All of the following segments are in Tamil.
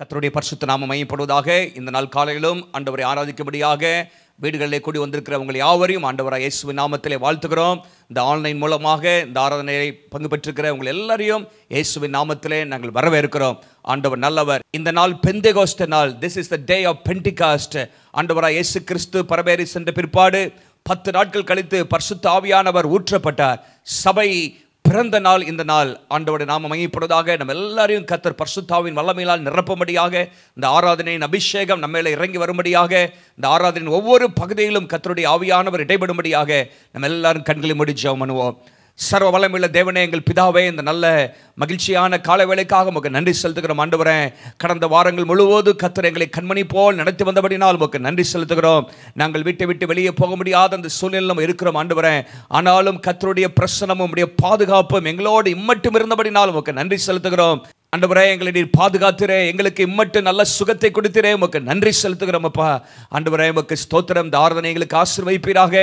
கர்த்தருடைய பரிசுத்த நாமம் மையப்படுவதாக. இந்த நாள் காலையிலும் ஆண்டவரை ஆராதிக்கும்படியாக வீடுகளிலே கூடி வந்திருக்கிற உங்களை யாவரையும் ஆண்டவராக இயேசுவின் நாமத்திலே வாழ்த்துகிறோம். இந்த ஆன்லைன் மூலமாக இந்த ஆராதனையை பங்கு பெற்றிருக்கிற உங்கள் எல்லாரையும் இயேசுவின் நாமத்திலே நாங்கள் வரவேற்கிறோம். ஆண்டவர் நல்லவர். இந்த நாள் பெந்தெகோஸ்தே நாள். This is the day of Pentecost. ஆண்டவராக இயேசு கிறிஸ்து பரமேறி சென்ற பிற்பாடு 10 நாட்கள் கழித்து பரிசுத்த ஆவியானவர் ஊற்றப்பட்டார். சபை பிறந்த நாள் இந்த நாள். ஆண்டவருடைய நாமம் மையப்படுவதாக. நம்ம எல்லாரையும் கர்த்தர் பரிசுத்தாவின் வல்லமையால் நிரப்பும்படியாக, இந்த ஆராதனையின் அபிஷேகம் நம்ம மேலே இறங்கி வரும்படியாக, இந்த ஆராதனையின் ஒவ்வொரு பகுதியிலும் கர்த்தருடைய ஆவியானவர் இடைபடும்படியாக நம்ம எல்லாரும் கண்களை மூடி ஜெபம் பண்ணுவோம். சர்வ வல்லமையுள்ள தேவனே, எங்கள் பிதாவே, இந்த நல்ல மகிழ்ச்சியான கால வேளைக்காக உமக்கு நன்றி செலுத்துகிறோம். ஆண்டவரே, கடந்த வாரங்கள் முழுவதும் கர்த்தர் எங்களை கண்மணி போல் நடத்தி வந்தபடினால் உமக்கு நன்றி செலுத்துகிறோம். நாங்கள் வீட்டை விட்டு வெளியே போக முடியாத அந்த சூழ்நிலையில் இருக்கிறோம் ஆண்டவரே. ஆனாலும் கர்த்தருடைய பிரசன்னமும் உடைய பாதுகாப்பும் எங்களோடு இம்மட்டும் இருந்தபடினால் உமக்கு நன்றி செலுத்துகிறோம். ஆண்டவரே, எங்களை நீர் பாதுகாத்திரே, எங்களுக்கு இம்மட்டு நல்ல சுகத்தை கொடுத்திரே, உமக்கு நன்றி செலுத்துகிறோம் அப்பா. ஆண்டவரே, உமக்கு ஸ்தோத்திரம். இந்த ஆராதனை எங்களுக்கு ஆசீர்வதிப்பீராக.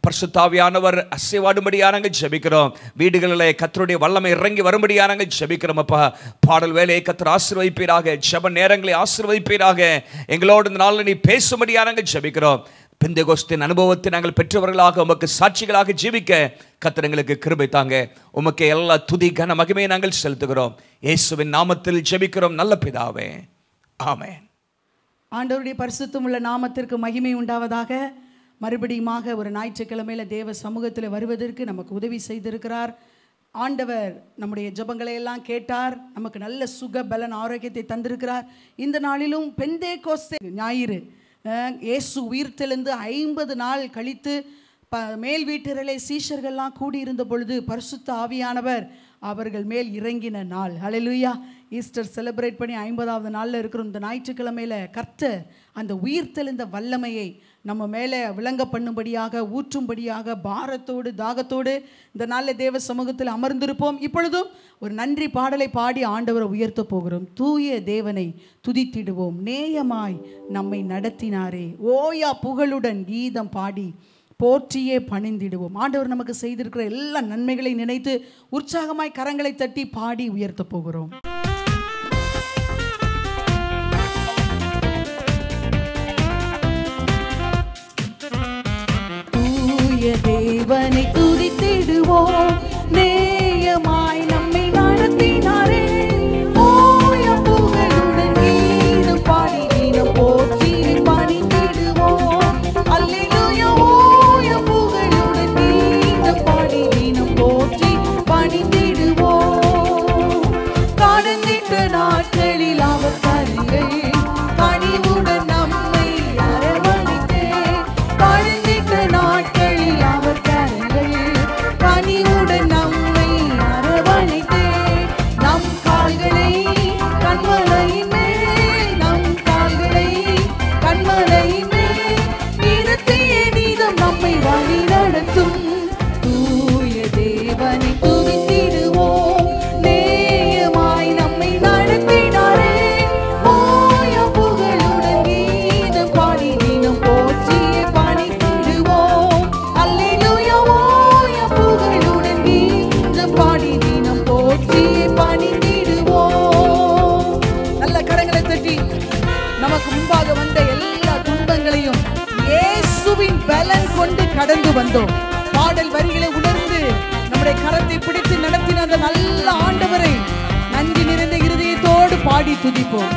பரிசுத்த ஆவியானவர் அசைவாடும்படியாக நாங்கள் ஜெபிக்கிறோம். வீடுகளிலே கர்த்தருடைய வல்லமை இறங்கி வரும்படியாக நாங்கள் ஜெபிக்கிறோம் அப்பா. பாடல் வேலையை கர்த்தர் ஆசீர்வதிப்பீராக. ஜெப நேரங்களை ஆசீர்வதிப்பீராக. எங்களோடு இந்த நாளில் நீ பேசும்படியாக நாங்கள் ஜெபிக்கிறோம். பெந்தெகோஸ்தின் அனுபவத்தை நாங்கள் பெற்றவர்களாக உமக்கு சாட்சிகளாக ஜீவிக்க கர்த்தர் எங்களுக்கு கிருபை தாங்க. உமக்கு எல்லா துதி கன மகிமையை நாங்கள் செலுத்துகிறோம். இயேசுவின் நாமத்தில் ஜெபிக்கிறோம் நல்ல பிதாவே, ஆமென். ஆண்டவருடைய பரிசுத்தமுள்ள நாமத்திற்கு மகிமை உண்டாவதாக. மறுபடியுமாக ஒரு ஞாயிற்றுக்கிழமையில தேவ சமூகத்தில் வருவதற்கு நமக்கு உதவி செய்திருக்கிறார். ஆண்டவர் நம்முடைய ஜெபங்களை எல்லாம் கேட்டார். நமக்கு நல்ல சுக பலன் ஆரோக்கியத்தை தந்திருக்கிறார். இந்த நாளிலும் பெந்தெகோஸ்தே ஞாயிறு, இயேசு உயிர்த்தெழுந்து 50 நாள் கழித்து மேல் வீட்டிலே சீஷர்கள்லாம் கூடியிருந்த பொழுது பரிசுத்த ஆவியானவர் அவர்கள் மேல் இறங்கின நாள். ஹல்லேலூயா. ஈஸ்டர் செலிப்ரேட் பண்ணி 50வது நாளில் இருக்கிற இந்த ஞாயிற்றுக்கிழமையில் கர்த்தர் அந்த உயிர்த்தெழுந்த வல்லமையை நம்ம மேலே விளங்க பண்ணும்படியாக, ஊற்றும்படியாக, பாரத்தோடு தாகத்தோடு இந்த நாளில் தேவ சமூகத்தில் அமர்ந்திருப்போம். இப்பொழுதும் ஒரு நன்றி பாடலை பாடி ஆண்டவரை உயர்த்த போகிறோம். தூய தேவனை துதித்திடுவோம். நேயமாய் நம்மை நடத்தினாரே, ஓயா புகழுடன் கீதம் பாடி போற்றியே பணிந்திடுவோம். ஆண்டவர் நமக்கு செய்திருக்கிற எல்லா நன்மைகளை நினைத்து உற்சாகமாய் கரங்களை தட்டி பாடி உயர்த்த போகிறோம். தூய தேவனை துதித்திடுவோம். நேயமாய் நம்மை நடத்தினாரே, ஓய புகழுடன் கீதம் பாடி தினம் போற்றி பணிந்திடுவோம். அல்லேலூயா. ஓய புகழுடன் கீதம் பாடி தினம் போற்றி பணிந்திடுவோம். கடந்திட்ட நாட்களில் அவர் கருங்கள் கனிவுடன் நம்மை அரவணைத்தே, கடந்திட்ட நாட்களில் அவர் கருங்கள் கனிவுடன் நம்மை அரவணைத்தே, நம் கால்களை கண்மலையின் மேல், நம் கால்களை கண்மலையின் மேல் நிறுத்திய நீதம் நம்மை வழி நடத்தும். தூய தேவனை துதித்திடுவோம். நேயமாய் நம்மை நடத்தினாரே, ஓய புகழுடன் கீதம் பாடி தினம் போற்றியே பணிந்திடுவோம். அல்லேலூயா. ஓய புகழுடன் கீதம் பாடி தினம் போற்றியே பணிந்திடுவோம். நல்ல கரங்களை தட்டி நமக்கு முன்பாக வந்த எல்லா துன்பங்களையும் இயேசுவின் பலன் கொண்டு கடந்து வந்தோம். பாடல் வரிகளை உணர்ந்து நம்முடைய கரத்தை பிடித்து நடத்தின அந்த நல்ல ஆண்டவரை நன்றி நிறைந்த இருதயத்தோடு பாடி துதிப்போம்.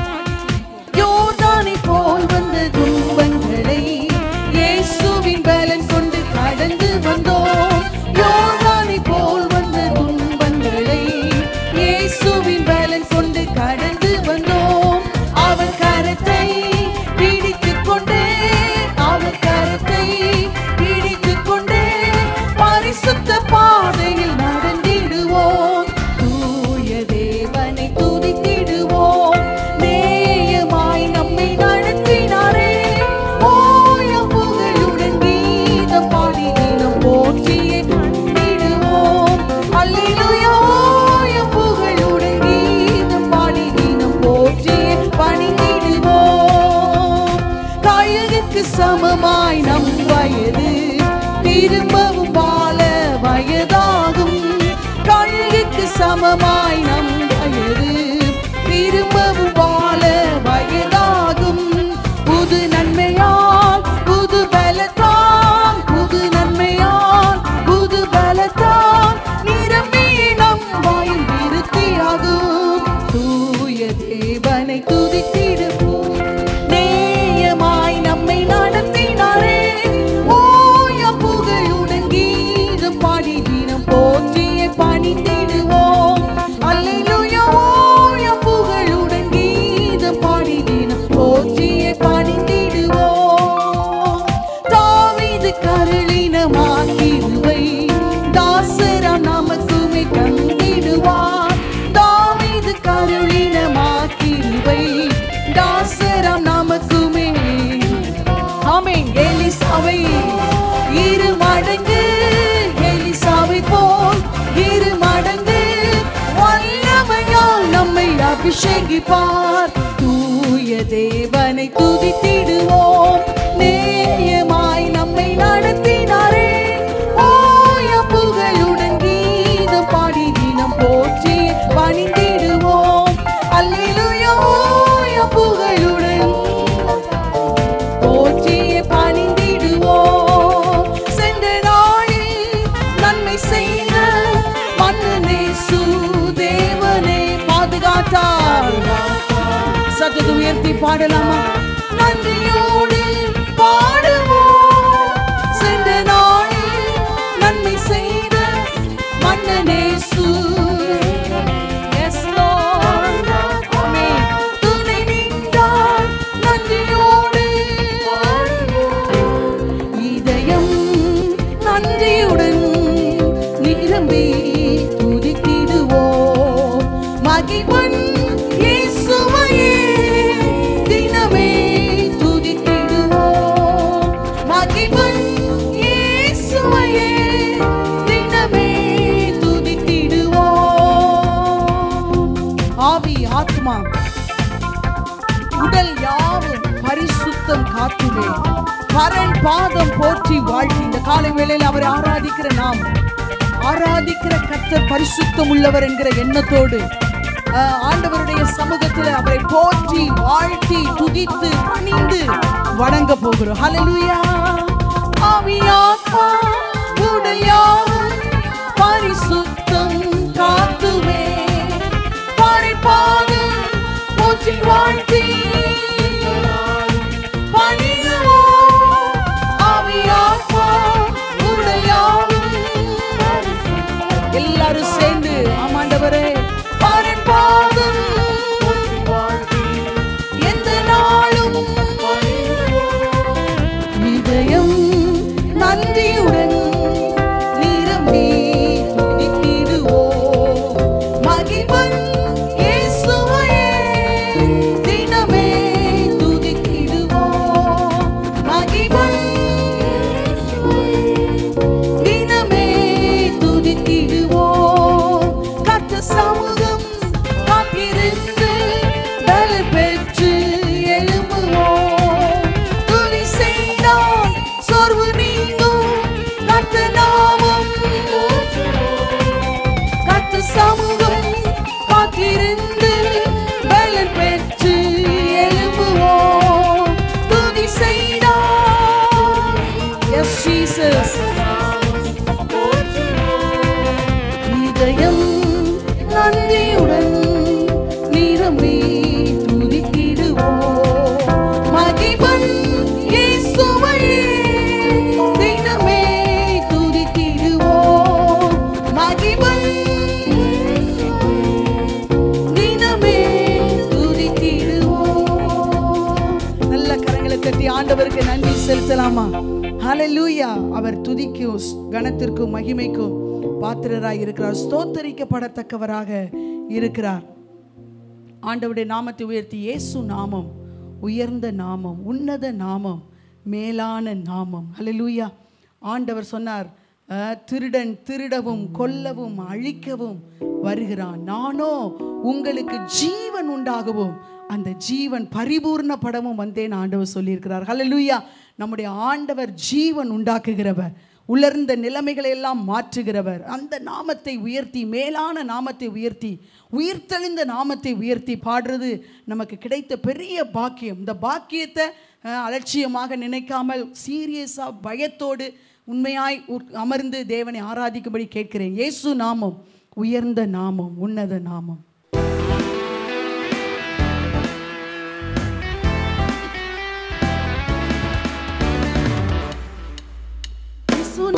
யோர்தானை போல் வந்த துன்பங்களை இயேசுவின் பலன் கொண்டு கடந்து வந்தோம். யோர்தானை போல் வந்த துன்பங்களை இயேசுவின் பலன் கொண்டு கடந்து வந்தோம். அவர் கரத்தை பிடித்துக் கொண்டே, அவர் கரத்தை பிடித்துக் கொண்டே பரிசுத்த பாதையில் நடந்திடுவோம். தூய தேவனை துதித்திடுவோம். நேயமாய் நம்மை நடத்தினாரே, ஓய புகழுடன் கீதம் பாடி தினம் போற்றியே பணிந்திடுவோம். அல்லேலூயா. ஓய புகழுடன் கீதம் பாடி தினம் போற்றியே பணிந்திடுவோம். கழுகுக்கு சமமாய் நம் வயது திரும்பவும் வாழ வயதாகும். கழுகுக்கு சமமாய் நம் வயது திரும்பவும் வாழ பருகிப்பார் தூய தேவனை துதித்திடுவோம். நேயமாய் நம்மை நடத்தினாரே, ஓய புகழுடன் கீதம் பாடி தினம் போற்றி பணிந்திடுவோம். அல்லேலூயா, ஓய புகழுடன் போற்றி பணிந்திடுவோம். சென்ற நாளில் நன்மை செய்த மன்னனேசு தேவனே பாதுகாத்தார். சற்று உயர்த்தி பாடலாமா? நன்றியோடு பாடுவோம். சென்ற நாளில் நன்மை செய்த மன்னனேசு. Yes Lord, ஆமென். துணை நின்றார் நன்றியோடு இதயம் நன்றியுடன் நிரம்பி துதித்திடுவோம். மகிமன் இயேசுவையே தினமே துதித்திடுவோம். மகிமன் இயேசுவையே தினமே துதித்திடுவோம். ஆவி ஆத்மா உடல் யாவும் பரிசுத்தம் காத்துமே பரன் பாதம் போற்றி வாழ்த்தி இந்த காலை வேளையில் அவரை ஆராதிக்கிற நாம், ஆராதிக்கிற கர்த்தர் பரிசுத்தம் உள்ளவர் என்கிற எண்ணத்தோடு ஆண்டவருடைய சமூகத்தில் அவரை போற்றி வாழ்த்தி துதித்து பணிந்து வணங்க போகிறோம். ஹல்லேலூயா. ஆவி ஆத்மா உடல் யாவும் பரிசுத்தம் காத்துமே பரன் பாதம் போற்றி வாழ்த்தி பணிவோம். ஆவி ஆத்மா உடல் யாவும் எல்லாரும் சேர்ந்து ஆமாண்டவரே பரன் பாதம் எந்த நாளும் இதயம் நன்றியுடன் நிரம்பி துதித்திடுவோம். மகிமன் இயேசுவையே தினமே துதித்திடுவோம். மகிமன் தினமே துதித்திடுவோம். கர்த்தர் சமூகம் காத்திருந்து பலன் பெற்று எழும்புவோம். துதி செய்தால் சோர்வு நீங்கும். கர்த்தர் நாமம் கர்த்தர் சமூகம் காத்திருந்து பலன் பெற்று எழும்புவோம். துதி செய்தால் Yes Jesus. இதயம் நன்றியுடன் நிரம்பி துதித்திடுவோம். மகிமன் இயேசுவையே தினமே துதித்திடுவோம். மகிமன் தினமே துதித்திடுவோம். நல்ல கரங்களை தட்டி ஆண்டவருக்கு நன்றி செலுத்தலாமா? ஹல்லேலூயா. அவர் துதிக்கும் கனத்திற்கும் மகிமைக்கும் பாத்திரராய் இருக்கிறார். ஸ்தோத்தரிக்கப்படத்தக்கவராக இருக்கிறார். ஆண்டவருடைய நாமத்தை உயர்த்தி இயேசு நாமம் உயர்ந்த நாமம், உன்னத நாமம், மேலான நாமம். ஹல்லேலூயா. ஆண்டவர் சொன்னார், திருடன் திருடவும் கொல்லவும் அழிக்கவும் வருகிறான், நானோ உங்களுக்கு ஜீவன் உண்டாகவும் அந்த ஜீவன் பரிபூர்ணப்படவும் வந்தேன் ஆண்டவர் சொல்லியிருக்கிறார். ஹல்லேலூயா. நம்முடைய ஆண்டவர் ஜீவன் உண்டாக்குகிறவர், உலர்ந்த நிலைமைகளை எல்லாம் மாற்றுகிறவர். அந்த நாமத்தை உயர்த்தி, மேலான நாமத்தை உயர்த்தி, உயிர்த்தெழுந்த நாமத்தை உயர்த்தி பாடுறது நமக்கு கிடைத்த பெரிய பாக்கியம். இந்த பாக்கியத்தை அலட்சியமாக நினைக்காமல் சீரியஸாக பயத்தோடு உண்மையாய் அமர்ந்து தேவனை ஆராதிக்கும்படி கேட்கிறேன். இயேசு நாமம் உயர்ந்த நாமம், உன்னத நாமம்.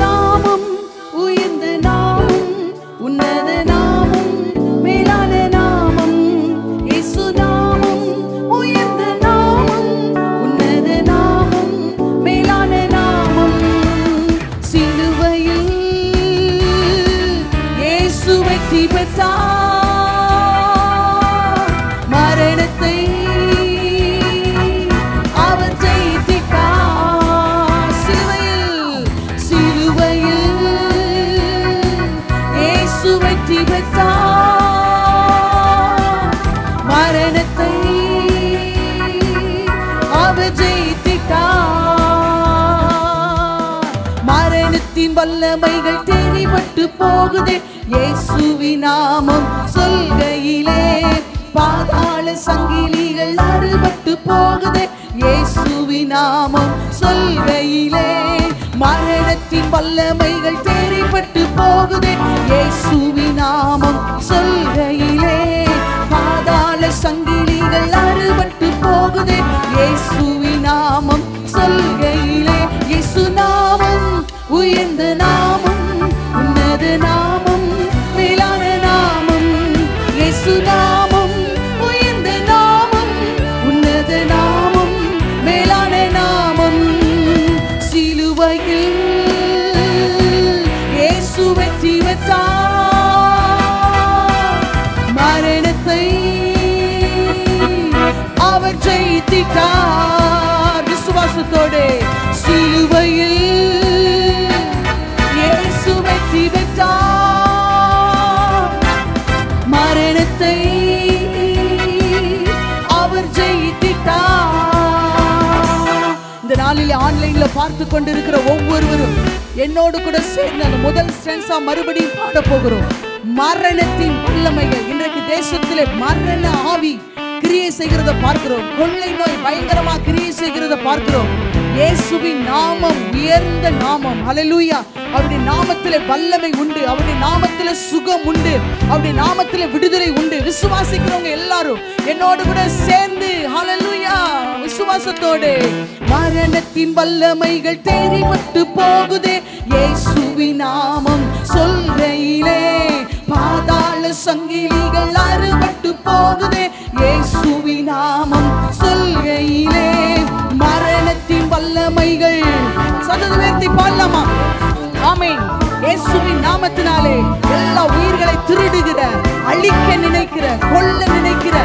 நாமம் உயர்ந்த நாமம், உன்னத நாமம், மேலான நாமம். இயேசு நாமம் உயர்ந்த நாமம், உன்னத நாமம், மேலான நாமம். சிலுவையில் இயேசு வெற்றி பெற்றார். மரணத்தை அவர் ஜெயித்தார். சிலுவையில் இயேசு வெற்றி பெற்றார். மரணத்தை மரணத்தின் வல்லமைகள் தெரிபட்டு போகுதே இயேசுவின் நாமம் சொல்கையிலே. பாதாள சங்கிலிகள் அறுபட்டு போகுதே இயேசுவின் நாமம் சொல்கையிலே. மரணத்தின் வல்லமைகள் தெரிபட்டு போகுதே இயேசுவின் நாமம் சொல்கையிலே. பாதாள சங்கிலிகள் அறுபட்டு போகுதே இயேசுவின் நாமம் சொல்கையிலே. இயேசு நாமம் உயர்ந்த நாமம், உன்னத நாமம், மேலான நாமம். இயேசு நாமம் உயர்ந்த நாமம், உன்னத நாமம், மேலான நாமம். சிலுவையில் இயேசு வெற்றி பெற்றார். மரணத்தை அவர் ஜெயித்தார். விசுவாசத்தோடு சிலுவையில் இயேசு வெற்றி பெற்றார். மரணத்தை அவர் ஜெயித்தார். இந்த நாளில் ஆன்லைன்ல பார்த்து கொண்டிருக்கிற ஒவ்வொருவரும் என்னோடு கூட சேர்ந்து அந்த முதல் ஸ்ட்ரென்ஸா மறுபடியும் பாட போகிறோம். மரணத்தின் வல்லமைகள். இன்றைக்கு தேசத்திலே மரண ஆவி கிரியை செய்கிறத பார்க்கிறோம். கொள்ளை நோய் பயங்கரமா கிரியை செய்கிறத பார்க்கிறோம். இயேசுவின் நாமம் உயர்ந்த நாமம். ஹல்லேலூயா. அவருடைய நாமத்திலே வல்லமை உண்டு, அவருடைய நாமத்திலே சுகம் உண்டு, அவருடைய நாமத்திலே விடுதலை உண்டு. விசுவாசிக்கிறவங்க எல்லாரும் என்னோடு கூட சேர்ந்து ஹல்லேலூயா விசுவாசத்தோடு. மரணத்தின் வல்லமைகள் தெரிபட்டு போகுதே இயேசுவின் நாமம் சொல்கையிலே. பாதாள சங்கிலிகள் அறுபட்டு போகுதே இயேசுவின் நாமம் சொல்கையிலே. மரணத்தின் வல்லமைகள் சத்தத்தை உயர்த்தி பாடலாமா? ஆமென். இயேசுவின் நாமத்தினாலே எல்லா உயிர்களை திருடுகிற, அழிக்க நினைக்கிற, கொல்ல நினைக்கிற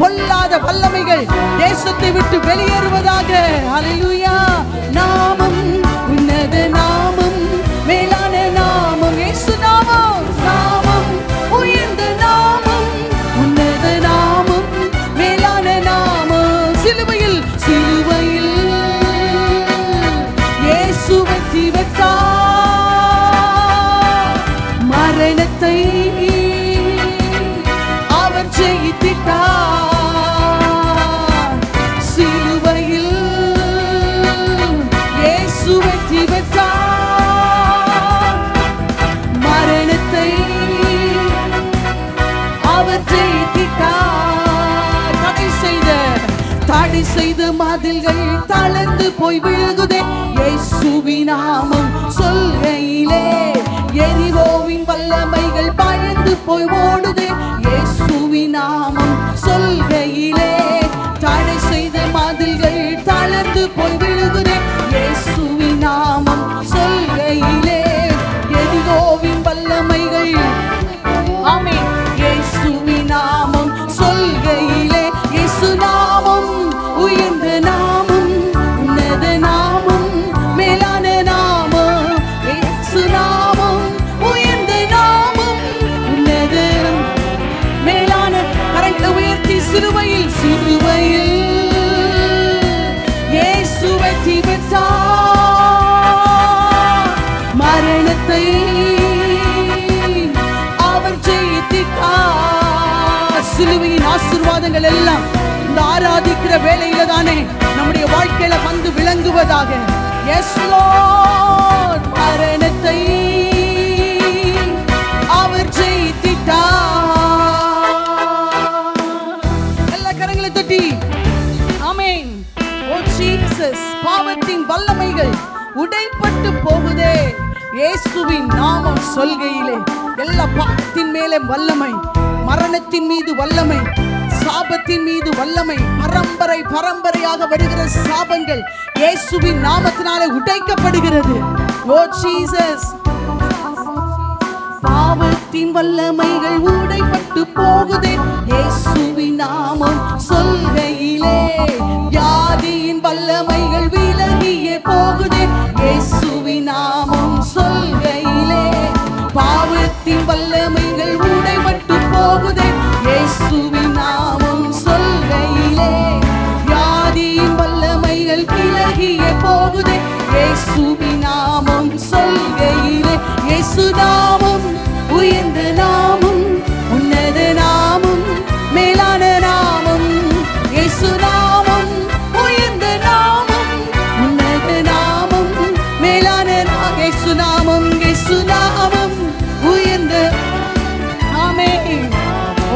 பொல்லாத வல்லமைகள் தேசத்தை விட்டு வெளியேறுவதாக. ஹல்லேலூயா. நாமம் உன்னத நாமம், மேலான நாமம். இயேசு நாமம், நாமம் உயர்ந்த நாமம், உன்னத நாமம், மேலான நாமம். சிலுவையில் சிலுவையில் இயேசு வெற்றி பெற்றார். மரணத்தை அவர் ஜெயித்தார். சிலுவையில் இயேசு வெற்றி பெற்றார். மரணத்தை அவர் ஜெயித்தார். தடை செய்த மதில்கள் தளர்ந்து போய் விழுகுதே இயேசுவின் நாமம் சொல்கையிலே. எரிகோவின் வல்லமைகள் பயந்து போய் ஓடுதே இயேசுவின் நாமம் சொல்கையிலே. தடை செய்த மதில்கள் தளர்ந்து போய் விழுகுதே இயேசுவின் நாமம் சொல்கையிலே. எரிகோவின் வல்லமைகள் ஆமென் இயேசுவின் நாமம் சொல்கையிலே. இயேசு நாமம் உயர்ந்த நாமம், உன்னத நாமம், மேலான நாமம். இயேசு நாமம் உயர்ந்த நாமம், உன்னத மேலான. கரங்களை உயர்த்தி சிலுவையில் சிலுவையில் இயேசு வெற்றி பெற்றார். மரணத்தை அவர் ஜெயித்தார். சிலுவையின் ஆசீர்வாதங்கள் எல்லாம் இந்த ஆராதிக்கிற வேளையில தானே நம்முடைய வாழ்க்கையில வந்து விளங்குவதாக. Yes Lord. மரணத்தை அவர் ஜெயித்தார். எல்லா கரங்களை தட்டி ஆமென். ஓ ஜீசஸ். பாவத்தின் வல்லமைகள் உடைப்பட்டு போகுதே இயேசுவின் நாமம் சொல்கையிலே. எல்லா பாவத்தின் மேலே வல்லமை, மரணத்தின் மீது வல்லமை, சாபத்தின் மீது வல்லமை, பரம்பரை பரம்பரையாக வருகிற சாபங்கள் இயேசுவின் நாமத்தினாலே உடைக்கப்படுகிறது. ஓ ஜீசஸ். பாவத்தின் வல்லமைகள் உடைப்பட்டு போகுதே இயேசுவின் நாமம் சொல்கையிலே. வியாதியின் வல்லமைகள் விலகியே போகுதே இயேசுவின் நாமம் சொல்கையிலே. பாவத்தின் வல்லமைகள் உடைபட்டு போகுதே இயேசுவின் நாமம் சொல்கையிலே. வியாதியின் வல்லமைகள் விலகியே போகுதே இயேசுவின் நாமம் சொல்கையிலே. இயேசு நாமம் உயர்ந்த நாமம், உன்னத நாமம், மேலான நாமம். இயேசு நாமம் உயர்ந்த நாமம், உன்னத நாமம், மேலான நாமம். இயேசு நாமம், இயேசு நாமம் உயர்ந்த. ஆமென்.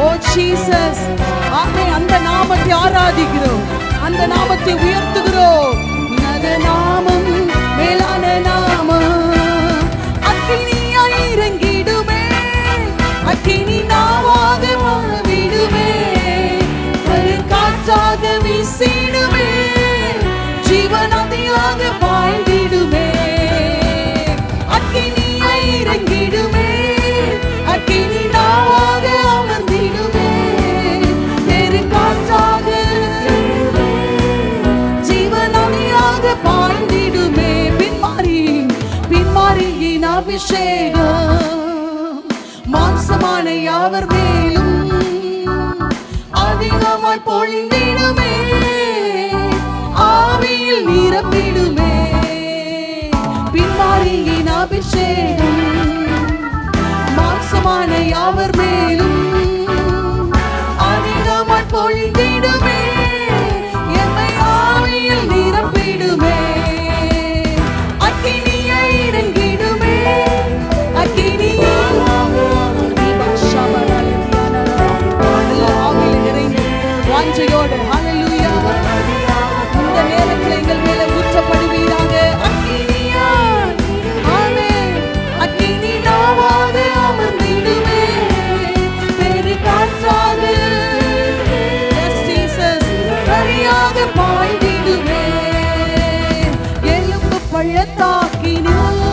ஓ ஜீசஸ், ஆமென். அந்த நாமத்தை ஆராதிக்கிறோம், அந்த நாமத்தை உயர்த்துகிறோம். உன்னத நாமம், மேலான நாமம். அக்கினியாய் இறங்கிடுமே, அக்கினி நாவாக மாறிடுமே, காற்றாக வீசிடுமே, ஜீவநதியாக பாய்ந்திடுமே. அக்கினியாய் இறங்கிடுமே, அக்கினி நாவாக அமர்ந்திடுமே, காற்றாக ஜீவநதியாக பாய்ந்திடுமே. பின்மாரியின் அபிஷேகம் மாம்சமான யாவர் மேலும் அதிகமாய் பொழிந்திடுமே, ஆவியில் நிரப்பிடுமே. பின்மாரியின் அபிஷேகம் மாம்சமான யாவர் மேலும் அதிகமாய் பொழிந்திடுமே, எம்மை ஆவியில் நிரப்பிடுமே. அக்கினியை இறங்கிடுமே, அக்கினியை ஆவியில் நிறைந்து வாஞ்சையோடு ஹல்லேலூயா இந்த நேரத்தில் எங்கள் மேலே ஊற்றப்படுவீராக. அக்கினியா, ஆமென். அக்கினி நாவாக அமர்ந்திடுமே, பெரு காற்றாக வழியாக பாய்ந்திடுமே. எலும்பு பள்ளத்தாக்கினில்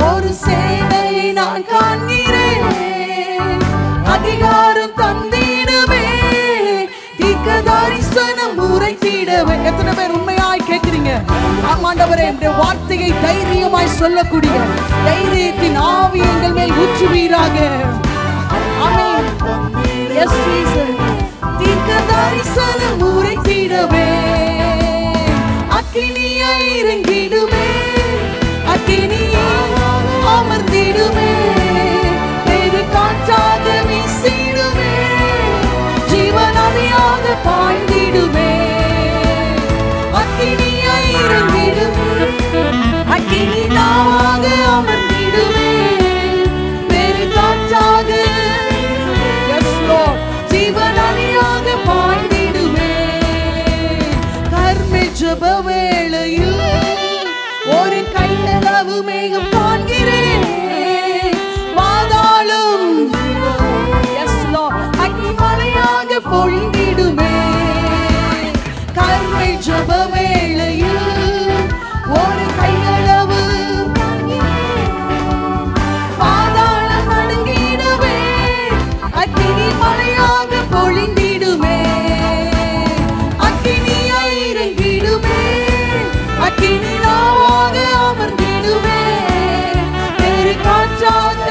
ஒரு சேனையை நான் காண்கிறேன், அதிகாரம் தந்திடுமே, தீர்க்கதரிசனம் உரைத்திடவே. எத்தனை பேர் உண்மையாய் கேட்கிறீங்க? ஆண்டவரே, இந்த வார்த்தையை தைரியமாய் சொல்லக்கூடிய தைரியத்தின் ஆவி எங்கள் மேல் ஊற்றுவீராக. ஆமென். S Jesus. தீர்க்கதரிசனம் உரைத்திடவே, அக்கினியை இறங்கிடுமே, அக்கினியை அமர்ந்திடுமே, பெரு காற்றாக வீசிடுமே, ஜீவநதியாக பாய்ந்திடுமே. அக்கினியை இறங்கிடுமே, அக்கினி நாவாக அமர்ந்திடுமே, பெரு காற்றாக ஜீவநதியாக பாய்ந்திடுமே. கர்ம ஜெப வேளையில் ஒரு கையளவு மேகம் காண்கிறேன், பாதாளம் அக்கிமலையாக பொழிந்திடுமே. கர்ம ஜெப வேளையில் ஒரு கையளவு பாதாளம் நடுங்கிடுமே, அக்கினி மலையாக பொழிந்திடுமே. அக்கினியை இறங்கிடுமே, அக்கினி நாவாக அமர்ந்திடுமே, பெரு காற்றாக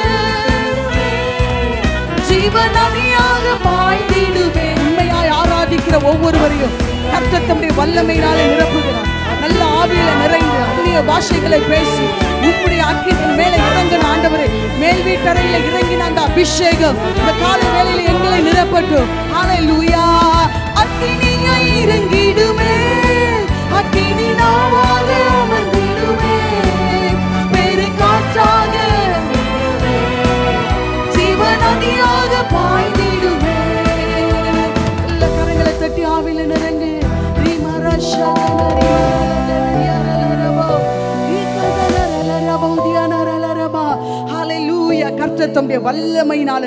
ஜீவநதியாக பாய்ந்திடுமே. உண்மையாய் ஆராதிக்கிற ஒவ்வொருவரையும் கர்த்தர் தம்முடைய வல்லமையினாலே நிரப்புகிறார். நல்ல ஆவியில நிறைந்து அந்நிய பாஷைகளை பேசி உம்முடைய அக்கினியின் மேலே இறங்கின ஆண்டவரே, மேல் வீட்டறையில இறங்கின அந்த அபிஷேகம் இந்த காலை வேளையில எங்களை நிரப்பட்டும். ஹல்லேலூயா. அக்கினியை இறங்கிடுமே, அக்கினி நாவாக அமர்ந்திடுமே, பெரு காற்றாக ஜீவநதியாக பாய்ந்திடுமே. எல்லா கரங்களை தட்டி ஆவியில நிறைந்து கர்த்தர் தம்முடைய வல்லமையினால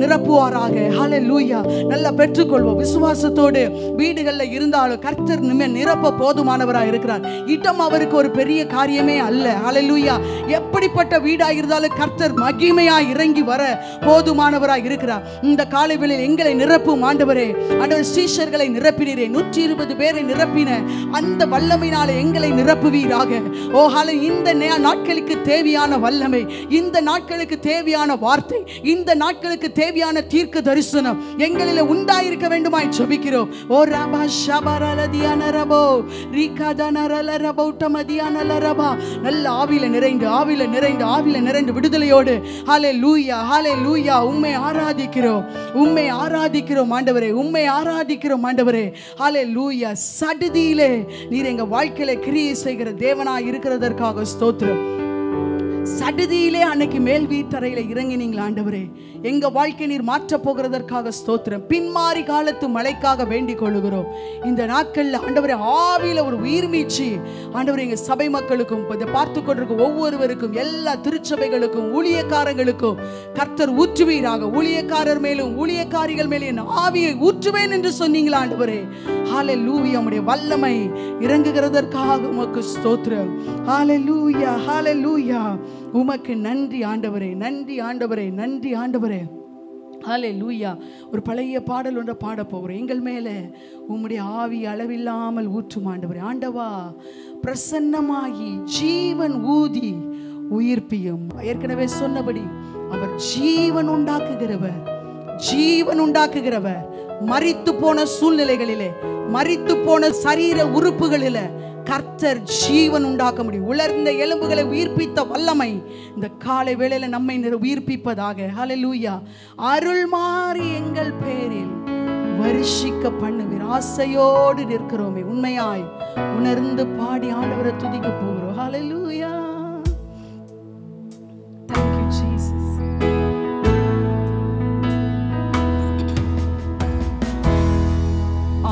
நிரப்புவாராக. ஹல்லேலூயா. நல்லா பெற்றுக்கொள்வோம். விசுவாசத்தோடு வீடுகளில் இருந்தாலும் கர்த்தர் நிரப்ப போதுமானவராக இருக்கிறார். இடம் அவருக்கு ஒரு பெரிய காரியமே அல்ல. ஹல்லேலூயா. எப்படிப்பட்ட வீடாக இருந்தாலும் கர்த்தர் மகிமையாய் இறங்கி வர போதுமானவராக இருக்கிறார். இந்த காலை வேளையில் எங்களை நிரப்பும் ஆண்டவரே. ஆண்டவர் சீஷர்களை நிரப்பினீரே, 120 பேரை நிரப்பின அந்த வல்லமையினால எங்களை நிரப்புவீராக. ஓ ஹல்லேலூயா. இந்த நாட்களுக்கு தேவையான வல்லமை, இந்த நாட்களுக்கு தேவையான வார்த்தை, இந்த நாட்களுக்கு தேவையான தீர்க்க தரிசனம் எங்களில் உண்டாயிருக்க வேண்டுமாய் ஜெபிக்கிறோம். ஓ ரபா ஷபரலதியான ரபோ ரீகாதனரல ரபௌட்டமதியான ரபா, நல்ல ஆவியில நிறைந்து ஆவியில நிறைந்து ஆவியில நிறைந்து விடுதலையோடு ஹல்லேலூயா ஹல்லேலூயா உம்மை ஆராதிக்கிறோம், உம்மை ஆராதிக்கிறோம் ஆண்டவரே, உம்மை ஆராதிக்கிறோம் ஆண்டவரே. ஹல்லேலூயா. சடுதியிலே நீர் எங்க வாழ்க்கையில கிரியை செய்கிற தேவனாய் இருக்கிறதற்காக ஸ்தோத்திரம். சடுதியிலே அன்னைக்கு மேல் வீட்டறையில இறங்கினீங்களா ஆண்டவரே, எங்க வாழ்க்கை நீர் மாற்ற போகிறதற்காக ஸ்தோத்திரம். பின்மாறி காலத்து மழைக்காக வேண்டிக் கொள்ளுகிறோம். இந்த நாட்கள்ல ஆண்டவரே ஆவியில ஒரு உயிர் மீட்சி ஆண்டவரே எங்க சபை மக்களுக்கும் இதை பார்த்து கொண்டிருக்கும் ஒவ்வொருவருக்கும் எல்லா திருச்சபைகளுக்கும் ஊழியக்காரர்களுக்கும் கர்த்தர் ஊற்றுவீராக. ஊழியக்காரர் மேலும் ஊழியக்காரிகள் மேலும் என் ஆவியை ஊற்றுவேன் என்று சொன்னீங்களா ஆண்டவரே. ஹல்லேலூயா. உம்முடைய வல்லமை இறங்குகிறதற்காக உமக்கு ஸ்தோத்திரம். ஹல்லேலூயா ஹல்லேலூயா. உமக்கு நன்றி ஆண்டவரே, நன்றி ஆண்டவரே, நன்றி ஆண்டவரே. ஹல்லேலூயா. ஒரு பழைய பாடல் ஒன்றை பாட போகிறேன். எங்கள் மேலே உம்முடைய ஆவி அளவில்லாமல் ஊற்றும் ஆண்டவரே. ஆண்டவா பிரசன்னமாகி ஜீவன் ஊதி உயிர்ப்பியும். ஏற்கனவே சொன்னபடி அவர் ஜீவன் உண்டாக்குகிறவர், ஜீவன் உண்டாக்குகிறவர். மரித்து போன சூழ்நிலைகளிலே, மரித்து போன சரீர உறுப்புகளிலே கர்த்தர் ஜீவன் உண்டாக்க முடியும். உலர்ந்த எலும்புகளை உயிர்ப்பித்த வல்லமை இந்த காலை வேளையில நம்மை உயிர்ப்பிப்பதாக. ஹல்லேலூயா. அருள் மாறி எங்கள் பேரில் வருஷிக்க பண்ணுவீர். ஆசையோடு நிற்கிறோமே, உண்மையாய் உணர்ந்து பாடி ஆண்டவரை துதிக்க போகிறோம். ஹல்லேலூயா. Thank you Jesus.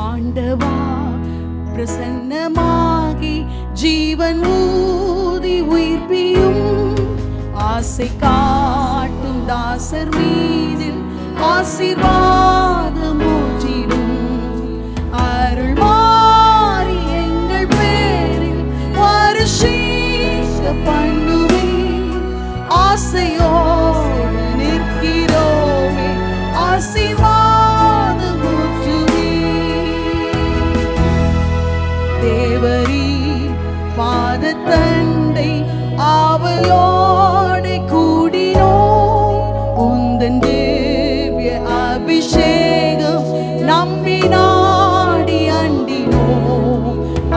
ஆண்டவா பிரசன்னமாகி ஜீவன் ஊதி உயிர்ப்பியும். ஆசை காட்டும் தாசர் மீதில் ஆசீர்வாதம் ஊற்றிடும். அருள் மாறி எங்கள் பேரில் வருஷிக்க பண்ணுவீர். ஆசையோடு நிற்கிறோமே, ஆசீர்வாதம் ஊற்றுவீர். தேவரீ பாதத்தண்டை ஆவலோடு கூடினோம். உந்தன் திவ்ய அபிஷேகம் நம்பி நாடி அண்டினோம்.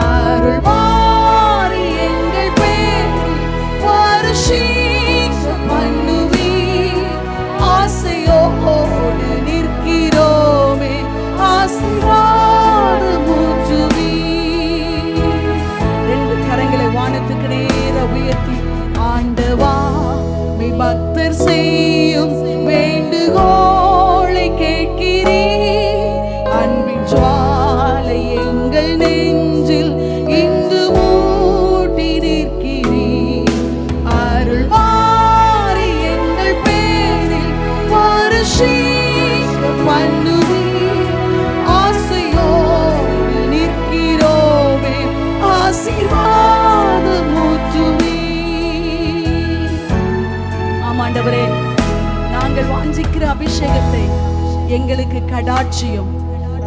அருள் மாறி எங்கள் பேரில் வருஷிக்க பண்ணுவீர். ஆசையோடு நிற்கிறோமே, ஆசீர்வாதம் ஊற்றுவீர். ரெண்டு கரங்களை வானத்துக்கு நேர உயர்த்தி ஆண்டவா மெய் பக்தர் செய்யும் வேண்டுகோளை கேட்கிறீர். அன்பின் ஜுவாலை எங்கள் நெஞ்சில் இங்கு மூட்டி நிற்கிறீர். அருள் மாறி எங்கள் பேரில் வருஷிக்க பண்ணுவீர். ஆசையோடு நிற்கிறோமே, ஆசீர்வாதம் ஊற்றுவீர். ஆமாண்டவரே, நாங்கள் வாஞ்சிக்கிற அபிஷேகத்தை எங்களுக்கு கடாட்சியம்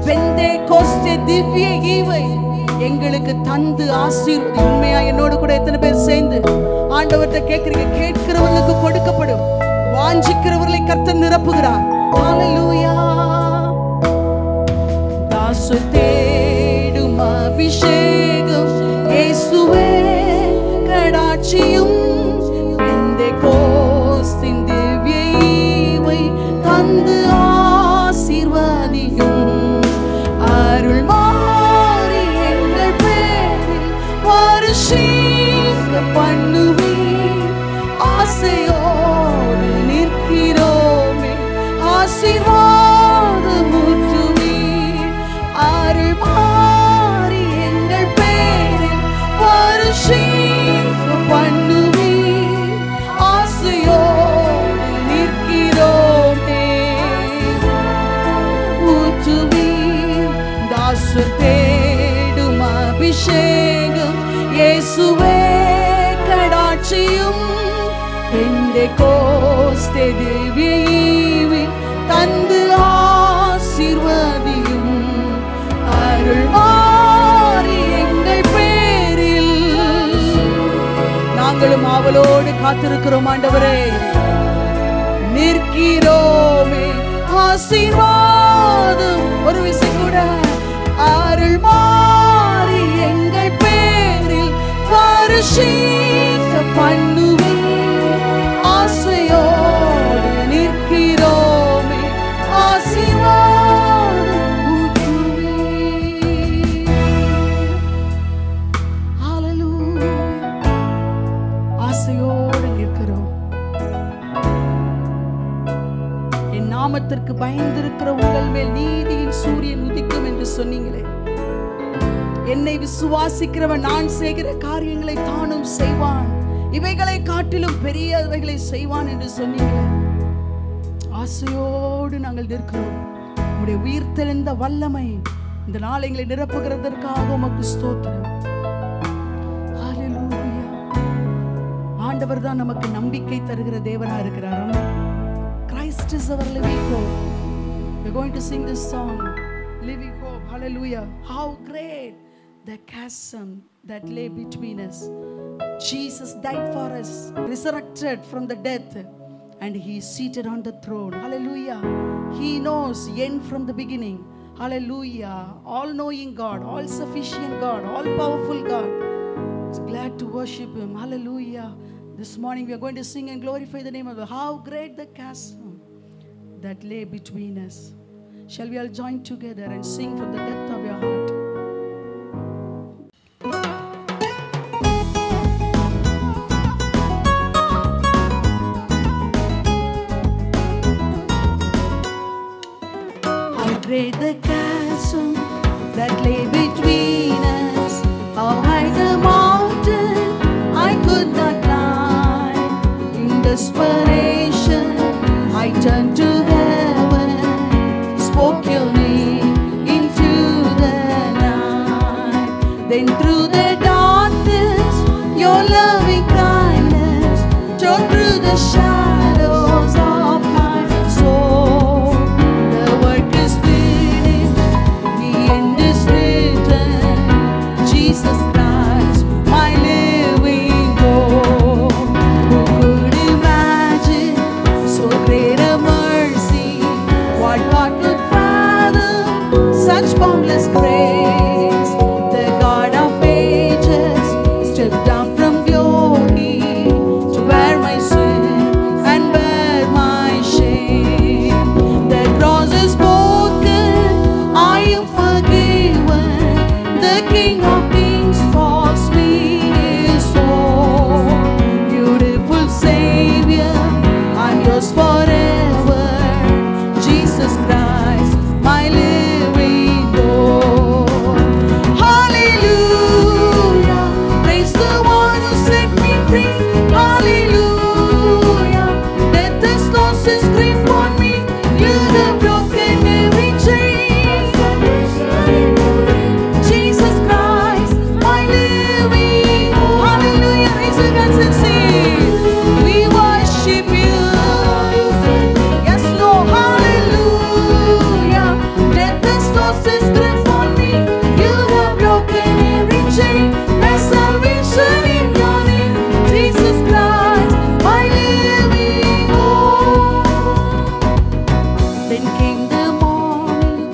பெந்தேகோஸ்தே திவ்ய ஈவை எங்களுக்கு தந்து ஆசீர்வதி. உண்மையா என்னோடு கூட எத்தனை பேர் சேர்ந்து ஆண்டவர்கிட்ட கேட்கிறீங்க? கேட்கிறவர்களுக்கு கொடுக்கப்படும், வாஞ்சிக்கிறவர்களை கர்த்தர் நிரப்புகிறார். ஹல்லேலூயா. தாசு தேடும் அபிஷேகம் இயேசுவே கடாட்சியும். பெந்தேகோஸ்தின் திவ்ய ஈவை தந்து ஆசீர்வதியும். அருள் மாறி எங்கள் பேரில் வருஷிக்க பண்ணுவீர். ஆசையோடு நிற்கிறோமே, ஆசீர்வாதம் ஊற்றுவீர். அருள் மாறி எங்கள் பேரில் வருஷிக்க பண்ணுவீர். ஆசையோடு நிற்கிறோமே, ஊற்றுவீர். தாசர் தேடும் அபிஷேகம் இயேசுவே கடாட்சியும். பெந்தேகோஸ்தே திவ்ய ஈவை தந்து ஆசீர்வதியும். அருள் மாறி எங்கள் பேரில் நாங்களும் ஆவலோடு காத்திருக்கிறோம் ஆண்டவரே. நிற்கிறோமே. ஆசீர்வாதம் ஒரு விசை கூட அருள் மாறி எங்கள் பேரில் பரிசுத்த பண்ணுவே. ஆசையோடு நிற்கிறோமே, ஆசீர்வாதம் ஊற்றுவே. ஹல்லேலூயா. ஆசையோடு நிற்கிறோம். என் நாமத்திற்கு பயந்திருக்கிற உங்கள் மேல் நீதியின் சூரியன் உதிக்கும் என்று சொன்னீங்களே. என்னை விசுவாசிக்கிறவன் நான் செய்கிற காரியங்களை தானும் செய்வான், இவைகளை காட்டிலும் பெரியவைகளை செய்வான் என்று சொன்னீங்களே. ஆசையோடு நாங்கள் நிற்கிறோம். உம்முடைய உயிர்த்தெழுந்த வல்லமை இந்த நாள் எங்களை நிரப்புகிறதற்காக உமக்கு ஸ்தோத்திரம். ஹல்லேலூயா. ஆண்டவர் தான் நமக்கு நம்பிக்கை தருகிற தேவனா இருக்கிறார். Christ is our living hope. We're going to sing this song, Living Hope. Hallelujah. How great the chasm that lay between us. Jesus died for us, resurrected from the death, and he is seated on the throne. Hallelujah. He knows end from the beginning. Hallelujah. All-knowing God, all-sufficient God, all-powerful God. It's glad to worship him. Hallelujah. This morning we are going to sing and glorify the name of God. How great the chasm that lay between us. Shall we all join together and sing from the depth of your heart? How great the chasm that lay between us. How high the mountain I could not climb. In desperation I turned to heaven, spoke your name into the night. Then through the darkness, your loving kindness shone through the shadows of my soul. The work is finished, the end is written. Jesus Christ, my living hope. Who could imagine so great a mercy? What God could fathom such boundless grace? The God of ages stepped down from glory to bear my sin and bear my shame. The cross is broken, I am forgiven. The King of Kings falls me his soul. Beautiful Savior, I'm yours forever. Jesus Christ, my living hope. Hallelujah. Praise the one who set me free. Hallelujah. Death has lost its grip on me. You have broken every chain. Jesus Christ, my living hope. Hallelujah. Raise your hands and sing. We worship you. Yes, Lord. Hallelujah. Death has lost its grip on me. You have broken every chain. There's salvation in your name. Jesus Christ, my living hope. Then came the morning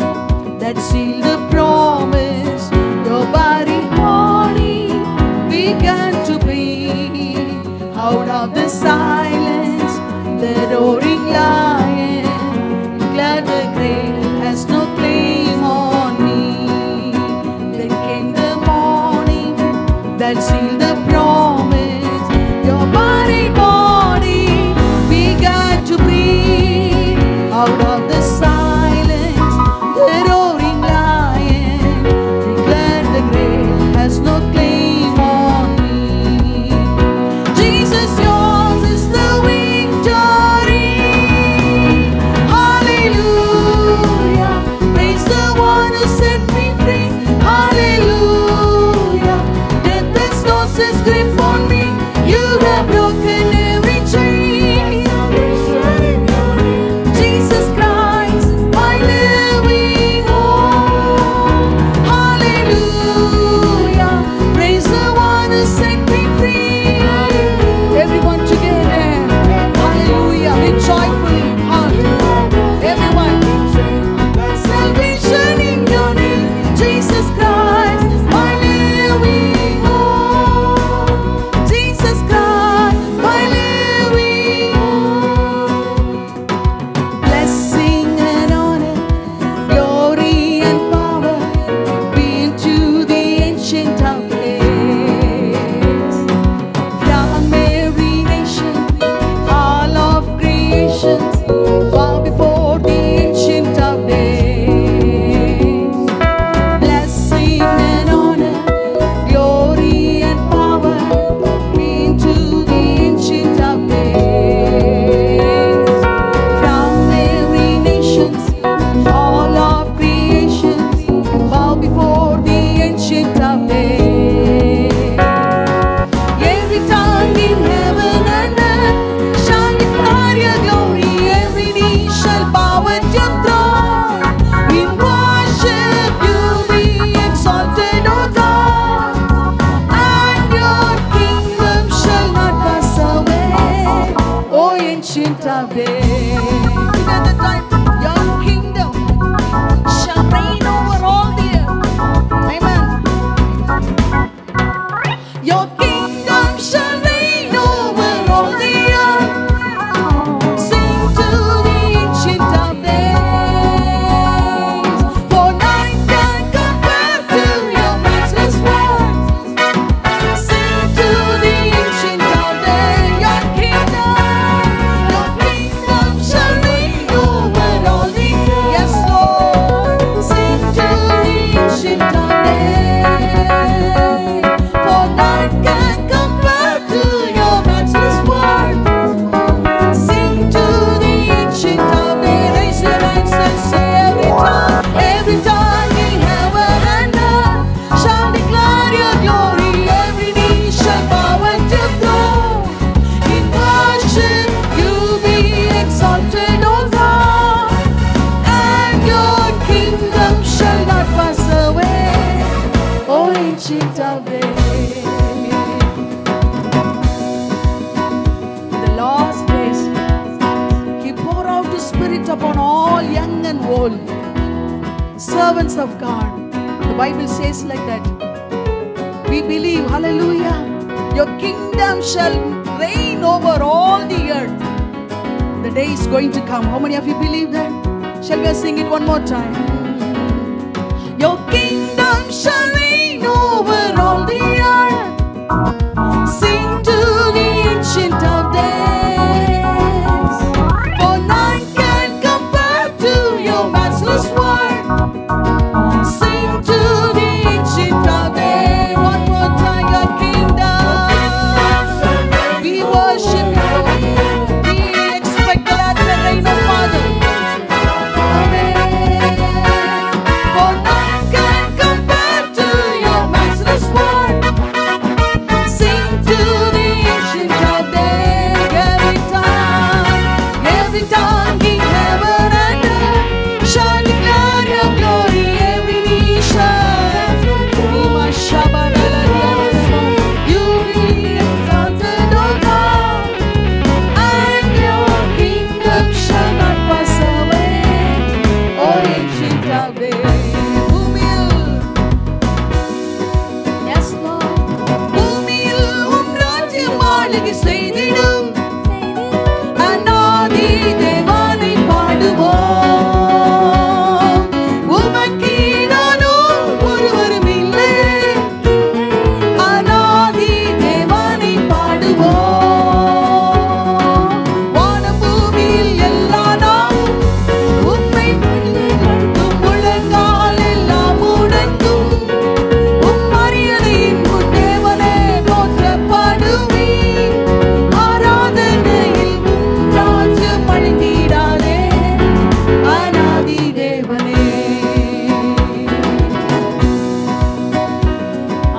that sealed the promise. Your body began to beat. Out of the silence, the roaring lion declared the grave has no claim on me. Then came the morning that sealed the promise. Your body began to breathe. Out of the silence, the roaring lion declared the grave has no claim on me. Jesus, yours is the victory. Hallelujah. Praise the one who set me free. Hallelujah. Death has lost its grip on me. You have broken every chain. Jesus Christ, my living hope. Hallelujah. Praise the one who set me free. Everyone together. Hallelujah. Be joyful. ancient of days. Together time, your kingdom shall reign over all the earth. Amen. Your kingdom shall reign over all the earth. Sing to the ancient of days. For none can compare to your matchless words. Sing to the ancient of days. Your kingdom shall reign over all the earth. Yes, Lord. Sing to the ancient of days. For none can compare to your matchless word. Sing to the ancient of days. Raise your hands and say every tongue in heaven and earth shall declare your glory. Every knee shall bow at your throne. In worship you be exalted, O God, and your kingdom shall not pass away, O ancient of days. In the last days, He poured out His Spirit upon all young and old, servants of God. The Bible says like that. We believe, hallelujah, your kingdom shall reign over all the earth. The day is going to come. How many of you believe that? Shall we sing it one more time? Your kingdom shall reign over all the earth. Sing to the ancient of days. For none can compare to your matchless word. Sing to the ancient of days. One more time, your kingdom. We worship you. We expect that the reign of Father. Amen. For none can compare to your matchless word. Sing to the ancient of days. Every tongue in heaven and earth shall declare your glory. Every knee shall. You be exalted, O God, and your kingdom shall not pass away, O ancient of days. Yes, Lord. பூமியில் ராஜ்யம் ஆளுகை செய்திடும் அநாதி தேவனை பாடுவோம். உமக்கீடானோ ஒருவரும் இல்லை. அநாதி தேவனை பாடுவோம். வானபூமியில் எல்லா நாவும் உம்மை புகழ்ந்தும் முழங்கால் எல்லாம் முடங்கும். உம் மரியாதையின் முன் தேவனே போற்றப்படுவீர். ஆராதனையில் உம் ராஜ்யம் அழிந்திடாதே, அநாதி தேவனே.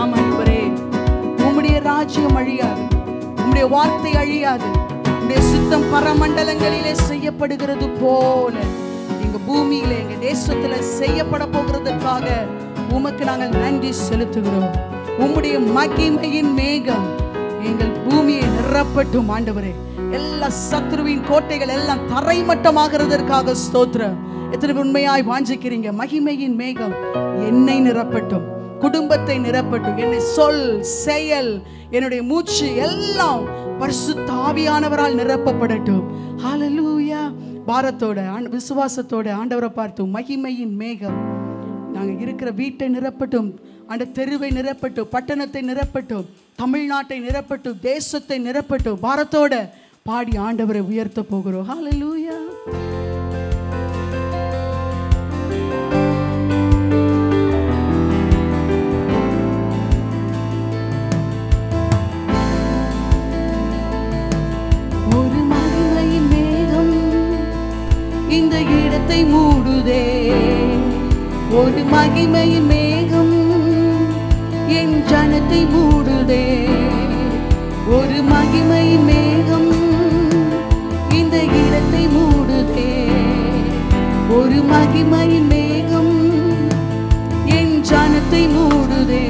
ஆமாண்டவரே, உம்முடைய ராஜ்யம் அழியாது, உம்முடைய வார்த்தை அழியாது. உம்முடைய சித்தம் பரமண்டலங்களிலே செய்யப்படுகிறது போல எங்க பூமியில எங்க தேசத்துல செய்யப்பட போகிறதற்காக உமக்கு நாங்கள் நன்றி செலுத்துகிறோம். உம்முடைய மகிமையின் மேகம் எங்கள் பூமியை நிரப்பட்டும் ஆண்டவரே. எல்லா சத்ருவின் கோட்டைகள் எல்லாம் தரைமட்டமாகிறதற்காக ஸ்தோத்திரம். எத்தனை பேர் உண்மையாய் வாஞ்சிக்கிறீங்க? மகிமையின் மேகம் என்னை நிரப்பட்டும், குடும்பத்தை நிரப்பட்டும். என்னை சொல், செயல், என்னுடைய மூச்சு எல்லாம் பரிசுத்த ஆவியானவரால் நிரப்பப்படட்டும். ஹல்லேலூயா. பாரத்தோட விசுவாசத்தோட ஆண்டவரை பார்த்து மகிமையின் மேகம் நாங்கள் இருக்கிற வீட்டை நிரப்பட்டும், அந்த தெருவை நிரப்பட்டும், பட்டணத்தை நிரப்பட்டும், தமிழ்நாட்டை நிரப்பட்டும், தேசத்தை நிரப்பட்டும். பாரத்தோட பாடி ஆண்டவரை உயர்த்த போகிறோம். ஹல்லேலூயா. ஒரு மகிமையின் மேகம் இந்த இடத்தை மூடுதே. ஒரு மகிமையின் மேகம் என் ஜனத்தை மூடுதே. ஒரு மகிமையின் மேகம் இந்த இடத்தை மூடுதே. ஒரு மகிமையின் மேகம் என் ஜனத்தை மூடுதே.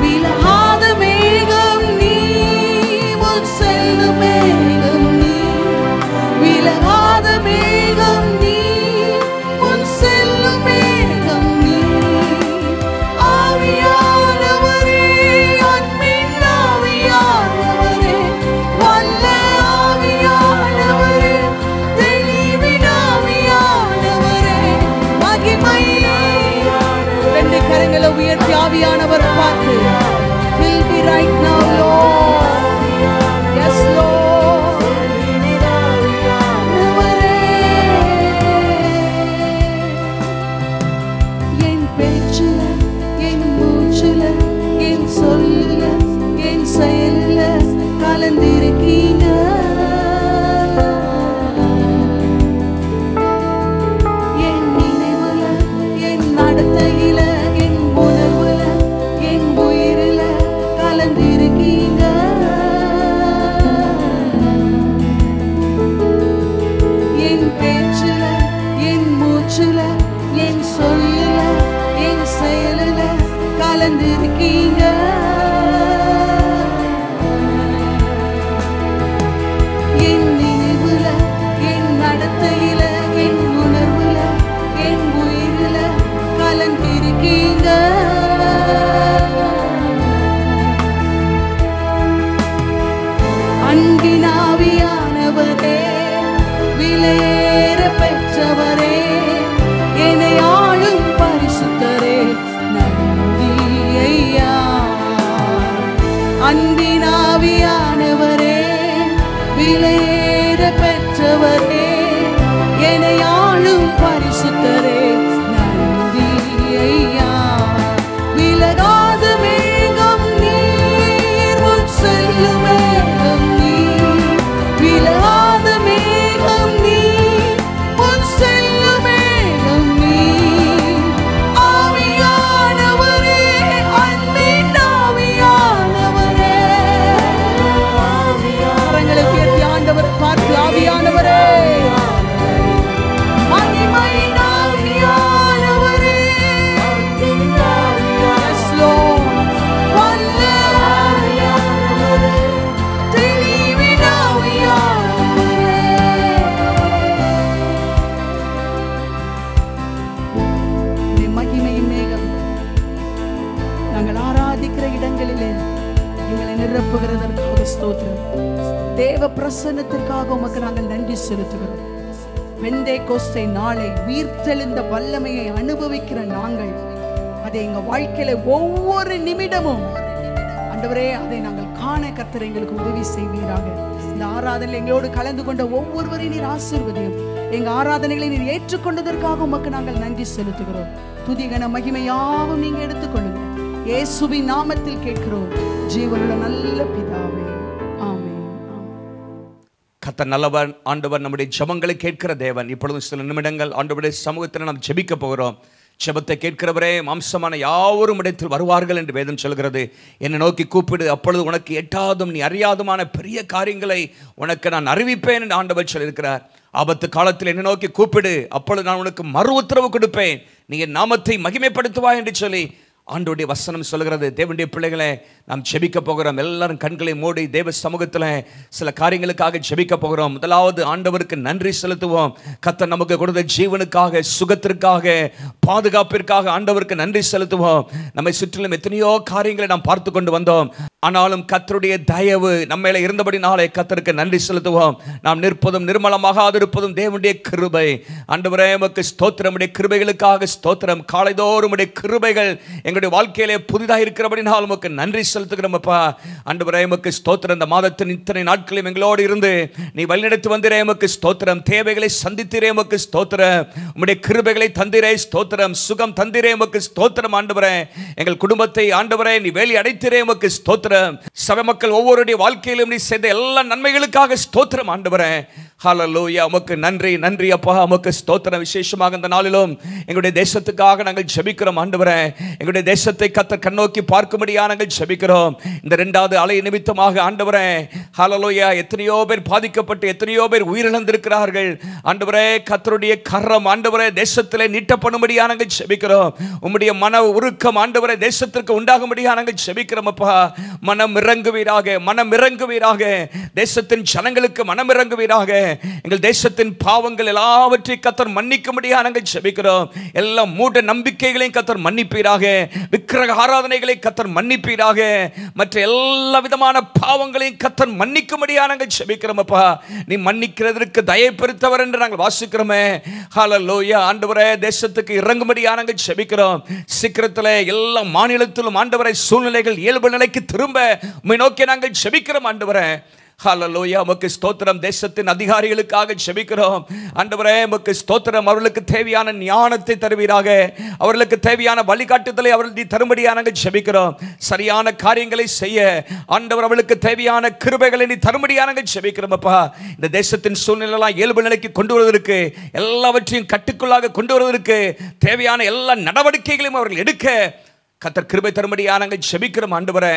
விலகாத மேகம் நீ, முன் செல்லும் மேகம் நீ, கலந்திருக்கீங்க. என் நினைவுல, என் நடத்தையில, என் உணர்வுல, என் உயிரில கலந்திருக்கீங்க. என் பேச்சுல, என் மூச்சுல, என் சொல்லுல, என் செயலுல கலந்திருக்கீங்க. என் நினைவுல, என் நடத்தையில, என் உணர்வுல, என் உயிரில கலந்திருக்கீங்க. அன்பினாவியானவரே, விலையேற பெற்றவரே, என்னை ஆளும் பரிசுத்தரே, நன்றி ஐயா. அன்பினாவியானவரே, விலையேற பெற்றவரே, என்னை ஆளும் பரிசுத்தரே, நன்றி ஐயா. விலகாத மேகம் நீர், முன் செல்லும் மேகம் நீர், விலகாத மேகம் நீர், முன் செல்லும் மேகம் நீர். ஆவியானவரே, அன்பின் ஆவியானவரே, கரங்களை உயர்த்தி ஆண்டவரை பார்த்து, ஆவியானவரே, மகிமையின் ஆவியானவரே, yes Lord, வல்ல ஆவியானவரே, தெளிவின் ஆவியானவரே. இந்த மகிமையின் மேகம் நாங்கள் ஆராதிக்கிற இடங்களிலே எங்களை நிரப்புகிறதற்காக ஸ்தோத்திரம். தேவ பிரசன்னத்திற்காக உமக்கு நாங்கள் நன்றி செலுத்துகிறோம். பெந்தேகோஸ்தே நாளை உயிர்த்தெழுந்த வல்லமையை அனுபவிக்கிற நாங்கள் அதை எங்க வாழ்க்கையில ஒவ்வொரு நிமிடமும் ஆண்டவரே அதை நாங்கள் காண கர்த்தர் எங்களுக்கு உதவி செய்வீராக. இந்த ஆராதனையில் எங்களோடு கலந்து கொண்ட ஒவ்வொருவரையும் நீர் ஆசீர்வதியும். எங்க ஆராதனைகளை நீர் ஏற்றுக்கொண்டதற்காக உமக்கு நாங்கள் நன்றி செலுத்துகிறோம். துதிகன மகிமையாவும் நீங்க எடுத்துக்கொள்ளுங்க. இயேசுவின் நாமத்தில் கேட்கிறோம் ஜீவனுள்ள நல்ல பிதாவே, ஆமென். கர்த்தர் நல்லவர். ஆண்டவர் நம்முடைய ஜெபங்களை கேட்கிற தேவன். இப்பொழுது சில நிமிடங்கள் ஆண்டவருடைய சமூகத்தில் நாம் ஜெபிக்க போகிறோம். ஜெபத்தை கேட்கிறவரே, மாம்சமான யாவரும் இடத்தில் வருவார்கள் என்று வேதம் சொல்கிறது. என்னை நோக்கி கூப்பிடு, அப்பொழுது உனக்கு எட்டாதும் நீ அறியாதுமான பெரிய காரியங்களை உனக்கு நான் அறிவிப்பேன் என்று ஆண்டவர் சொல்லியிருக்கிறார். ஆபத்து காலத்தில் என்னை நோக்கி கூப்பிடு, அப்பொழுது நான் உனக்கு மறு உத்தரவு கொடுப்பேன், நீ என் நாமத்தை மகிமைப்படுத்துவாய் என்று சொல்லி ஆண்டவருடைய வசனம் சொல்கிறது. தேவனுடைய பிள்ளைகளை நாம் ஜெபிக்க போகிறோம். எல்லாரும் கண்களை மூடி தேவ சமூகத்தில் சில காரியங்களுக்காக ஜெபிக்க போகிறோம். முதலாவது ஆண்டவருக்கு நன்றி செலுத்துவோம். கர்த்தர் நமக்கு கொடுத்த ஜீவனுக்காக, சுகத்திற்காக, பாதுகாப்பிற்காக ஆண்டவருக்கு நன்றி செலுத்துவோம். நம்மை சுற்றிலும் எத்தனையோ காரியங்களை நாம் பார்த்து கொண்டு வந்தோம். ஆனாலும் கர்த்தருடைய தயவு நம்மையில இருந்தபடினாலே கர்த்தருக்கு நன்றி செலுத்துவோம். நாம் நிற்பதும் நிர்மலமாகாதிருப்பதும் தேவனுடைய கிருபை. ஆண்டவரே உமக்கு ஸ்தோத்திரம். உடைய கிருபைகளுக்காக ஸ்தோத்திரம். காலைதோறும் உடைய கிருபைகள் எங்களுடைய வாழ்க்கையிலே புதிதாக இருக்கிறபடினால் உமக்கு நன்றி செலுத்துகிறோம் அப்பா. ஆண்டவரே உமக்கு ஸ்தோத்திரம். இந்த மாதத்தின் இத்தனை நாட்களையும் எங்களோடு இருந்து நீ வழிநடத்தி வந்திரே உமக்கு ஸ்தோத்திரம். தேவைகளை சந்தித்திரே உமக்கு ஸ்தோத்திரம். உம்முடைய கிருபைகளை தந்திரே ஸ்தோத்திரம். சுகம் தந்திரே உமக்கு ஸ்தோத்திரம். ஆண்டவரே எங்கள் குடும்பத்தை ஆண்டவரே நீ வேலி அடைத்திரே உமக்கு ஸ்தோத்திரம். சபை மக்கள் ஒவ்வொருடைய வாழ்க்கையிலும் நீ செய்த எல்லா நன்மைகளுக்காக ஸ்தோத்திரம் ஆண்டவரே. ஹல்லேலூயா. உமக்கு நன்றி, நன்றி அப்பா. உமக்கு ஸ்தோத்திரம். விசேஷமாக இந்த நாளிலும் எங்களுடைய தேசத்துக்காக நாங்கள் ஜெபிக்கிறோம் ஆண்டவரே. எங்களுடைய தேசத்தை கர்த்தர் கண்ணோக்கி பார்க்கும்படியாக நாங்கள் ஜெபிக்கிறோம். இந்த இரண்டாவது அலை நிமித்தமாக ஆண்டவரே ஹல்லேலூயா எத்தனையோ பேர் பாதிக்கப்பட்டு எத்தனையோ பேர் உயிரிழந்திருக்கிறார்கள் ஆண்டவரே. கர்த்தருடைய கரம் ஆண்டவரே தேசத்திலே நீட்டப்படும்படியாக நாங்கள் ஜெபிக்கிறோம். உம்முடைய மன உருக்கம் ஆண்டவரே தேசத்திற்கு உண்டாகும்படியாக நாங்கள் ஜெபிக்கிறோம் அப்பா. மனம் இறங்குவீராக, மனம் இறங்குவீராக. தேசத்தின் ஜனங்களுக்கு மனம் இறங்குவீராக. எங்கள் தேசத்தின் பாவங்கள் எல்லாவற்றையும் கர்த்தர் மன்னிக்கும்படியாக நாங்கள் ஜெபிக்கிறோம். எல்லா மூட நம்பிக்கைகளையும் கர்த்தர் மன்னிப்பீராக. விக்கிரக ஆராதனைகளை கர்த்தர் மன்னிப்பீராக. மற்ற எல்லா விதமான பாவங்களையும் கர்த்தர் மன்னிக்கும்படியாக நாங்கள் ஜெபிக்கிறோம் அப்பா. நீ மன்னிக்கிறதற்கு தயை பெருத்தவர் என்று நாங்கள் வாசிக்கிறோமே. ஹல்லேலூயா. ஆண்டவரே தேசத்துக்கு இறங்கும்படியாக நாங்கள் ஜெபிக்கிறோம். சீக்கிரத்தில் எல்லா மாநிலத்திலும் ஆண்டவரே சூழ்நிலைகள் இயல்பு நிலைக்கு திரும்ப உம்மை நோக்கி நாங்கள் ஜெபிக்கிறோம் ஆண்டவரே. ஹல்லேலூயா. உமக்கு ஸ்தோத்திரம். தேசத்தின் அதிகாரிகளுக்காக ஜெபிக்கிறோம் ஆண்டவரே. உமக்கு ஸ்தோத்திரம். அவர்களுக்கு தேவையான ஞானத்தை தருவீராக. அவர்களுக்கு தேவையான வழிகாட்டுதலை அவர்கள் தரும்படியாக நாங்கள் ஜெபிக்கிறோம். சரியான காரியங்களை செய்ய ஆண்டவர் அவர்களுக்கு தேவையான கிருபைகளை நீ தரும்படியாக நாங்கள் ஜெபிக்கிறோம் அப்பா. இந்த தேசத்தின் சூழ்நிலையெல்லாம் இயல்பு நிலைக்கு கொண்டு வருவதற்கு, எல்லாவற்றையும் கட்டுக்குள்ளாக கொண்டு வருவதற்கு தேவையான எல்லா நடவடிக்கைகளையும் அவர்கள் எடுக்க கர்த்தர் கிருபை தரும்படியாக நாங்கள் ஜெபிக்கிறோம் ஆண்டவரே.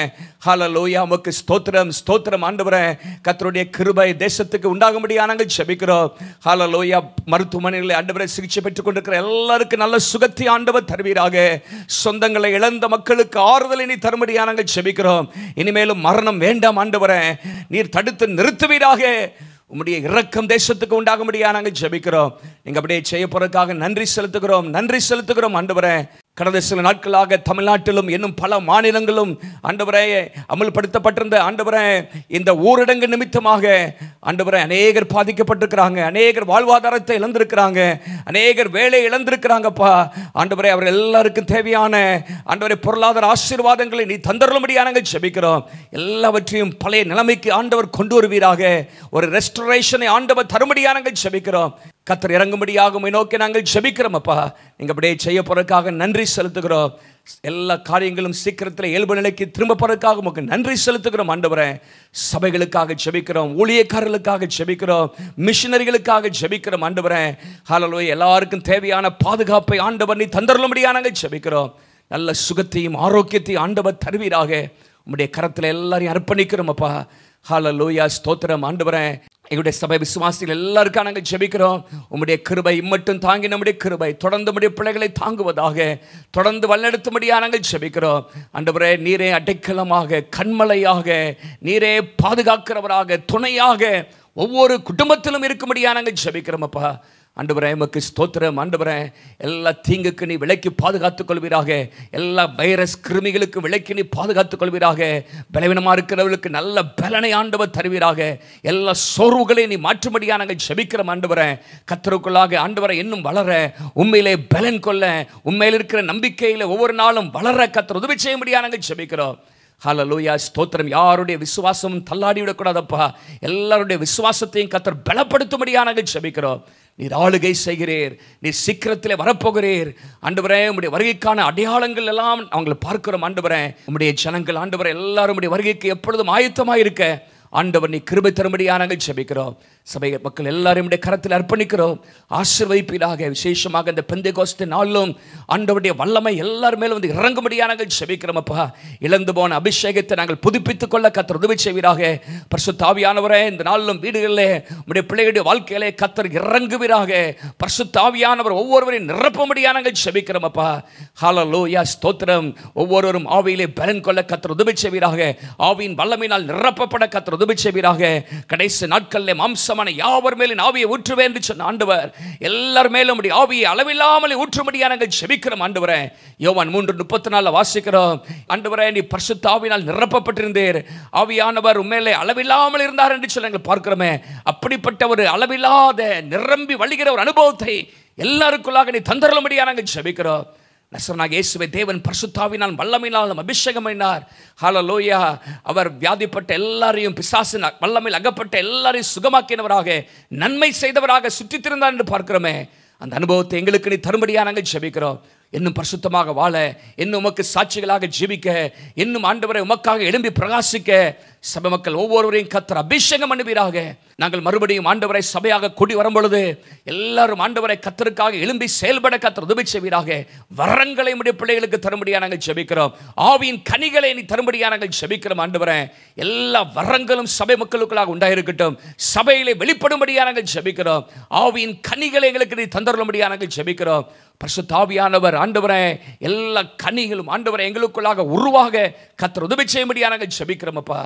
ஹல்லேலூயா. உமக்கு ஸ்தோத்திரம் ஸ்தோத்திரம் ஆண்டவரே. கர்த்தருடைய கிருபை தேசத்துக்கு உண்டாகும்படியாக நாங்கள் ஜெபிக்கிறோம். ஹல்லேலூயா. மருத்துவமனைகளில் ஆண்டவரே சிகிச்சை பெற்றுக் கொண்டிருக்கிற எல்லாருக்கும் நல்ல சுகத்தை ஆண்டவர் தருவீராக. சொந்தங்களை இழந்த மக்களுக்கு ஆறுதலை நீ தரும்படியாக நாங்கள் ஜெபிக்கிறோம். இனிமேலும் மரணம் வேண்டாம் ஆண்டவரே. நீர் தடுத்து நிறுத்துவீராக. உம்முடைய இரக்கம் தேசத்துக்கு உண்டாகும்படியாக நாங்கள் ஜெபிக்கிறோம். நீங்கள் அப்படியே செய்ய போறதுக்காக நன்றி செலுத்துகிறோம், நன்றி செலுத்துகிறோம் ஆண்டவரே. கடந்த சில நாட்களாக தமிழ்நாட்டிலும் இன்னும் பல மாநிலங்களும் ஆண்டவரே அமல்படுத்தப்பட்டிருந்த ஆண்டவரே இந்த ஊரடங்கு நிமித்தமாக ஆண்டவரே அநேகர் பாதிக்கப்பட்டிருக்கிறாங்க, அநேகர் வாழ்வாதாரத்தை இழந்திருக்கிறாங்க, அநேகர் வேலை இழந்திருக்கிறாங்கப்பா ஆண்டவரே. அவர் எல்லாருக்கும் தேவையான ஆண்டவரே பொருளாதார ஆசீர்வாதங்களை நீ தந்தருளும்படியாக நாங்கள் ஜெபிக்கிறோம். எல்லாவற்றையும் பழைய நிலைமைக்கு ஆண்டவர் கொண்டு வருவீராக. ஒரு ரெஸ்டரேஷனை ஆண்டவர் தரும்படியாக நாங்கள் ஜெபிக்கிறோம். கர்த்தர் இறங்கும்படியாக நோக்கி நாங்கள் ஜெபிக்கிறோம் அப்பா. நீங்கள் அப்படியே செய்ய போறதுக்காக நன்றி செலுத்துகிறோம். எல்லா காரியங்களும் சீக்கிரத்தில் இயல்பு நிலைக்கு திரும்ப போறதுக்காக உங்களுக்கு நன்றி செலுத்துகிறோம் ஆண்டவரே. சபைகளுக்காக ஜெபிக்கிறோம், ஊழியக்காரர்களுக்காக ஜெபிக்கிறோம், மிஷனரிகளுக்காக ஜெபிக்கிறோம் ஆண்டவரே. ஹல்லேலூயா. எல்லாருக்கும் தேவையான பாதுகாப்பை ஆண்டவர் நீ தந்தருளும்படியாக நாங்கள் ஜெபிக்கிறோம். நல்ல சுகத்தையும் ஆரோக்கியத்தையும் ஆண்டவர் தருவீராக. உம்முடைய கரத்தில் எல்லாரையும் அர்ப்பணிக்கிறோம் அப்பா. ஹல்லேலூயா. ஸ்தோத்திரம் ஆண்டவரே. எங்களுடைய சபை விசுவாசிகள் எல்லாருக்கும் நாங்கள் ஜெபிக்கிறோம். உம்முடைய கிருபை இம்மட்டும் தாங்கி நம்முடைய கிருபை தொடர்ந்து நம்முடைய பிள்ளைகளை தாங்குவதாக, தொடர்ந்து வழிநடத்தும்படியாக நாங்கள் ஜெபிக்கிறோம் ஆண்டவரே. நீரே அடைக்கலமாக, கண்மலையாக, நீரே பாதுகாக்கிறவராக, துணையாக ஒவ்வொரு குடும்பத்திலும் இருக்கும்படியாக நாங்கள் ஜெபிக்கிறோம் அப்பா. ஆண்டவரே உமக்கு ஸ்தோத்திரம் ஆண்டவரே. எல்லா தீங்குக்கு நீ விலக்கி பாதுகாத்துக் கொள்வீராக. எல்லா வைரஸ் கிருமிகளுக்கு விலக்கி நீ பாதுகாத்துக் கொள்வீராக. பலவீனமாக இருக்கிறவர்களுக்கு நல்ல பலனை ஆண்டவர் தருவீராக. எல்லா சோர்வுகளை நீ மாற்றும்படியாக நாங்கள் ஜெபிக்கிறோம் ஆண்டவரே. கர்த்தருக்குள்ளாக ஆண்டவரை இன்னும் வளர, உண்மையிலே பலன் கொள்ள, உண்மையில் இருக்கிற நம்பிக்கையில் ஒவ்வொரு நாளும் வளர கர்த்தர் உதவி செய்யும்படியாக நாங்கள் ஜெபிக்கிறோம். ஹல்லேலூயா. ஸ்தோத்திரம். யாருடைய விசுவாசமும் தள்ளாடி விடக்கூடாதப்பா. எல்லாருடைய விசுவாசத்தையும் கர்த்தர் பலப்படுத்தும்படியாக நாங்கள் ஜெபிக்கிறோம். நீர் ஆளுகை செய்கிறீர், நீர் சீக்கிரத்தில் வரப்போகிறீர் ஆண்டவரே. உம்முடைய வருகைக்கான அடையாளங்கள் எல்லாம் அவங்களை பார்க்கிறோம் ஆண்டவரே. உம்முடைய ஜனங்கள் ஆண்டவரே எல்லாரும் உம்முடைய வருகைக்கு எப்பொழுதும் ஆயத்தமாக இருக்க ஆண்டவர் நீ கிருபை தரும்படியாக நாங்கள் ஜெபிக்கிறோம். சபை மக்கள் எல்லாரும் கரத்தில் அர்ப்பணிக்கிறோம். ஆசீர்வதிப்பீராக. விசேஷமாக இந்த பெந்தெகோஸ்தே நாளிலும் ஆண்டவருடைய வல்லமை எல்லாரும் மேலும் வந்து இறங்கும்படியாக நாங்கள் ஜெபிக்கிறோம் அப்பா. இழந்து போன அபிஷேகத்தை நாங்கள் புதுப்பித்துக் கொள்ள கர்த்தர் உதவி செய்வீராக. பரிசுத்த ஆவியானவரே இந்த நாளிலும் வீடுகளிலே உம்முடைய பிள்ளைகளுடைய வாழ்க்கையிலே கர்த்தர் இறங்குவீராக. பரிசுத்த ஆவியானவர் ஒவ்வொருவரையும் நிரப்பும்படியாக நாங்கள் ஜெபிக்கிறோம் அப்பா. ஹல்லேலூயா. ஸ்தோத்திரம். ஒவ்வொருவரும் ஆவியிலே பலன் கொள்ள கர்த்தர் உதவி செய்வீராக. ஆவியின் வல்லமையினால் நிரப்பப்பட கர்த்தர் உதவி செய்வீராக. கடைசி நாட்களிலே மாம்சமான யாவர் மேலும் ஆவியை ஊற்றுவேன் என்று சொன்ன ஆண்டவர் எல்லார் மேலும் ஆவியை அளவில்லாமல் ஊற்றும்படியாக நாங்கள் ஜெபிக்கிறோம் ஆண்டவரே. யோவான் 3:34 வாசிக்கிறோம். ஆண்டவரே நீ பரிசுத்த ஆவியினால் நிரப்பப்பட்டிருந்தீர், ஆவியானவர் உண்மையிலே அளவில்லாமல் இருந்தார் என்று சொல்லி நாங்கள் பார்க்கிறோமே. அப்படிப்பட்ட ஒரு அளவில்லாத நிரம்பி வழிகிற ஒரு அனுபவத்தை எல்லாருக்குள்ளாக நீ தந்தருளும்படியாக நாங்கள் ஜெபிக்கிறோம். நசரேயனாகிய இயேசுவை தேவன் பரிசுத்த ஆவியினால் வல்லமையினால் அபிஷேகம் பண்ணினார். ஹல்லேலூயா. அவர் வியாதிப்பட்ட எல்லாரையும், பிசாசின் வல்லமையில் அகப்பட்ட எல்லாரையும் சுகமாக்கினவராக, நன்மை செய்தவராக சுற்றித் திருந்தார் என்று பார்க்கிறோமே. அந்த அனுபவத்தை எங்களுக்கு நீ தரும்படியாக நாங்கள் ஜெபிக்கிறோம். இன்னும் பரிசுத்தமாக வாழ, இன்னும் உமக்கு சாட்சிகளாக ஜீவிக்க, இன்னும் ஆண்டவரை உமக்காக எழும்பி பிரகாசிக்க சபை மக்கள் ஒவ்வொருவரையும் கர்த்தர் அபிஷேகம் பண்ணுவீராக. நாங்கள் மறுபடியும் ஆண்டவரை சபையாக கூடி வரும் பொழுது எல்லாரும் ஆண்டவரை கர்த்தருக்காக எழும்பி செயல்பட கர்த்தர் உதவி செய்வீராக. வரங்களை உம்முடைய பிள்ளைகளுக்கு தரும்படியாக நாங்கள் ஜெபிக்கிறோம். ஆவியின் கனிகளை நீ தரும்படியாக நாங்கள் ஜெபிக்கிறோம் ஆண்டவரே. எல்லா வரங்களும் சபை மக்களுக்குள்ளாக உண்டாயிருக்கட்டும். சபையிலே வெளிப்படும்படியாக நாங்கள் ஜெபிக்கிறோம். ஆவியின் கனிகளை எங்களுக்கு நீ தந்தருளும்படியாக நாங்கள் ஜெபிக்கிறோம். பரிசுத்த ஆவியானவர் ஆண்டவரே எல்லா கனிகளும் ஆண்டவரை எங்களுக்குள்ளாக உருவாக கர்த்தர் உதவி செய்யும்படியாக நாங்கள் ஜெபிக்கிறோம் அப்பா.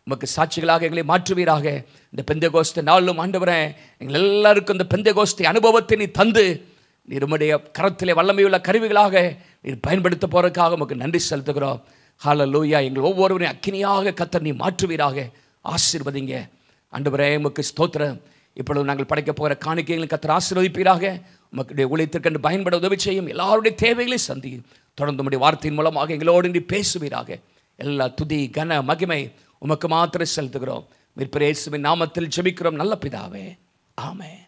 உமக்கு சாட்சிகளாக எங்களை மாற்றுவீராக. இந்த பெந்தெகோஸ்தே நாளிலும் ஆண்டவரே எங்கள் எல்லாருக்கும் இந்த பெந்தெகோஸ்தே அனுபவத்தை நீ தந்து நீர் உம்முடைய கரத்திலே வல்லமையுள்ள கருவிகளாக நீர் பயன்படுத்த போறதுக்காக உமக்கு நன்றி செலுத்துகிறோம். ஹல்லேலூயா. எங்கள் ஒவ்வொருவரையும் அக்கினியாக கர்த்தர் நீ மாற்றுவீராக. ஆசீர்வதிங்க ஆண்டவரே. உமக்கு ஸ்தோத்திரம். இப்பொழுது நாங்கள் படைக்க போகிற காணிக்கைகளை கர்த்தர் ஆசீர்வதிப்பீராக. உமக்குடைய ஊழியத்திற்கென்று பயன்பட உதவி செய்யும். எல்லாருடைய தேவைகளை சந்தியும். தொடர்ந்து உம்முடைய வார்த்தையின் மூலமாக எங்களோடு நீ பேசுவீராக. எல்லா துதி கன மகிமை உமக்கு மாத்திரம் செலுத்துகிறோம். மீட்பர் இயேசுவின் நாமத்தில் ஜெபிக்கிறோம் நல்ல பிதாவே, ஆமென்.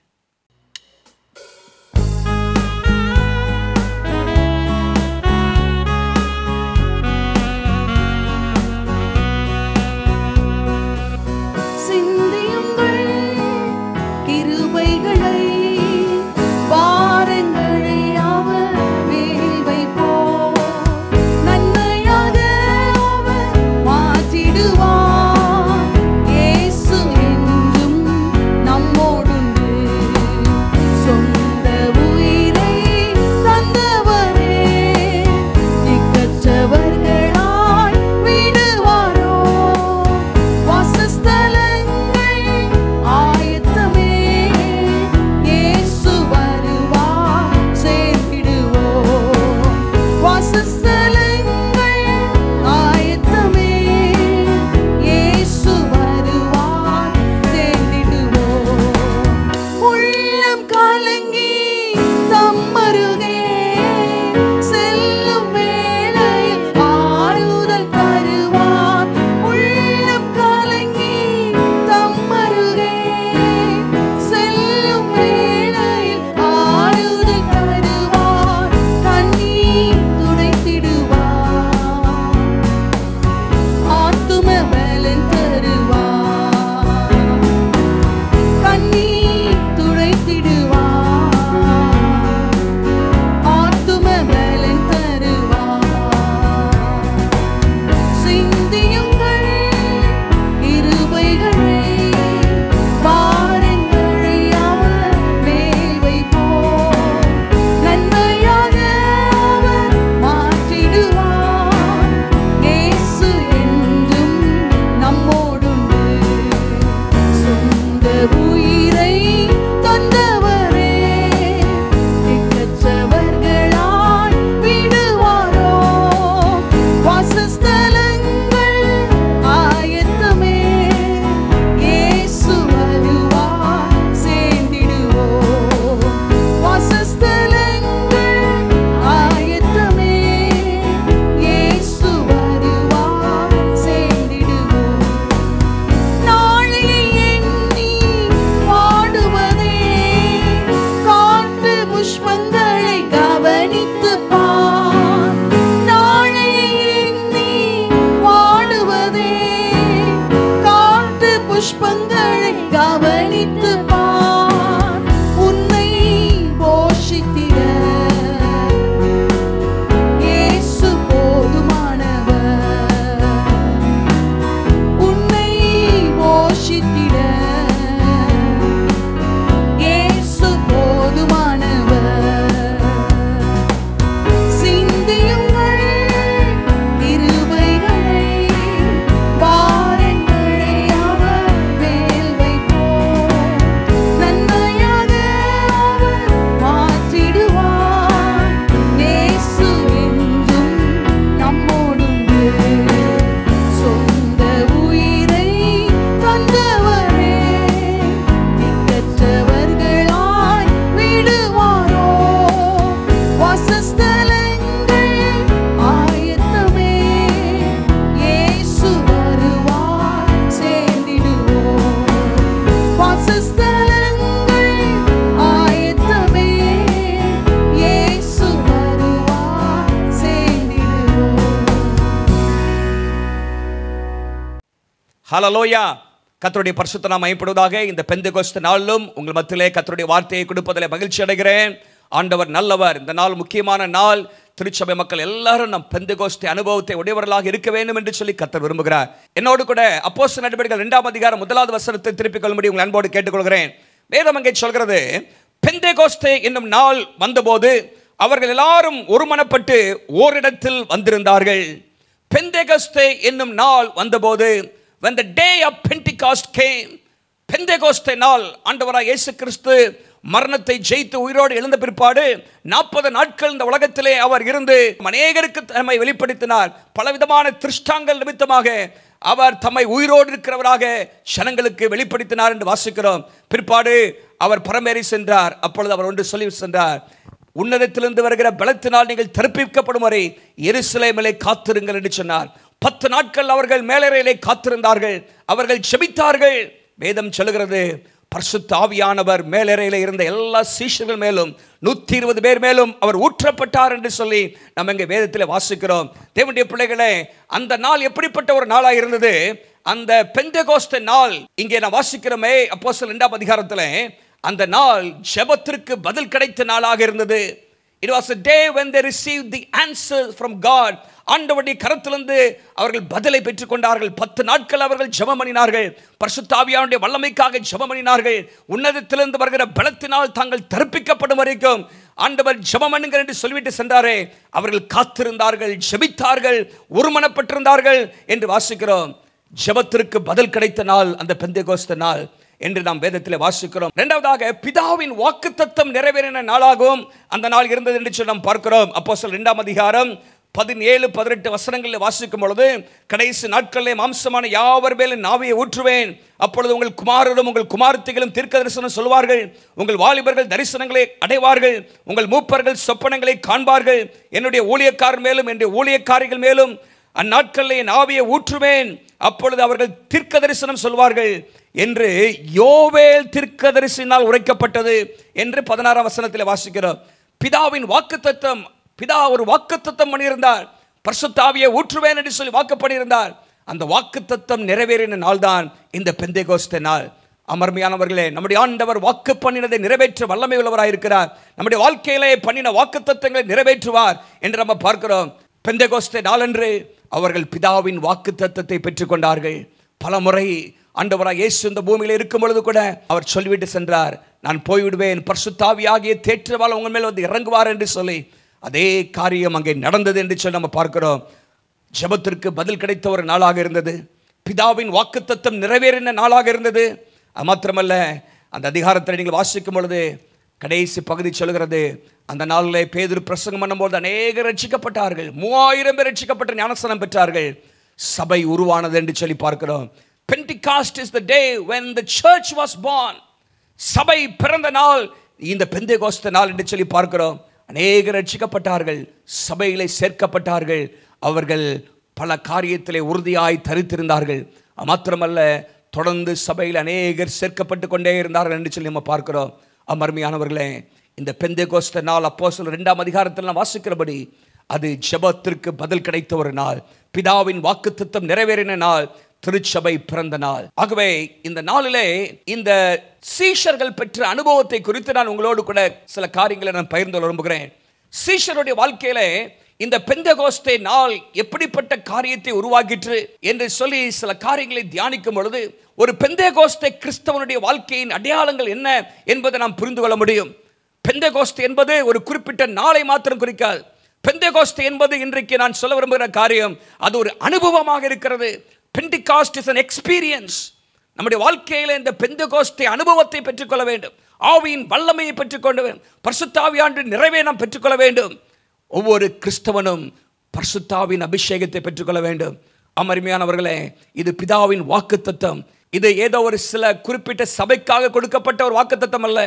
ஹல்லேலூயா. கர்த்தருடைய பரிசுத்த நாமம் மகிமைப்படுவதாக. இந்த பெந்தெகோஸ்து நாளிலும் உங்கள் மத்தியிலே கர்த்தருடைய வார்த்தையை கொடுப்பதில் மகிழ்ச்சி அடைகிறேன். ஆண்டவர் நல்லவர். இந்த நாள் முக்கியமான நாள். திருச்சபை மக்கள் எல்லாரும் நம் பெந்தெகோஸ்து அனுபவத்தை உடையவர்களாக இருக்க வேண்டும் என்று சொல்லி கர்த்தர் விரும்புகிறார். என்னோடு கூட அப்போஸ்தலர் நடவடிக்கைகள் 2ஆம் அதிகாரம் 1வது வசனத்தை திருப்பிக் கொள்ளும்படி உங்கள் அன்போடு கேட்டுக்கொள்கிறேன். வேதம் அங்கே சொல்கிறது, பெந்தெகோஸ்தே என்னும் நாள் வந்தபோது அவர்கள் எல்லாரும் ஒருமனப்பட்டு ஓரிடத்தில் வந்திருந்தார்கள். பெந்தெகோஸ்தே என்னும் நாள் வந்தபோது, when the day of Pentecost came, பெந்தெகோஸ்தே நாள், ஆண்டவராகிய இயேசு கிறிஸ்து மரணத்தை ஜெயித்து உயிரோடு எழுந்த பிற்பாடு 40 நாட்கள் இந்த உலகத்திலே அவர் இருந்து அநேகருக்கு தம்மை வெளிப்படுத்தினார். பலவிதமான திருஷ்டாங்கள் நிமித்தமாக அவர் தம்மை உயிரோடு இருக்கிறவராக ஜனங்களுக்கு வெளிப்படுத்தினார் என்று வாசிக்கிறோம். பிற்பாடு அவர் பரமேறி சென்றார். அப்பொழுது அவர் ஒன்று சொல்லி சென்றார், உன்னதத்திலிருந்து வருகிற பலத்தினால் நீங்கள் தரிப்பிக்கப்படும் வரை எருசலேமிலே காத்திருங்கள் என்று சொன்னார். 10 நாட்கள் அவர்கள் மேலறையிலே காத்திருந்தார்கள், அவர்கள் ஜெபித்தார்கள். வேதம் சொல்லுகிறது, பரிசுத்த ஆவியானவர் மேலறையில் இருந்த எல்லா சீஷர்கள் மேலும் 120 பேர் மேலும் அவர் ஊற்றப்பட்டார் என்று சொல்லி நம்ம இங்கே வேதத்தில் வாசிக்கிறோம். தேவனுடைய பிள்ளைகளே, அந்த நாள் எப்படிப்பட்ட ஒரு நாளாக இருந்தது? அந்த பெந்தெகோஸ்தே நாள் இங்கே நான் வாசிக்கிறோமே அப்போஸ்தலர் 2ஆம் அதிகாரத்தில், அந்த நாள் ஜெபத்திற்கு பதில் கிடைத்த நாளாக இருந்தது. It was a day when they received the answer from God. ஆண்டவருடைய கரத்திலிருந்து அவர்கள் பதிலை பெற்றுக் கொண்டார்கள். 10 நாட்கள் அவர்கள் ஜெபம் பண்ணினார்கள். பரிசுத்த ஆவியானவருடைய வல்லமைக்காக ஜெபம் பண்ணினார்கள். உன்னதத்திலிருந்து வருகிற பலத்தினால் தாங்கள் தரிப்பிக்கப்படும் வரைக்கும் ஆண்டவர் ஜெபம் பண்ணுங்கள் என்று சொல்லிவிட்டு சென்றாரே, அவர்கள் காத்திருந்தார்கள், ஜெபித்தார்கள், ஒருமனப்பட்டிருந்தார்கள் என்று வாசிக்கிறோம். ஜெபத்திற்கு பதில் கிடைத்த நாள் அந்த பெந்தெகோஸ்தே நாள் என்று நாம் வேதத்தில் வாசிக்கிறோம். இரண்டாவதாக, பிதாவின் வாக்குத்தத்தம் நிறைவேறின நாளாகவும் அந்த நாள் இருந்தது என்று சொல்லி நாம் பார்க்கிறோம். அப்போஸ்தலர் 2ஆம் அதிகாரம் 17-18 வசனங்களில் வாசிக்கும் பொழுது, கடைசி நாட்களிலே மாம்சமான யாவர் மேலும் நாவியை ஊற்றுவேன், அப்பொழுது உங்கள் குமாரரும் உங்கள் குமாரத்திகளும் தீர்க்க தரிசனம் சொல்வார்கள், உங்கள் வாலிபர்கள் தரிசனங்களை அடைவார்கள், உங்கள் மூப்பர்கள் சொப்பனங்களை காண்பார்கள், என்னுடைய ஊழியக்காரர் மேலும் என்னுடைய ஊழியக்காரிகள் மேலும் அந்நாட்களிலே என் ஆவியை ஊற்றுவேன், அப்பொழுது அவர்கள் தீர்க்க தரிசனம் சொல்வார்கள் என்று யோவேல் தீர்க்கதரிசியினால் உரைக்கப்பட்டது என்று 16ஆம் வசனத்தில் வாசிக்கிறோம். பிதாவின் வாக்குத்தத்தம், பிதா ஒரு வாக்குத்தத்தம் பண்ணியிருந்தார், பரிசுத்த ஆவியை ஊற்றுவேன் என்று சொல்லி வாக்கு பண்ணியிருந்தார். அந்த வாக்குத்தத்தம் நிறைவேறின நாள் தான் இந்த பெந்தெகோஸ்தே நாள். அமர்மையானவர்களே, நம்முடைய ஆண்டவர் வாக்கு பண்ணினதை நிறைவேற்ற வல்லமை உள்ளவராக இருக்கிறார். நம்முடைய வாழ்க்கையிலே பண்ணின வாக்குத்தத்தங்களை நிறைவேற்றுவார் என்று நம்ம பார்க்கிறோம். பெந்தெகோஸ்தே நாளன்று அவர்கள் பிதாவின் வாக்குத்தத்தத்தை பெற்றுக்கொண்டார்கள். பல முறை ஆண்டவராக இயேசு இந்த பூமியில் இருக்கும் பொழுது கூட அவர் சொல்லிவிட்டு சென்றார், நான் போய்விடுவேன், பரிசுத்த ஆவியாகிய தேற்றவாள் உங்கள் மேல் வந்து இறங்குவார் என்று சொல்லி அதே காரியம் அங்கே நடந்தது என்று சொல்லி நம்ம பார்க்கிறோம். ஜெபத்திற்கு பதில் கிடைத்த ஒரு நாளாக இருந்தது. பிதாவின் வாக்குத்தத்தம் நிறைவேறின நாளாக இருந்தது. அது மாத்திரமல்ல, அந்த அதிகாரத்தில் நீங்கள் வாசிக்கும் பொழுது கடைசி பகுதி சொல்கிறது, அந்த நாளிலே பேதுரு பிரசங்கம் பண்ணும்போது அநேகர் ரட்சிக்கப்பட்டார்கள். 3000 பேர் ரட்சிக்கப்பட்ட ஞானஸ்நானம் பெற்றார்கள். சபை உருவானது என்று சொல்லி பார்க்கிறோம். Pentecost is the day when the church was born. சபை பிறந்த நாள் இந்த பெந்தெகோஸ்தே நாள் என்று சொல்லி பார்க்கிறோம். அநேகர் ரட்சிக்கப்பட்டார்கள், சபையிலே சேர்க்கப்பட்டார்கள். அவர்கள் பல காரியத்திலே உறுதியாய் தரித்திருந்தார்கள். மாத்திரமல்ல, தொடர்ந்து சபையில் அநேகர் சேர்க்கப்பட்டு கொண்டே இருந்தார்கள் என்று சொல்லி நம்ம பார்க்கிறோம். அமர்மையானவர்களே, இந்த பெந்தெகோஸ்தே நாள் அப்போஸ்தலர் 2ஆம் அதிகாரத்தில் நாம் வாசிக்கிறபடி அது ஜெபத்திற்கு பதில் கிடைத்த ஒரு நாள், பிதாவின் வாக்குத்தத்தம் நிறைவேறின நாள், திருச்சபை பிறந்த நாள். ஆகவே இந்த நாளிலே இந்த சீஷர்கள் பெற்ற அனுபவத்தை குறித்து நான் உங்களோடு கூட சில காரியங்களை நான் பகிர்ந்து விரும்புகிறேன். சீஷருடைய வாழ்க்கையிலே இந்த பெந்தெகோஸ்தே நாள் எப்படிப்பட்ட காரியத்தை உருவாக்கிற்று என்று சொல்லி சில காரியங்களை தியானிக்கும் பொழுது ஒரு பெந்தெகோஸ்தே கிறிஸ்தவனுடைய வாழ்க்கையின் அடையாளங்கள் என்ன என்பதை நாம் புரிந்து கொள்ள முடியும். பெந்தெகோஸ்தே என்பது ஒரு குறிப்பிட்ட நாளை மாத்திரம் குறிக்காது. பெந்தெகோஸ்தே என்பது இன்றைக்கு நான் சொல்ல விரும்புகிற காரியம், அது ஒரு அனுபவமாக இருக்கிறது. Pentecost is an experience. நம்முடைய வாழ்க்கையில் இந்த பெந்தெகோஸ்தே அனுபவத்தை பெற்றுக்கொள்ள வேண்டும். ஆவியின் வல்லமையை பெற்றுக்கொள்ள வேண்டும். பரிசுத்த ஆவியானவரின் நிறைவை நாம் பெற்றுக்கொள்ள வேண்டும். ஒவ்வொரு கிறிஸ்தவனும் பரிசுத்த ஆவியின் அபிஷேகத்தை பெற்றுக்கொள்ள வேண்டும். அருமையானவர்களே, இது பிதாவின் வாக்குத்தத்தம். இது ஏதோ ஒரு சில குறிப்பிட்ட சபைக்காக கொடுக்கப்பட்ட ஒரு வாக்குத்தத்தம் அல்ல.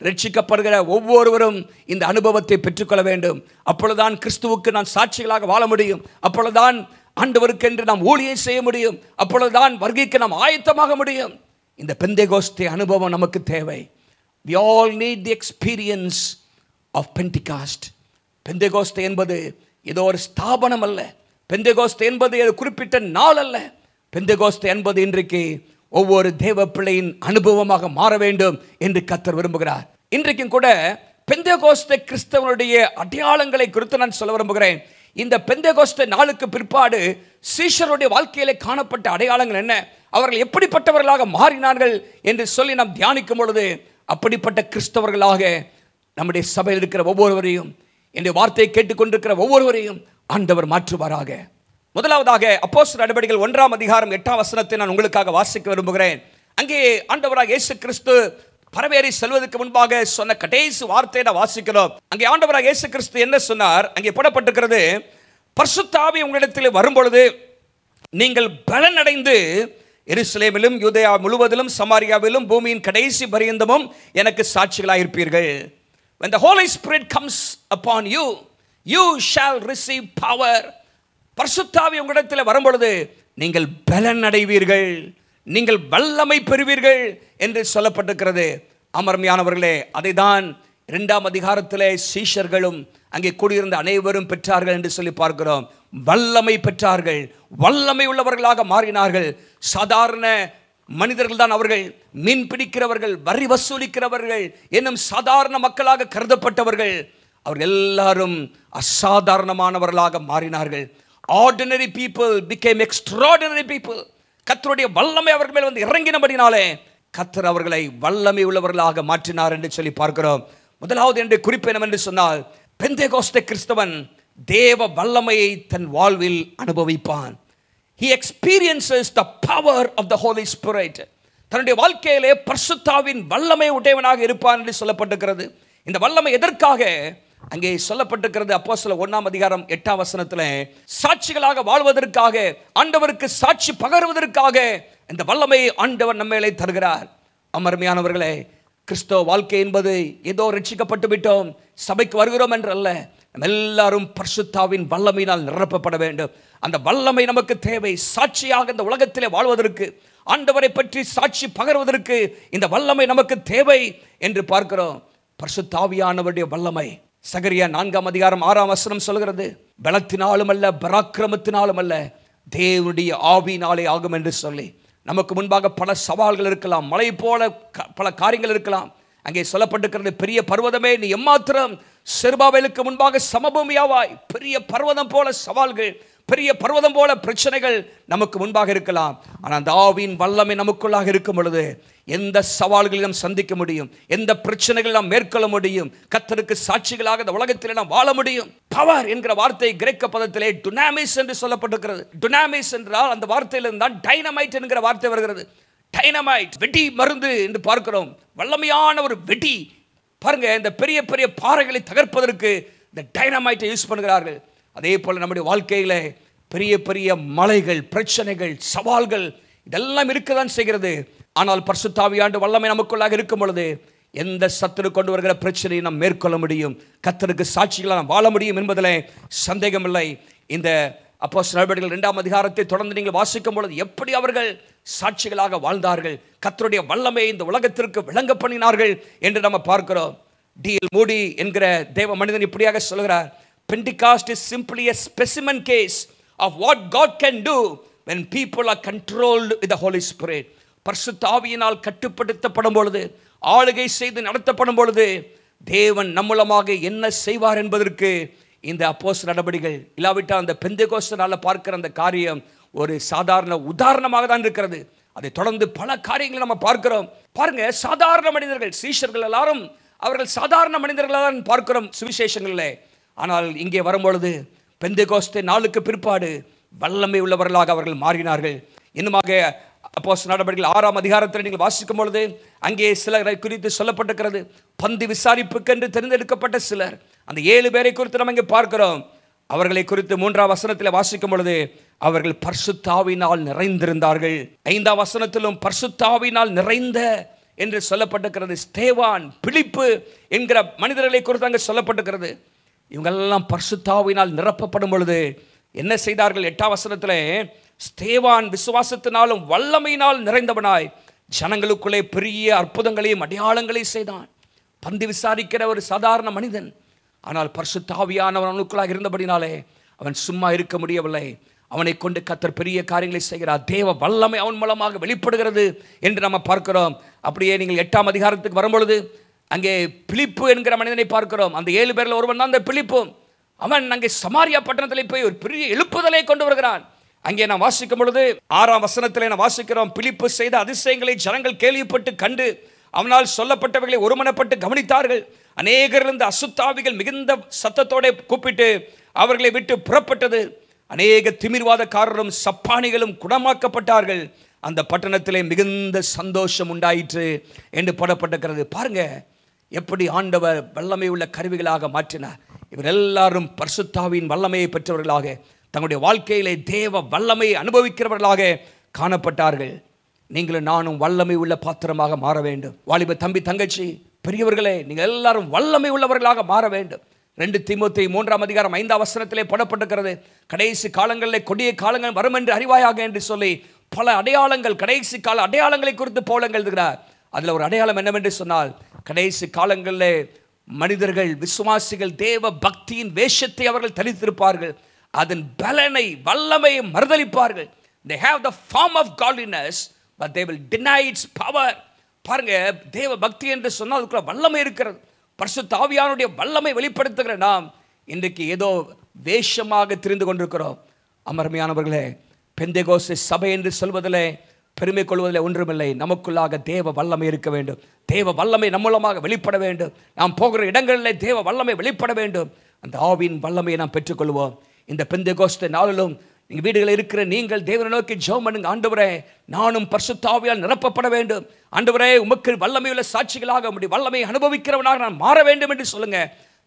ரட்சிக்கப்படுகிற ஒவ்வொருவரும் இந்த அனுபவத்தை பெற்றுக்கொள்ள வேண்டும். அப்பொழுதுதான் கிறிஸ்துவுக்கு நான் சாட்சிகளாக வாழ முடியும். அப்பொழுதுதான் ஆண்டவருக்கு என்று நாம் ஊழியம் செய்ய முடியும். அப்பொழுதுதான் வருகைக்கு நாம் ஆயத்தமாக முடியும். இந்த பெந்தெகோஸ்தே அனுபவம் நமக்கு தேவை. We all need the experience of Pentecost. பெந்தெகோஸ்தே என்பது ஏதோ ஒரு ஸ்தாபனம் அல்ல. பெந்தெகோஸ்தே என்பது குறிப்பிட்ட நாள் அல்ல. பெந்தெகோஸ்தே என்பது இன்றைக்கு ஒவ்வொரு தேவ பிள்ளையின் அனுபவமாக மாற வேண்டும் என்று கர்த்தர் விரும்புகிறார். இன்றைக்கும் கூட பெந்தெகோஸ்தே கிறிஸ்தவனுடைய அடையாளங்களை குறித்து நான் சொல்ல விரும்புகிறேன். இந்த பெந்தெகோஸ்தே நாளுக்கு பிற்பாடு சீஷருடைய வாழ்க்கையிலே காணப்பட்ட அடையாளங்கள் என்ன, அவர்கள் எப்படிப்பட்டவர்களாக மாறினார்கள் என்று சொல்லி நாம் தியானிக்கும் பொழுது அப்படிப்பட்ட கிறிஸ்தவர்களாக நம்முடைய சபையில் இருக்கிற ஒவ்வொருவரையும், என்னுடைய வார்த்தையை கேட்டுக்கொண்டிருக்கிற ஒவ்வொருவரையும் ஆண்டவர் மாற்றுவாராக. முதலாவதாக அப்போஸ்தலர் நடபடிகள் 1ஆம் அதிகாரம் 8ஆம் வசனத்தை நான் உங்களுக்காக வாசிக்க விரும்புகிறேன். அங்கே ஆண்டவராக இயேசு கிறிஸ்து பரவேறி செல்வதற்கு முன்பாக சொன்ன கடைசி வார்த்தையை நான் வாசிக்கிறோம். அங்கே ஆண்டவராக இயேசு கிறிஸ்து என்ன சொன்னார்? அங்கே போடப்பட்டிருக்கிறது, பரிசுத்த ஆவி உங்களிடத்தில் வரும்பொழுது நீங்கள் பலன் அடைந்து எருசலேமிலும் யூதேயா முழுவதிலும் சமாரியாவிலும் பூமியின் கடைசி பரியந்தமும் எனக்கு சாட்சிகளாக இருப்பீர்கள். When the Holy Spirit comes upon you, you shall receive power. பரிசுத்த ஆவி உங்களிடத்தில் வரும்பொழுது நீங்கள் பலன் அடைவீர்கள், நீங்கள் வல்லமை பெறுவீர்கள் என்று சொல்லப்பட்டிருக்கிறது. அமர்மையானவர்களே, அதை தான் 2ஆம் அதிகாரத்திலே சீஷர்களும் அங்கே கூடியிருந்த அனைவரும் பெற்றார்கள் என்று சொல்லி பார்க்கிறோம். வல்லமை பெற்றார்கள், வல்லமை உள்ளவர்களாக மாறினார்கள். சாதாரண மனிதர்கள் தான் அவர்கள். மீன் பிடிக்கிறவர்கள், வரி வசூலிக்கிறவர்கள் என்னும் சாதாரண மக்களாக கருதப்பட்டவர்கள். அவர்கள் எல்லாரும் அசாதாரணமானவர்களாக மாறினார்கள். Ordinary people became extraordinary people. கர்த்தருடைய வல்லமை அவர்கள் மேல் வந்து இறங்கினபடினாலே கர்த்தர் அவர்களை வல்லமை உள்ளவர்களாக மாற்றினார் என்று சொல்லி பார்க்கிறோம். முதலாவது என்று குறிப்பு என்னவென்று சொன்னால், பெந்தேகோஸ்தே கிறிஸ்தவன் தேவ வல்லமையை தன் வாழ்வில் அனுபவிப்பான். He experiences the power of the Holy Spirit. தன்னுடைய வாழ்க்கையிலே பரிசுத்த ஆவியின் வல்லமை உடையவனாக இருப்பான் என்று சொல்லப்பட்டிருக்கிறது. இந்த வல்லமை எதற்காக அங்கே சொல்லப்பட்டிருக்கிறது? அப்போஸ்தலர் 1ஆம் அதிகாரம் 8ஆம் வசனத்திலே சாட்சிகளாக வாழ்வதற்காக, ஆண்டவருக்கு சாட்சி பகர்வதற்காக இந்த வல்லமையை ஆண்டவர் நம்மேலே தருகிறார். அமர்மையானவர்களே, கிறிஸ்தவ வாழ்க்கை என்பது ஏதோ ரட்சிக்கப்பட்டு விட்டோம், சபைக்கு வருகிறோம் என்று அல்ல. நம்ம எல்லாரும் பரிசுத்த ஆவியின் வல்லமையினால் நிரப்பப்பட வேண்டும். அந்த வல்லமை நமக்கு தேவை. சாட்சியாக இந்த உலகத்திலே வாழ்வதற்கு, ஆண்டவரை பற்றி சாட்சி பகர்வதற்கு இந்த வல்லமை நமக்கு தேவை என்று பார்க்கிறோம். பரிசுத்த ஆவியானவருடைய வல்லமை சகரியா 4ஆம் அதிகாரம் 6ஆம் வசனம் சொல்கிறது, பலத்தினாலும் அல்ல, பராக்கிரமத்தினாலும் அல்ல, தேவனுடைய ஆவியினாலே ஆகும் என்று சொல்லி. நமக்கு முன்பாக பல சவால்கள் இருக்கலாம், மலை போல பல காரியங்கள் இருக்கலாம். அங்கே சொல்லப்பட்டிருக்கிறது, பெரிய பர்வதமே நீ எம்மாத்திரம் செருபாபேலுக்கு முன்பாக சமபூமியாவாய். பெரிய பர்வதம் போல சவால்கள், பெரிய பர்வதம் போல பிரச்சனைகள் நமக்கு முன்பாக இருக்கலாம். ஆனால் அந்த ஆவியின் வல்லமை நமக்குள்ளாக இருக்கும் பொழுது எந்த சவால்களையும் சந்திக்க முடியும், எந்த பிரச்சனைகள் நாம் மேற்கொள்ள முடியும். கர்த்தருக்கு சாட்சிகளாக இந்த உலகத்தில் நாம் வாழ முடியும். பவர் என்கிற வார்த்தை கிரேக்க பதத்திலே டுனாமிஸ் என்று சொல்லப்பட்டிருக்கிறது. டுனாமிஸ் என்றால் அந்த வார்த்தையிலிருந்து தான் டைனமைட் என்கிற வார்த்தை வருகிறது. டைனமைட், வெடி மருந்து என்று பார்க்கிறோம். வல்லமையான ஒரு வெடி. பாருங்க, இந்த பெரிய பெரிய பாறைகளை தகர்ப்பதற்கு இந்த டைனமைட்டை யூஸ் பண்ணுகிறார்கள். அதே போல நம்முடைய வாழ்க்கையில பெரிய பெரிய மலைகள், பிரச்சனைகள், சவால்கள் இதெல்லாம் இருக்கதான் செய்கிறது. ஆனால் பரிசுத்த ஆவியானவர் வல்லமை நமக்குள்ளாக இருக்கும் பொழுது எந்த சத்துரு கொண்டு வருகிற பிரச்சனையை நாம் மேற்கொள்ள முடியும், கர்த்தருக்கு சாட்சிகளாக நாம் வாழ முடியும் என்பதில் சந்தேகமில்லை. இந்த அப்போஸ்தலர் நடபடிகள் 2ஆம் அதிகாரத்தை தொடர்ந்து நீங்கள் வாசிக்கும் பொழுது எப்படி அவர்கள் சாட்சிகளாக வாழ்ந்தார்கள், கர்த்தருடைய வல்லமையை இந்த உலகத்திற்கு விளங்க பண்ணினார்கள் என்று நம்ம பார்க்கிறோம். D.L. மூடி என்கிற தேவ மனிதன் இப்படியாக சொல்கிறார், Pentecost is simply a specimen case of what God can do when people are controlled with the Holy Spirit. பரிசுத்த ஆவியினால் கட்டுப்படுத்தப்படும் பொழுது, ஆளுகை செய்து நடத்தப்படும் பொழுது தேவன் நம்மூலமாக என்ன செய்வார் என்பதற்கு இந்த அப்போஸ்தலர் நடபடிகள் இல்லாவிட்டால் அந்த பெந்தேகோஸ்து நாளில் பார்க்கிற அந்த காரியம் ஒரு சாதாரண உதாரணமாக தான் இருக்கிறது. அதை தொடர்ந்து பல காரியங்களை நம்ம பார்க்கிறோம். பாருங்க, சாதாரண மனிதர்கள், சீஷர்கள் எல்லாரும் அவர்கள் சாதாரண மனிதர்களாக தான் பார்க்கிறோம் சுவிசேஷங்களிலே. ஆனால் இங்கே வரும்பொழுது பெந்தேகோஸ்தே நாளுக்கு பிற்பாடு வல்லமை உள்ளவர்களாக அவர்கள் மாறினார்கள். இன்னுமாக அப்போஸ்தலர் நடபடிகள் 6ஆம் அதிகாரத்தில் நீங்கள் வாசிக்கும் பொழுது அங்கே சிலரை குறித்து சொல்லப்பட்டிருக்கிறது. பந்தி விசாரிப்புக்கென்று தெரிந்தெடுக்கப்பட்ட சிலர், அந்த 7 பேரை குறித்து நம்ம இங்கே பார்க்கிறோம். அவர்களை குறித்து 3ஆம் வசனத்தில் வாசிக்கும் பொழுது அவர்கள் பரிசுத்த ஆவியினால் நிறைந்திருந்தார்கள். 5ஆம் வசனத்திலும் பரிசுத்த ஆவியினால் நிறைந்த என்று சொல்லப்பட்டிருக்கிறது. ஸ்தேவான், பிலிப்பு என்கிற மனிதர்களை குறித்து அங்கே சொல்லப்பட்டிருக்கிறது. இவங்கெல்லாம் பரிசுத்த ஆவியினால் நிரப்பப்படும் பொழுது என்ன செய்தார்கள்? 8ஆம் வசனத்திலே, ஸ்தேவான் விசுவாசத்தினாலும் வல்லமையினால் நிறைந்தவனாய் ஜனங்களுக்குள்ளே பெரிய அற்புதங்களையும் அடையாளங்களையும் செய்தான். பந்தி விசாரிக்கிற ஒரு சாதாரண மனிதன், ஆனால் பரிசுத்த ஆவியானவர் அவனுக்குள்ளாக இருந்தபடினாலே அவன் சும்மா இருக்க முடியவில்லை. அவனை கொண்டு கர்த்தர் பெரிய காரியங்களை செய்கிறார். தேவ வல்லமை அவன் மூலமாக வெளிப்படுகிறது என்று நம்ம பார்க்கிறோம். அப்படியே நீங்கள் 8ஆம் அதிகாரத்துக்கு வரும்பொழுது அங்கே பிலிப்பு என்கிற மனிதனை பார்க்கிறோம். அந்த 7 பேரில் ஒருவன் தான் அந்த பிலிப்பு. அவன் அங்கே சமாரியா பட்டணத்தில் போய் ஒரு பெரிய எழுப்புதலை கொண்டு வருகிறான். அங்கே நான் வாசிக்கும் பொழுது 6ஆம் வசனத்தில் நான் வாசிக்கிறோம், பிலிப்பு செய்த அதிசயங்களை ஜனங்கள் கேள்விப்பட்டு கண்டு அவனால் சொல்லப்பட்டவைகளை ஒருமனப்பட்டு கவனித்தார்கள். அநேகரிலிருந்து அசுத்தாவிகள் மிகுந்த சத்தத்தோட கூப்பிட்டு அவர்களை விட்டு புறப்பட்டது. அநேக திமிர்வாதக்காரரும் சப்பானிகளும் குணமாக்கப்பட்டார்கள். அந்த பட்டணத்திலே மிகுந்த சந்தோஷம் உண்டாயிற்று என்று போடப்பட்டிருக்கிறது. பாருங்க, எப்படி ஆண்டவர் வல்லமை உள்ள கருவிகளாக மாற்றினார். இவர் எல்லாரும் பரிசுத்த ஆவியின் வல்லமையை பெற்றவர்களாக தங்களுடைய வாழ்க்கையிலே தேவ வல்லமையை அனுபவிக்கிறவர்களாக காணப்பட்டார்கள். நீங்களும் நானும் வல்லமை உள்ள பாத்திரமாக மாற வேண்டும். வாலிப தம்பி, தங்கச்சி, பெரியவர்களே, நீங்கள் எல்லாரும் வல்லமை உள்ளவர்களாக மாற வேண்டும். 2 தீமோத்தேயு 3ஆம் அதிகாரம் 5ஆம் வசனத்திலே போடப்பட்டிருக்கிறது. கடைசி காலங்களிலே கொடிய காலங்கள் வரும் என்று அறிவாயாக என்று சொல்லி பல அடையாளங்கள், கடைசி கால அடையாளங்களை குறித்து பவுல் எழுதுகிறார். அதில் ஒரு அடையாளம் என்னவென்று சொன்னால், கடைசி காலங்களிலே மனிதர்கள், விசுவாசிகள் தேவ பக்தியின் வேஷத்தை அவர்கள் தரித்திருப்பார்கள், அதன் பலனை வல்லமையை மறுதலிப்பார்கள். They have the form of godliness but they will deny its power. பாருங்க, தேவ பக்தி என்று சொன்னால் அதுக்குள்ள வல்லமை இருக்கிறது. பரிசுத்த ஆவியானுடைய வல்லமை வெளிப்படுத்துகிற நாம் இன்றைக்கு ஏதோ வேஷமாக திரிந்து கொண்டிருக்கிறோம். அமர்மையானவர்களே, பெந்தேகோஸ்தே சபை என்று சொல்வதிலே பெருமை கொள்வதில் ஒன்றுமில்லை. நமக்குள்ளாக தேவ வல்லமை இருக்க வேண்டும். தேவ வல்லமை நம்ம மூலமாக வெளிப்பட வேண்டும். நாம் போகிற இடங்களில் தேவ வல்லமை வெளிப்பட வேண்டும். அந்த ஆவியின் வல்லமையை நாம் பெற்றுக்கொள்வோம். இந்த பெந்தேகோஸ்தே நாளிலும் நீங்கள் வீடுகளில் இருக்கிற நீங்கள் தேவனை நோக்கி ஜெபம் பண்ணுங்க. ஆண்டவரே, நானும் பரிசுத்த ஆவியால் நிரப்பப்பட வேண்டும். ஆண்டவரே, உமக்கு வல்லமையுள்ள சாட்சிகளாக உம்முடைய வல்லமையை அனுபவிக்கிறவனாக நான் மாற வேண்டும் என்று சொல்லுங்க.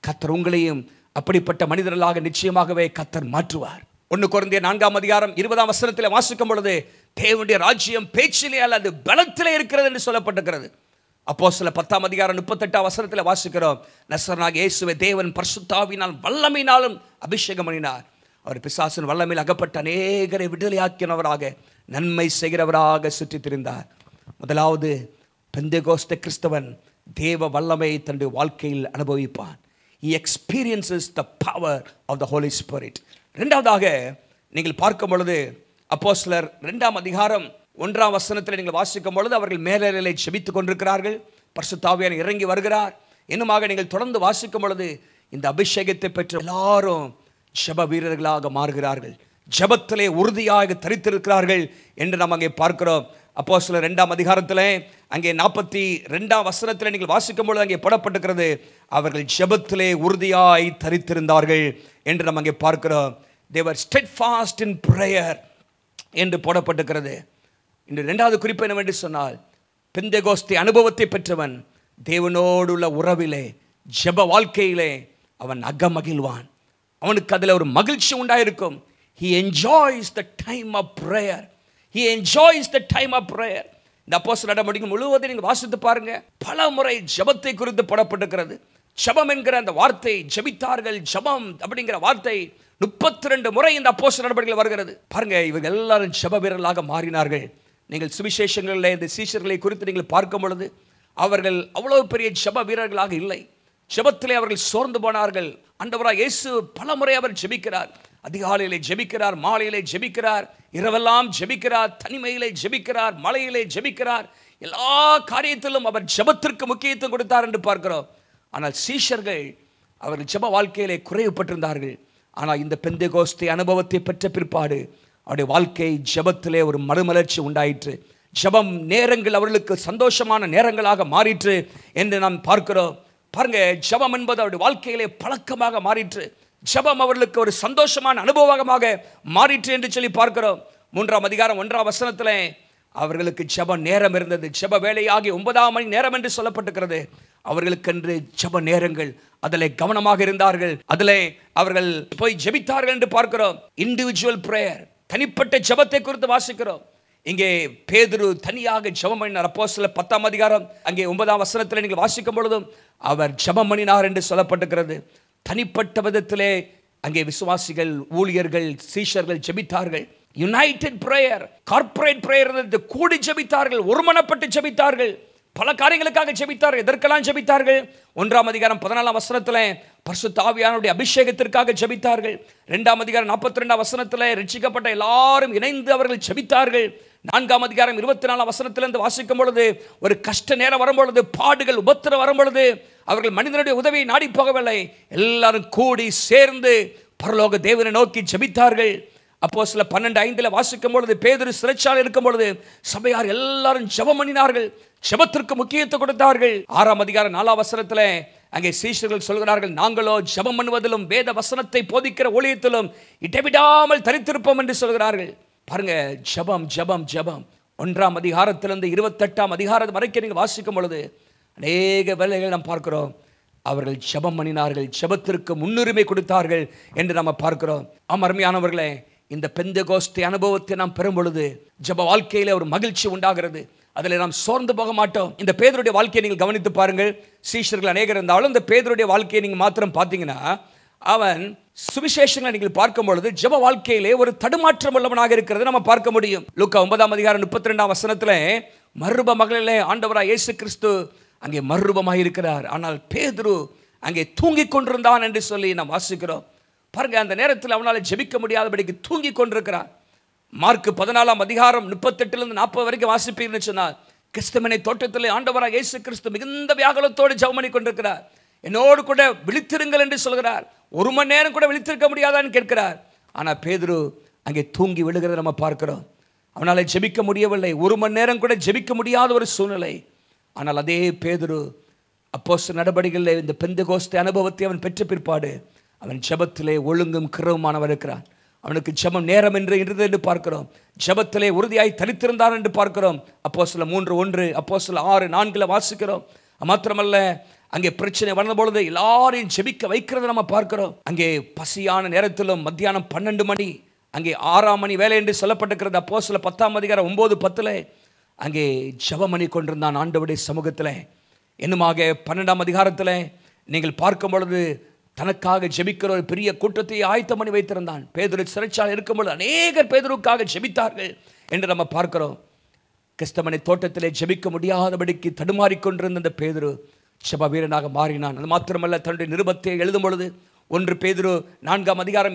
கர்த்தர் உங்களையும் அப்படிப்பட்ட மனிதர்களாக நிச்சயமாகவே கர்த்தர் மாற்றுவார். 1 கொரிந்தியர் 4ஆம் அதிகாரம் 20ஆம் வசனத்தில் வாசிக்கும் பொழுது, தேவனுடைய ராஜ்யம் பேச்சிலே அல்லது பலத்திலே இருக்கிறது என்று சொல்லப்பட்டிருக்கிறது. அப்போஸ்தலர் 10ஆம் அதிகாரம் 38ஆம் வசனத்தில் வாசிக்கிறோம், நசரேயனாகிய இயேசுவை தேவன் பரிசுத்த ஆவியினால் வல்லமையினாலும் அபிஷேகம் பண்ணினார். அவர் பிசாசின் வல்லமையில் அகப்பட்ட அநேகரை விடுதலையாக்கினவராக, நன்மை செய்கிறவராக சுற்றித் திரிந்தார். முதலாவது, பெந்தேகோஸ்தே கிறிஸ்தவன் தேவ வல்லமையை தன்னுடைய வாழ்க்கையில் அனுபவிப்பான். He experiences the power of the Holy Spirit. இரண்டாவதாக நீங்கள் பார்க்கும் பொழுது, அப்போஸ்தலர் 2ஆம் அதிகாரம் 1ஆம் வசனத்தில் நீங்கள் வாசிக்கும் பொழுது, அவர்கள் மேலறையிலே ஜெபித்துக் கொண்டிருக்கிறார்கள். பரிசுத்த ஆவியானவர் இறங்கி வருகிறார். இன்னுமாக நீங்கள் தொடர்ந்து வாசிக்கும் பொழுது, இந்த அபிஷேகத்தை பெற்ற எல்லாரும் ஜெப வீரர்களாக மாறுகிறார்கள், ஜெபத்திலே உறுதியாக தரித்திருக்கிறார்கள் என்று நாம் அங்கே பார்க்கிறோம். அப்போஸ்தலர் 2ஆம் அதிகாரத்திலே அங்கே 42ஆம் வசனத்தில் நீங்கள் வாசிக்கும் பொழுது அங்கே போடப்பட்டிருக்கிறது, அவர்கள் ஜெபத்திலே உறுதியாய் தரித்திருந்தார்கள் என்று நாம் அங்கே பார்க்கிறோம். They were steadfast in prayer என்று போடப்பட்டிருக்கிறது. இந்த இரண்டாவது குறிப்பு என்னவென்று சொன்னால், பெந்தேகோஸ்தே அனுபவத்தை பெற்றவன் தேவனோடு உள்ள உறவிலே, ஜெப வாழ்க்கையிலே அவன் அகமகிழ்வான். அவனுக்கு அதில் ஒரு மகிழ்ச்சி உண்டாயிருக்கும். He enjoys the time of prayer. He enjoys the time of prayer. இந்த அப்போஸ்தலர் நடவடிக்கை முழுவதும் நீங்கள் வாசித்து பாருங்க, பல முறை ஜெபத்தை குறித்து போடப்பட்டிருக்கிறது. ஜெபம் என்கிற அந்த வார்த்தை, ஜெபித்தார்கள், ஜெபம் அப்படிங்கிற வார்த்தை 32 முறை இந்த அப்போஸ்தலர் நடவடிக்கையில் வருகிறது. பாருங்க, இவர்கள் எல்லாரும் ஜெப வீரர்களாக மாறினார்கள். நீங்கள் சுவிசேஷங்களில் இந்த சீஷர்களை குறித்து நீங்கள் பார்க்கும் பொழுது, அவர்கள் அவ்வளவு பெரிய ஜெப வீரர்களாக இல்லை. ஜெபத்திலே அவர்கள் சோர்ந்து போனார்கள். ஆண்டவராகிய இயேசு பல முறை அவர் ஜெபிக்கிறார். அதிகாலையிலே ஜெபிக்கிறார், மாலையிலே ஜெபிக்கிறார், இரவெல்லாம் ஜெபிக்கிறார், தனிமையிலே ஜெபிக்கிறார், மலையிலே ஜெபிக்கிறார். எல்லா காரியத்திலும் அவர் ஜெபத்திற்கு முக்கியத்துவம் கொடுத்தார் என்று பார்க்கிறோம். ஆனால் சீஷர்கள் அவர்கள் ஜெப வாழ்க்கையிலே குறைவுபட்டிருந்தார்கள். ஆனால் இந்த பெந்தேகோஸ்தே அனுபவத்தை பெற்ற பிற்பாடு அவருடைய வாழ்க்கை ஜெபத்திலே ஒரு மறுமலர்ச்சி உண்டாயிற்று. ஜெபம் நேரங்கள் அவர்களுக்கு சந்தோஷமான நேரங்களாக மாறிற்று என்று நாம் பார்க்கிறோம். பாருங்க, ஜெபம் என்பது அவருடைய வாழ்க்கையிலே பழக்கமாக மாறிற்று. ஜெபம் அவர்களுக்கு ஒரு சந்தோஷமான அனுபவமாக மாறிற்று என்று சொல்லி பார்க்கிறோம். 3ஆம் அதிகாரம் 1ஆம் வசனத்தில் அவர்களுக்கு ஜெப நேரம் இருந்தது. ஜெப வேளையாகி 9ஆம் மணி நேரம் என்று சொல்லப்பட்டிருக்கிறது. அவர்களுக்கென்று ஜெப நேரங்கள், அதில் கவனமாக இருந்தார்கள். அதில் அவர்கள் போய் ஜெபித்தார்கள் என்று பார்க்கிறோம். இண்டிவிஜுவல் பிரேயர், தனிப்பட்ட ஜெபத்தை குறித்து வாசிக்கிறோம். இங்கே பேதுரு தனியாக ஜெபம் பண்ணினார். அப்போஸ்தலர் 10ஆம் அதிகாரம் அங்கே 9ஆம் வசனத்தில் நீங்கள் வாசிக்கும் பொழுதும் அவர் ஜெபம் பண்ணினார் என்று சொல்லப்பட்டிருக்கிறது. தனிப்பட்ட விதத்திலே அங்கே விசுவாசிகள், ஊழியர்கள், சீஷர்கள் ஜெபித்தார்கள். யுனைடெட் பிரேயர், கார்ப்பரேட் பிரேயர், கூடி ஜெபித்தார்கள், ஒருமனப்பட்டு ஜெபித்தார்கள், பல காரியங்களுக்காக ஜெபித்தார்கள். எதற்கெல்லாம் ஜெபித்தார்கள்? 1ஆம் அதிகாரம் 14ஆம் வசனத்தில் பரிசுத்த ஆவியானவருடைய அபிஷேகத்திற்காக ஜெபித்தார்கள். 2ஆம் அதிகாரம் 42ஆம் வசனத்தில் ரட்சிக்கப்பட்ட எல்லாரும் இணைந்து அவர்கள் ஜெபித்தார்கள். 4ஆம் அதிகாரம் 24ஆம் வசனத்திலிருந்து வாசிக்கும் பொழுது, ஒரு கஷ்ட நேரம் வரும்பொழுது, பாடுகள், உபத்திரம் வரும்பொழுது அவர்கள் மனிதனுடைய உதவியை நாடி போகவில்லை, எல்லாரும் கூடி சேர்ந்து பரலோக தேவனை நோக்கி ஜெபித்தார்கள். அப்போஸ்தலர் 12:5 வாசிக்கும் பொழுது, பேதுரு சிறைச்சாலையில் இருக்கும் பொழுது சபையார் எல்லாரும் ஜெபம் பண்ணினார்கள், ஜெபத்திற்கு முக்கியத்துவம் கொடுத்தார்கள். 6ஆம் அதிகாரம் 4ஆம் வசனத்தில் அங்கே சீஷர்கள் சொல்கிறார்கள், நாங்களோ ஜெபம் பண்ணுவதிலும் வேத வசனத்தை போதிக்கிற ஊழியத்திலும் இடைவிடாமல் தரித்திருப்போம் என்று சொல்கிறார்கள். பாருங்க, ஜெபம் ஜெபம் ஜெபம். 1ஆம் அதிகாரத்திலிருந்து 28ஆம் அதிகாரம் வரைக்கும் நீங்கள் வாசிக்கும் பொழுது அநேக வேலைகள் நாம் பார்க்கிறோம். அவர்கள் ஜெபம் பண்ணினார்கள், ஜெபத்திற்கு முன்னுரிமை கொடுத்தார்கள் என்று நாம் பார்க்கிறோம். அருமையானவர்களே, இந்த பெந்தேகோஸ்தே அனுபவத்தை நாம் பெறும் பொழுது ஜெப வாழ்க்கையிலே ஒரு மகிழ்ச்சி உண்டாகிறது. அதில் நாம் சோர்ந்து போக மாட்டோம். இந்த பேதுருடைய வாழ்க்கையை நீங்கள் கவனித்து பாருங்கள். சீஷர்கள் அநேகர் இருந்தாலும் இந்த பேதுருடைய வாழ்க்கையை நீங்கள் மாத்திரம் பார்த்தீங்கன்னா, அவன் சுவிசேஷங்களை நீங்கள் பார்க்கும் பொழுது ஜெப வாழ்க்கையிலே ஒரு தடுமாற்றம் உள்ளவனாக இருக்கிறது நம்ம பார்க்க முடியும். லூக்கா 9:32 மறுரூப மகளிலே ஆண்டவராய் இயேசு கிறிஸ்து அங்கே மறுரூபமாக இருக்கிறார். ஆனால் பேதுரு அங்கே தூங்கிக் கொண்டிருந்தான் என்று சொல்லி நாம் வாசிக்கிறோம். பாருங்க, அந்த நேரத்தில் அவனால் ஜெபிக்க முடியாதபடிக்கு தூங்கி கொண்டிருக்கிறார். மார்க் 14:38-40 வரைக்கும் வாசிப்பீர்னு சொன்னார். கிறிஸ்துமனை தோட்டத்தில் ஆண்டவராக இயேசு கிறிஸ்து மிகுந்த வியாகுலத்தோடு ஜெபம் பண்ணி கொண்டிருக்கிறார். என்னோடு கூட விழித்திருங்கள் என்று சொல்கிறார். 1 மணி நேரம் கூட விழித்திருக்க முடியாதான்னு கேட்கிறார். ஆனால் பேதுரு அங்கே தூங்கி விழுகிறத நம்ம பார்க்கிறோம். அவனால் ஜெபிக்க முடியவில்லை. 1 மணி நேரம் கூட ஜெபிக்க முடியாத ஒரு சூழ்நிலை. ஆனால் அதே பேதுரு அப்போஸ்தலர் நடபடிகளில் இந்த பெந்தெகோஸ்தே அனுபவத்தை அவன் பெற்ற பிற்பாடு அவன் ஜெபத்திலே ஒழுங்கும் கிரவுமானவர் இருக்கிறான். அவனுக்கு ஜெபம் நேரம் என்று இருந்தது என்று பார்க்கிறோம். ஜெபத்திலே உறுதியாய் தரித்திருந்தான் என்று பார்க்கிறோம். அப்போஸ்தலர் 3:1, அப்போஸ்தலர் 6:4 வாசிக்கிறோம். மாத்திரமல்ல, அங்கே பிரச்சனை வந்தபொழுது எல்லாரையும் ஜெபிக்க வைக்கிறத நம்ம பார்க்கிறோம். அங்கே பசியான நேரத்திலும் மத்தியானம் 12 மணி, அங்கே 6ஆம் மணி வேலை என்று சொல்லப்பட்டிருக்கிறது. அப்போஸ்தலர் 10:9-10 அங்கே ஜெபம் பண்ணி கொண்டிருந்தான் ஆண்டவருடைய சமூகத்தில். இன்னுமாக 12ஆம் அதிகாரத்தில் நீங்கள் பார்க்கும் பொழுது தனக்காக ஜெபிக்கிற ஒரு பெரிய கூட்டத்தை ஆயத்தம் பண்ணி வைத்திருந்தான். பேதுரு சிறைச்சாலை இருக்கும்பொழுது அநேகர் பேதுருக்காக ஜெபித்தார்கள் என்று நம்ம பார்க்கிறோம். கிறிஸ்தமனை தோட்டத்திலே ஜெபிக்க முடியாதபடிக்கு தடுமாறிக்கொண்டிருந்த அந்த பேதுரு ஜெப வீரனாக மாறினான். அது மாத்திரமல்ல, தன்னுடைய நிருபத்தை எழுதும் பொழுது 1 பேதுரு 4:7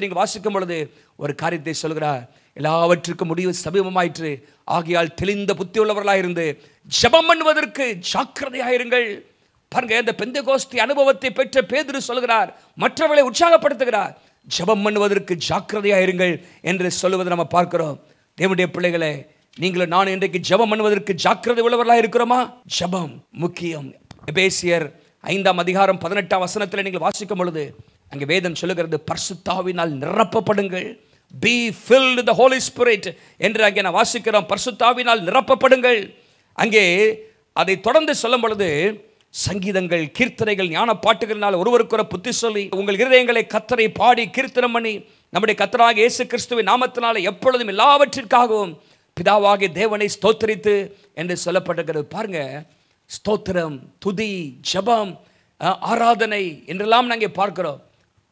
நீங்கள் வாசிக்கும் பொழுது ஒரு காரியத்தை சொல்கிறார். எல்லாவற்றுக்கும் முடிவு சமீபமாயிற்று, ஆகையால் தெளிந்த புத்தி உள்ளவர்களாயிருந்து ஜெபம் பண்ணுவதற்கு ஜாக்கிரதையாயிருங்கள். பாருங்க, இந்த பெந்தெகோஸ்தே அனுபவத்தை பெற்ற பேதுரு சொல்கிறார், மற்றவர்களை உற்சாகப்படுத்துகிறார். ஜெபம் பண்ணுவதற்கு ஜாக்கிரதையாயிருங்கள் என்று சொல்லுவதை நம்ம பார்க்கிறோம். தேவனுடைய பிள்ளைகளே, நீங்களும் நான் இன்றைக்கு ஜெபம் பண்ணுவதற்கு ஜாக்கிரதை உள்ளவர்களாக இருக்கிறோமா? ஜெபம் முக்கியம். எபேசியர் 5:18 நீங்கள் வாசிக்கும் பொழுது அங்கே வேதம் சொல்லுகிறது, பரிசுத்தாவினால் நிரப்பப்படுங்கள். Be filled with the Holy Spirit என்று அங்கே நான் வாசிக்கிறோம். பரிசுத்தாவினால் நிரப்பப்படுங்கள். அங்கே அதை தொடர்ந்து சொல்லும் பொழுது சங்கீதங்கள், கீர்த்தனைகள், ஞான பாட்டுகளினால் ஒருவருக்கொரு புத்தி சொல்லி உங்கள் இருதயங்களை கர்த்தரை பாடி கீர்த்தனம் பண்ணி நம்முடைய கர்த்தராகிய இயேசு கிறிஸ்துவின் நாமத்தினால எப்பொழுதும் எல்லாவற்றிற்காகவும் பிதாவாகிய தேவனை ஸ்தோத்திரித்து என்று சொல்லப்பட்டிருக்கிறது. பாருங்க, ஸ்தோத்திரம், துதி, ஜெபம், ஆராதனை என்றெல்லாம் நாங்கள் பார்க்கிறோம்.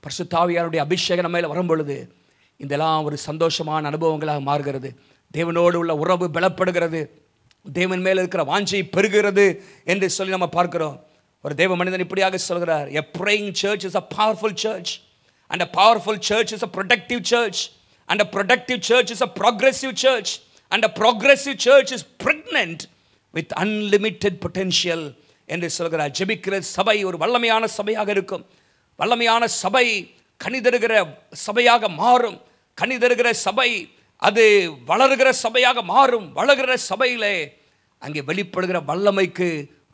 பரிசுத்த ஆவியாருடைய அபிஷேகம் நம்ம மேல் வரும் பொழுது இதெல்லாம் ஒரு சந்தோஷமான அனுபவங்களாக மாறுகிறது. தேவனோடு உள்ள உறவு பலப்படுகிறது, தேவன் மேல் இருக்கிற வாஞ்சை பெருகிறது என்று சொல்லி நம்ம பார்க்கிறோம். ஒரு தேவ மனிதன் இப்படியாக சொல்கிறார், a praying church is a powerful church, and a powerful church is a productive church, and a productive church is a progressive church, and a progressive church is pregnant with unlimited potential என்று சொல்கிறார். ஜெபிக்கிற சபை ஒரு வல்லமையான சபையாக இருக்கும். வல்லமையான சபை கனிதருகிற சபையாக மாறும். கனிதருகிற சபை அது வளருகிற சபையாக மாறும். வளர்கிற சபையிலே அங்கே வெளிப்படுகிற வல்லமைக்கு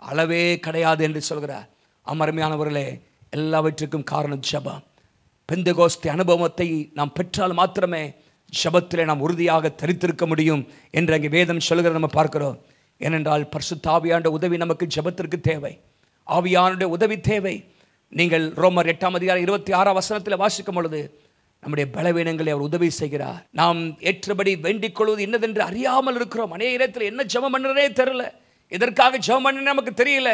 அளவே கிடையாது என்று சொல்கிறார். அருமையானவர்களே, எல்லாவற்றுக்கும் காரணம் ஜெபம். பெந்தெகோஸ்தே அனுபவத்தை நாம் பெற்றால் மாத்திரமே ஜெபத்திலே நாம் உறுதியாக தரித்திருக்க முடியும் என்று அங்கே வேதம் சொல்கிறத நம்ம பார்க்கிறோம். ஏனென்றால் பரிசுத்த ஆவியானுடைய உதவி நமக்கு ஜெபத்திற்கு தேவை. ஆவியானுடைய உதவி தேவை. நீங்கள் ரோமர் 8:26 வாசிக்கும் பொழுது நம்முடைய பலவீனங்களை அவர் உதவி செய்கிறார். நாம் ஏற்றபடி வேண்டிக் கொள்வது என்னதென்று அறியாமல் இருக்கிறோம். அநேக நேரத்தில் என்ன ஜெபம் பண்ணுறதே தெரியல, எதற்காக ஜெபம் பண்ண நமக்கு தெரியல.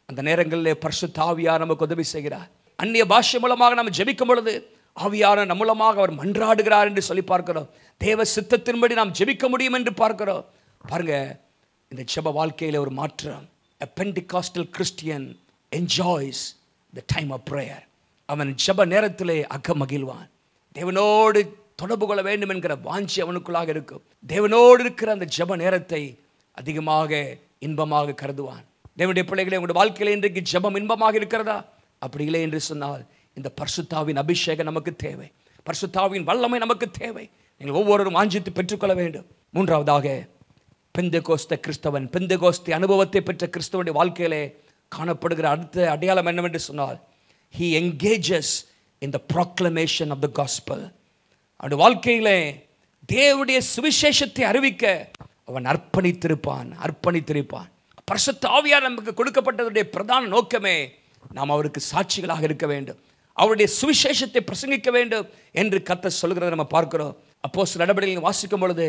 அந்த நேரங்களில் பரிசுத்த ஆவியார் நமக்கு உதவி செய்கிறார். அந்நிய பாஷை மூலமாக நாம் ஜெபிக்கும் பொழுது ஆவியார் நம் மூலமாக அவர் மன்றாடுகிறார் என்று சொல்லி பார்க்கிறோம். தேவ சித்தத்தின்படி நாம் ஜெபிக்க முடியும் என்று பார்க்கிறோம். பாருங்க, இந்த ஜெப வாழ்க்கையில் ஒரு மாற்றம். A Pentecostal Christian enjoys the time of prayer. அவன் ஜெப நேரத்திலே அகமகிழ்வான். தேவனோடு தொடர்பு கொள்ள வேண்டும் என்கிற வாஞ்சி அவனுக்குள்ளாக இருக்கும். தேவனோடு இருக்கிற அந்த ஜெப நேரத்தை அதிகமாக இன்பமாக கருதுவான். தேவனுடைய பிள்ளைகளே, உங்களுடைய வாழ்க்கையில் இன்றைக்கு ஜெபம் இன்பமாக இருக்கிறதா? அப்படி இல்லை என்று சொன்னால் இந்த பரிசுத்தாவின் அபிஷேகம் நமக்கு தேவை. பரிசுத்தாவின் வல்லமை நமக்கு தேவை. நீங்கள் ஒவ்வொருவரும் வாஞ்சித்து பெற்றுக்கொள்ள வேண்டும். மூன்றாவதாக, பெந்தெகோஸ்தே கிறிஸ்தவன், பெந்தெகோஸ்தே அனுபவத்தை பெற்ற கிறிஸ்தவனுடைய வாழ்க்கையிலே காணப்படுகிற அடுத்த அடையாளம் என்னவென்று சொன்னால், he engages in the proclamation of the gospel. அவனுடைய வாழ்க்கையிலே தேவனுடைய சுவிசேஷத்தை அறிவிக்க அவன் அர்ப்பணித்திருப்பான். பரிசுத்த ஆவியார் நமக்கு கொடுக்கப்பட்டதுடைய பிரதான நோக்கமே நாம் அவருக்கு சாட்சிகளாக இருக்க வேண்டும், அவருடைய சுவிசேஷத்தை பிரசங்கிக்க வேண்டும் என்று கர்த்தர் சொல்கிறதை நம்ம பார்க்கிறோம். அப்போஸ்தலர் நடபடிகளை வாசிக்கும் பொழுது